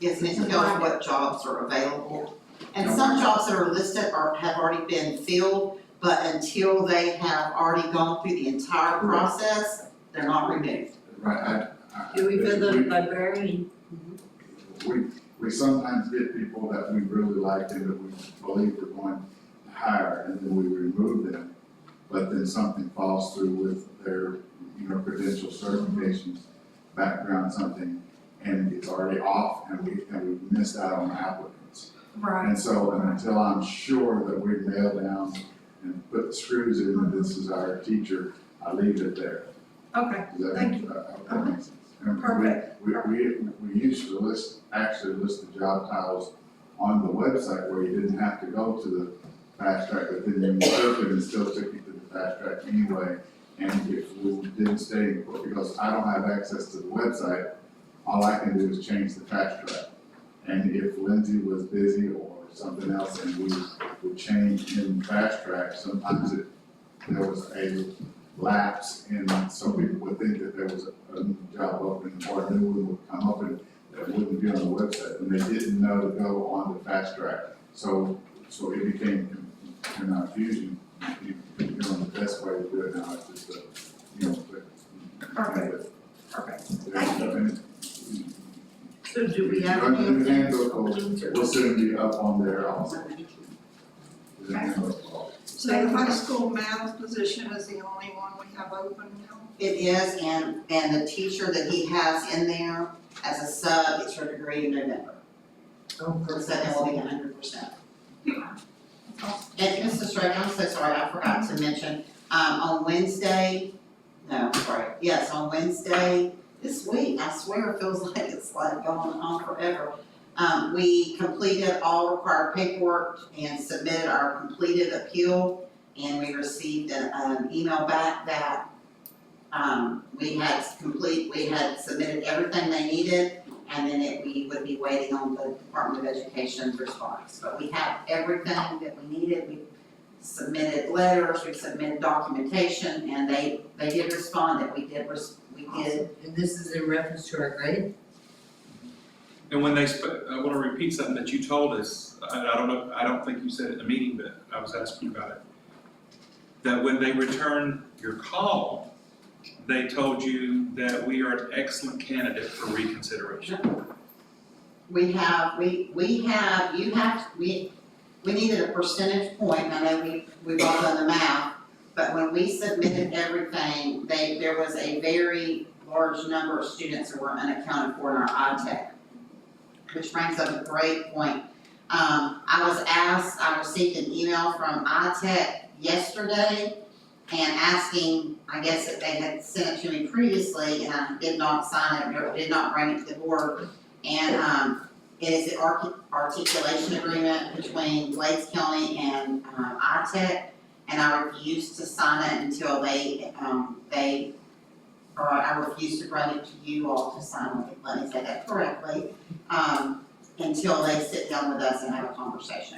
Yes, and it tells what jobs are available. And some jobs that are listed have already been filled, but until they have already gone through the entire process, they're not removed. Right, Do we feel the librarian? we sometimes get people that we really like and that we believe we're going to hire, and then we remove them. But then something falls through with their, credential certifications, background, something, and it's already off, and we missed out on applicants. Right. And so, until I'm sure that we nail down and put the screws in, and this is our teacher, I leave it there. Okay, Does that Thank make, I hope that makes sense. And perfect. we used to actually list the job titles on the website where you didn't have to go to the fast track, but then you took it and still took you to the fast track anyway. And if we didn't stay in court, because I don't have access to the website, all I can do is change the fast track. And if Lindsay was busy or something else and we would change in fast track, sometimes there was a lapse in, so people would think that there was a new job opening or a new one would come up and that wouldn't be on the website, and they didn't know to go on the fast track. So it became confusion. The best way to do it now is just, Perfect. So do we have The any? handbook will soon be up on there also. The handbook. So the high school math position is the only one we have open now? It is, and the teacher that he has in there as a sub gets her degree in November. Oh, So that will be 100%. And Mrs. Strike, I'm so sorry, I forgot to mention, on Wednesday, on Wednesday, this week, I swear it feels like it's like going on forever. We completed all required paperwork and submitted our completed appeal, and we received an email back that we had submitted everything they needed, and then we would be waiting on the Department of Education's response. But we have everything that we needed. We submitted letters, we submitted documentation, and they did respond that we did. And this is in reference to our grade? And when I want to repeat something that you told us, I don't think you said it in the meeting, but I was asking about it. That when they returned your call, they told you that we are an excellent candidate for reconsideration. We needed a percentage point, I know we've all done the math, but when we submitted everything, there was a very large number of students who were unaccounted for in our ITech, which brings up a great point. I received an email from ITech yesterday and asking, I guess that they had sent it to me previously and I did not sign it, or did not bring it to the board. And it is the articulation agreement between Glades County and ITech, and I refused to sign it until I refused to bring it to you all to sign it, let me say that correctly, until they sit down with us and have a conversation.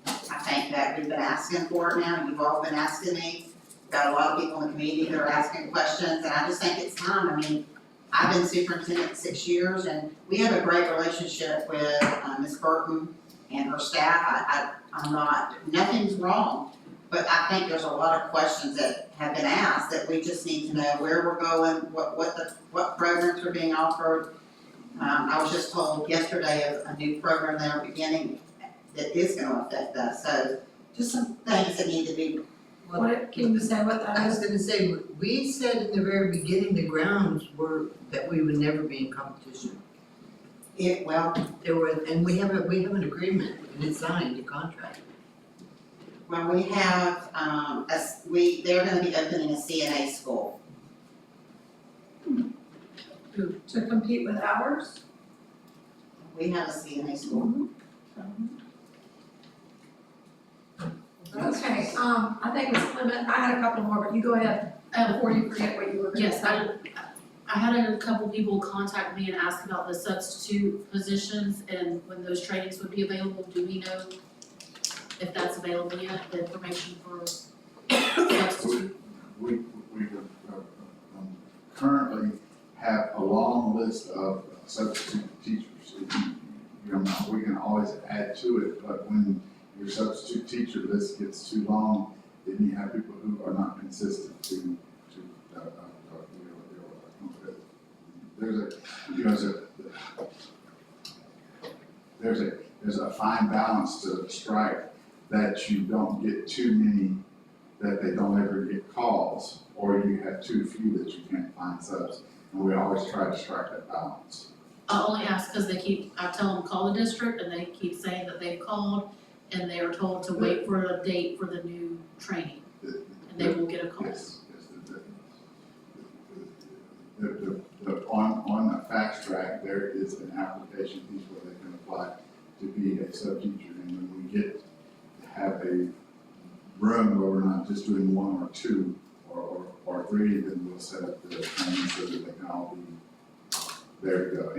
I think that we've been asking for it now, you've all been asking me, got a lot of people in the community that are asking questions, and I just think it's time. I mean, I've been superintendent 6 years, and we have a great relationship with Ms. Burton and her staff. Nothing's wrong, but I think there's a lot of questions that have been asked that we just need to know where we're going, what programs are being offered. I was just told yesterday of a new program that are beginning that is gonna affect us, so just some things that need to be. Can you say what that I was is? gonna say, we said in the very beginning, the grounds were that we would never be in competition. There were, and we have an agreement, and it's signed, a contract. Well, we have, they're gonna be opening a CNA school. To compete with ours? We have a CNA school. Okay, I think Ms. Clement, I had a couple more, but you go ahead, before you forget what you were gonna Yes, say. I had a couple people contact me and ask about the substitute positions and when those trainings would be available. Do we know if that's available yet, the information for substitute? We currently have a long list of substitute teachers. We can always add to it, but when your substitute teacher list gets too long, then you have people who are not consistent to, there's a fine balance to strike, that you don't get too many, that they don't ever get calls, or you have too few that you can't find subs. And we always try to strike that balance. I only ask because I tell them call the district and they keep saying that they've called and they are told to wait for a date for the new training and they will get a call. Yes, on the fast track, there is an application piece where they can apply to be a sub-teacher. And when we get to have a room where we're not just doing one or two or three, then we'll set up the training so that they can all be, there you go.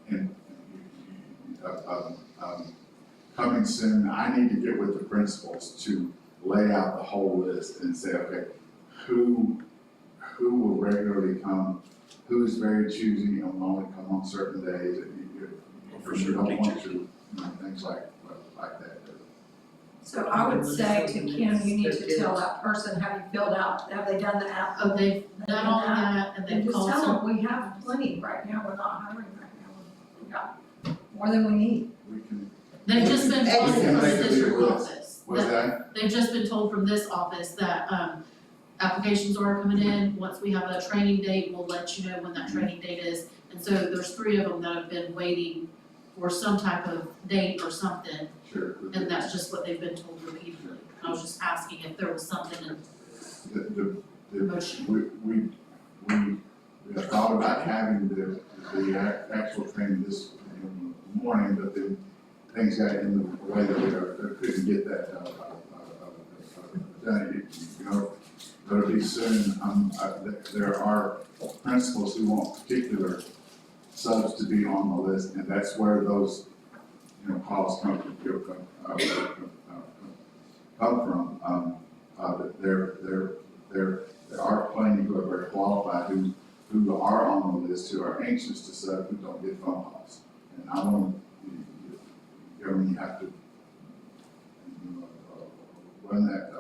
And coming soon, I need to get with the principals to lay out the whole list and say, okay, who will regularly come, who's very choosy and will only come on certain days, and you don't want to, you know, things like that. So I would say to Kim, you need to tell that person, have you filled out, have they done the app? Oh, they've done all that and And they've just called tell some, them, we have plenty right now, we're not hiring right now, we got more than we need. We can, they've just been told We can from the make a district big list. office. what's that- that? They've just been told from this office that, applications are coming in, once we have a training date, we'll let you know when that training date is. And so there's 3 of them that have been waiting for some type of date or something, Sure. and that's just what they've been told repeatedly. I was just asking if there was something in The motion. we have thought about having the actual training this morning, but then things got in the way that we couldn't get that done. You know, it'll be soon. There are principals who want particular subs to be on the list, and that's where those, you know, calls come from. There are plenty who are very qualified, who are on the list, who are anxious to sub, who don't get phone calls. And I want, you have to run that,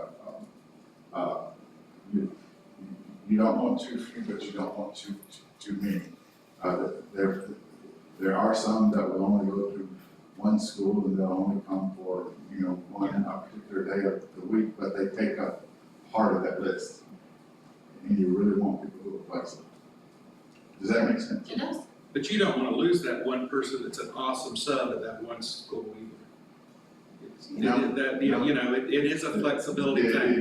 you don't want too few, but you don't want too many. There are some that will only go to one school and they'll only come for, you know, one particular day of the week, but they take up part of that list. And you really want people who are flexible. Does that make sense? It does. But you don't wanna lose that one person that's an awesome sub at that one school either. No. It is a flexibility thing.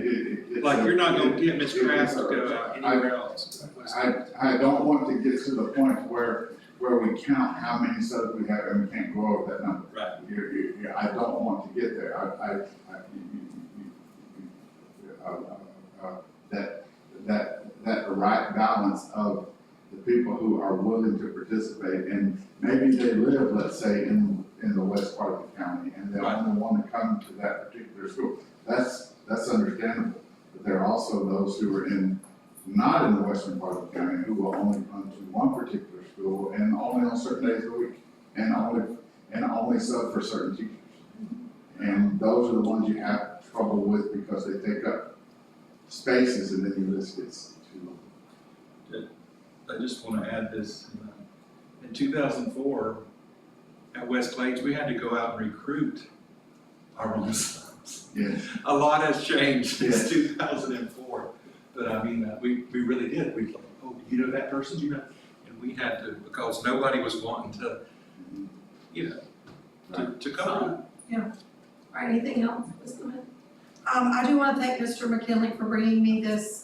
It's Like, you're not gonna get Ms. it- Kraft it's to go out anywhere else. I don't want to get to the point where we count how many subs we have and we can't go over that number. Right. I don't want to get there. That right balance of the people who are willing to participate, and maybe they live, let's say, in the west part of the county, and they only want to come to that particular school. That's understandable, but there are also those who are not in the western part of the county, who will only come to one particular school, and only on certain days of the week, and only sub for certain teachers. And those are the ones you have trouble with because they take up spaces, and then your list gets too. I just wanna add this, in 2004, at West Plains, we had to go out and recruit our own subs. Yeah. A lot has changed since Yes. 2004, but I mean, we really did, we, oh, you know that person, you know? And we had to, because nobody was wanting to, you know, to come. All right, anything else? Let's go ahead. I do want to thank Mr. McKinley for bringing me this,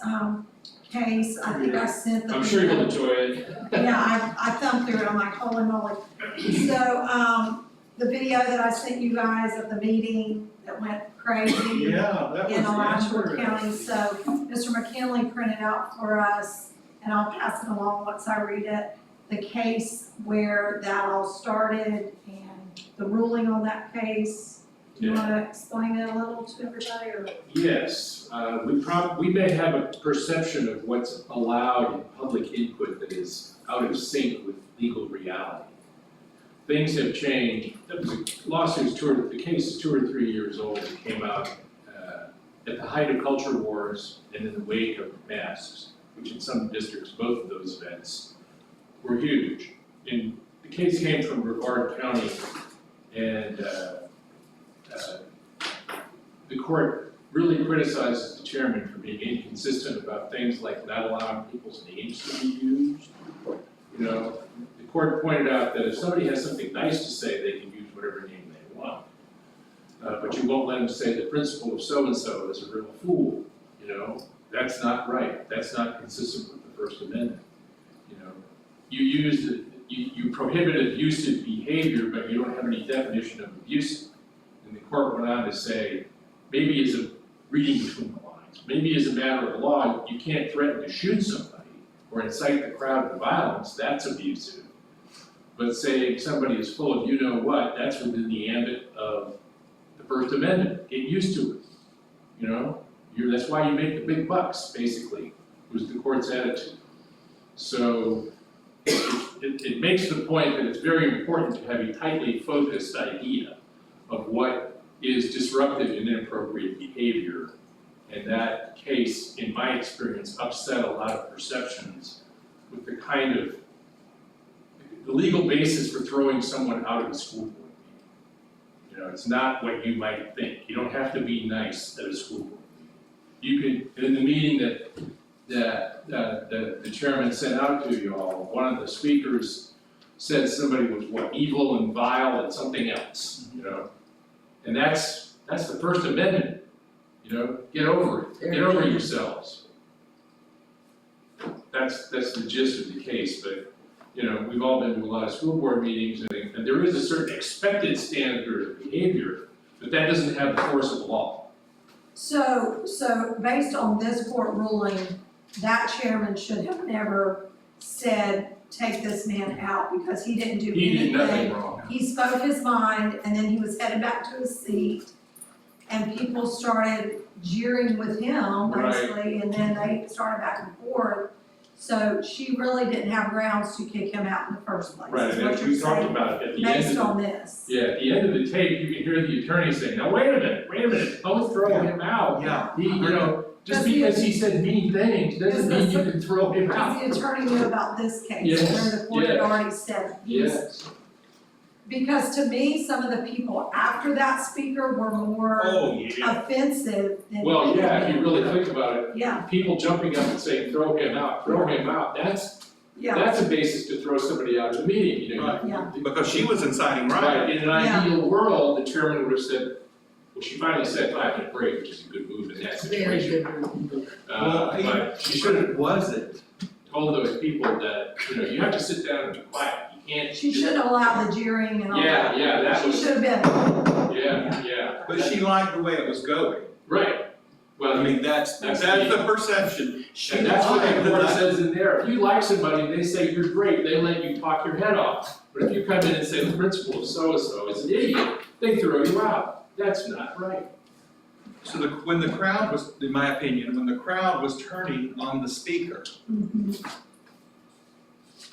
case. I think I sent the. I'm sure you'll enjoy it. Yeah, I thumbed through it, I'm like, holy moly. So, the video that I sent you guys of the meeting that went crazy Yeah, that was in Alachua interesting. County, so Mr. McKinley printed out for us, and I'll pass it along once I read it, the case where that all started and the ruling on that case. Do you wanna explain it a little to everybody, or? Yes, we may have a perception of what's allowed in public input that is out of sync with legal reality. Things have changed. The case is 2 or 3 years old. It came out at the height of culture wars and in the wake of masks, which in some districts, both of those events were huge. And the case came from Brevard County, and the court really criticizes the chairman for being inconsistent about things like not allowing people's names to be used. You know, the court pointed out that if somebody has something nice to say, they can use whatever name they want. But you won't let them say the principal of so-and-so is a real fool, you know? That's not right. That's not consistent with the First Amendment. You know, you prohibit abusive behavior, but you don't have any definition of abusive. And the court went on to say, maybe as a reading between the lines, maybe as a matter of law, you can't threaten to shoot somebody or incite the crowd to violence, that's abusive. But saying somebody is full of you-know-what, that's within the ambit of the First Amendment. Get used to it, you know? That's why you make the big bucks, basically, was the court's attitude. So it makes the point that it's very important to have a tightly focused idea of what is disruptive and inappropriate behavior. And that case, in my experience, upset a lot of perceptions with the kind of, the legal basis for throwing someone out of a school board meeting. You know, it's not what you might think. You don't have to be nice at a school board meeting. You could, in the meeting that the chairman sent out to you all, one of the speakers said somebody was evil and vile and something else, you know? And that's the First Amendment, you know? Get over it, get over yourselves. That's the gist of the case, but, you know, we've all been to a lot of school board meetings, and there is a certain expected standard of behavior, but that doesn't have the force of law. So based on this court ruling, that chairman should have never said, take this man out, because he didn't do anything. He did nothing wrong. He spoke his mind, and then he was headed back to his seat, and people started jeering with him, basically, and then they started back and forth. So she really didn't have grounds to kick him out in the first place. Right, is and what as you're we talked saying, about at the end based of on this. yeah, at the end of the tape, you can hear the attorney saying, now wait a minute, don't throw him out. Yeah. He, you know, just Does he- because he said mean things doesn't mean you can throw him out. Because the attorney knew about this case, Yes, where the court had yes. already said. he was- Yes, Because to me, some of the people after that speaker were more Oh, yeah. offensive than. well, yeah, if you really anything. think about it, Yeah, people jumping up and saying, throw him out, yeah, that's a basis to throw somebody out of the meeting, you know? Right. yeah. Because she was inciting Right, riot. in an ideal world, the chairman would have said, well, she finally said 5-minute break, which is a good move in that Very situation. good. But she should have Was it? told those people that, you know, you have to sit down and be quiet, you can't. She shouldn't have allowed the jeering and all Yeah, that. yeah, that She was, should have been, yeah. But she liked the way it was going. Right, well, I mean, that's That's the perception. She and that's what liked the court that. says in there, if you like somebody, and they say you're great, they let you talk your head off. But if you come in and say the principal of so-and-so is an idiot, they throw you out, that's not right. So when the crowd was, in my opinion, when the crowd was turning on the speaker,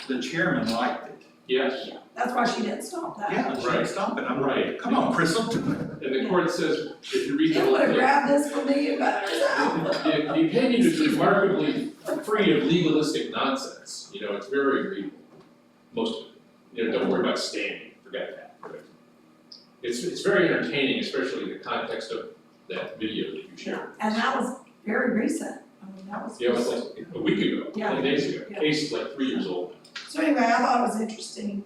the chairman liked it. Yes, that's why she didn't stop that. Yeah, she Right. would stop it. I'm Right. like, come on, Crystal. and the court says, if you read the You whole would have thing, grabbed this from me, you better yourself. the opinion is remarkably free of legalistic nonsense, you know, it's very agreeable, most of it. You know, don't worry about standing, forget that. But it's very entertaining, especially in the context of that video that you shared. And that was very recent, I mean, that was. Yeah, it was like a week ago, Yeah. 10 days ago, Yeah. case is like 3 years old. So anyway, I thought it was interesting,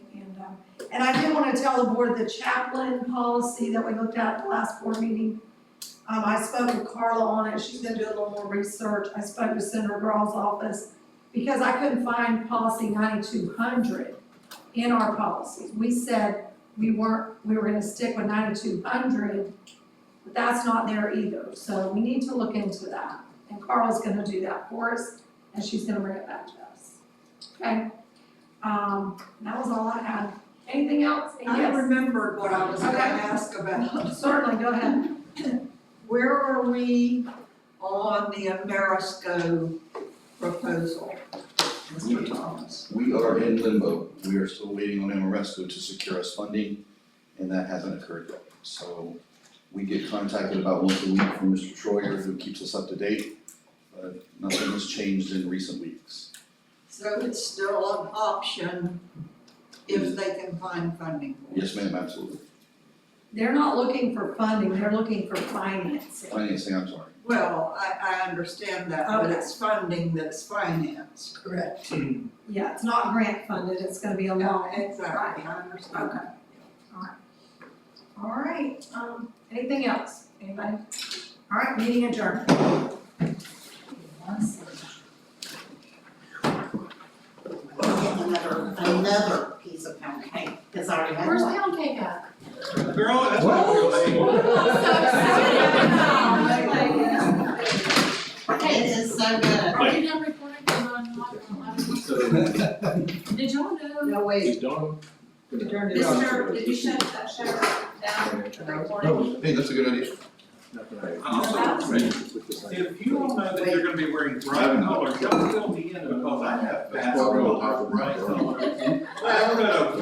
and I did want to tell the board the chaplain policy that we looked at the last board meeting. I spoke with Carla on it, she's gonna do a little more research, I spoke to Senator Graw's office, because I couldn't find policy 9200 in our policies. We said we were gonna stick with 9200, but that's not there either, so we need to look into that. And Carla's gonna do that for us, and she's gonna bring it back to us, okay? That was all I had. Anything else? I Yes, remembered what I was gonna Okay. ask about. certainly, go ahead. Where are we on the Ameresco proposal, Mr. Thomas? We are in limbo. We are still waiting on Ameresco to secure us funding, and that hasn't occurred yet. So We get contacted about once a week from Mr. Troyer, who keeps us up to date, but nothing has changed in recent weeks. So it's still an option if they can find funding for it. Yes, ma'am, absolutely. They're not looking for funding, they're looking for financing. Financing, I'm sorry. Well, I understand that, but Okay. it's funding that's financed. Correct. Yeah, it's not grant funded, it's gonna be a loan. Exactly, I understand. Okay. All right, anything else? Anybody? All right, meeting adjourned. Another piece of pound cake, cause I already had Where's one. pound cake at? Girl, that's not real name. It is so good. Are you done recording? 'Cause I'm not- Did y'all know? No, wait. Mr., did you shut that show down, the recording? Hey, that's a good idea. Also, if you all know that you're gonna be wearing bright colors, y'all fill me in because I have fast. That's why we're gonna talk about bright it. colors. Well,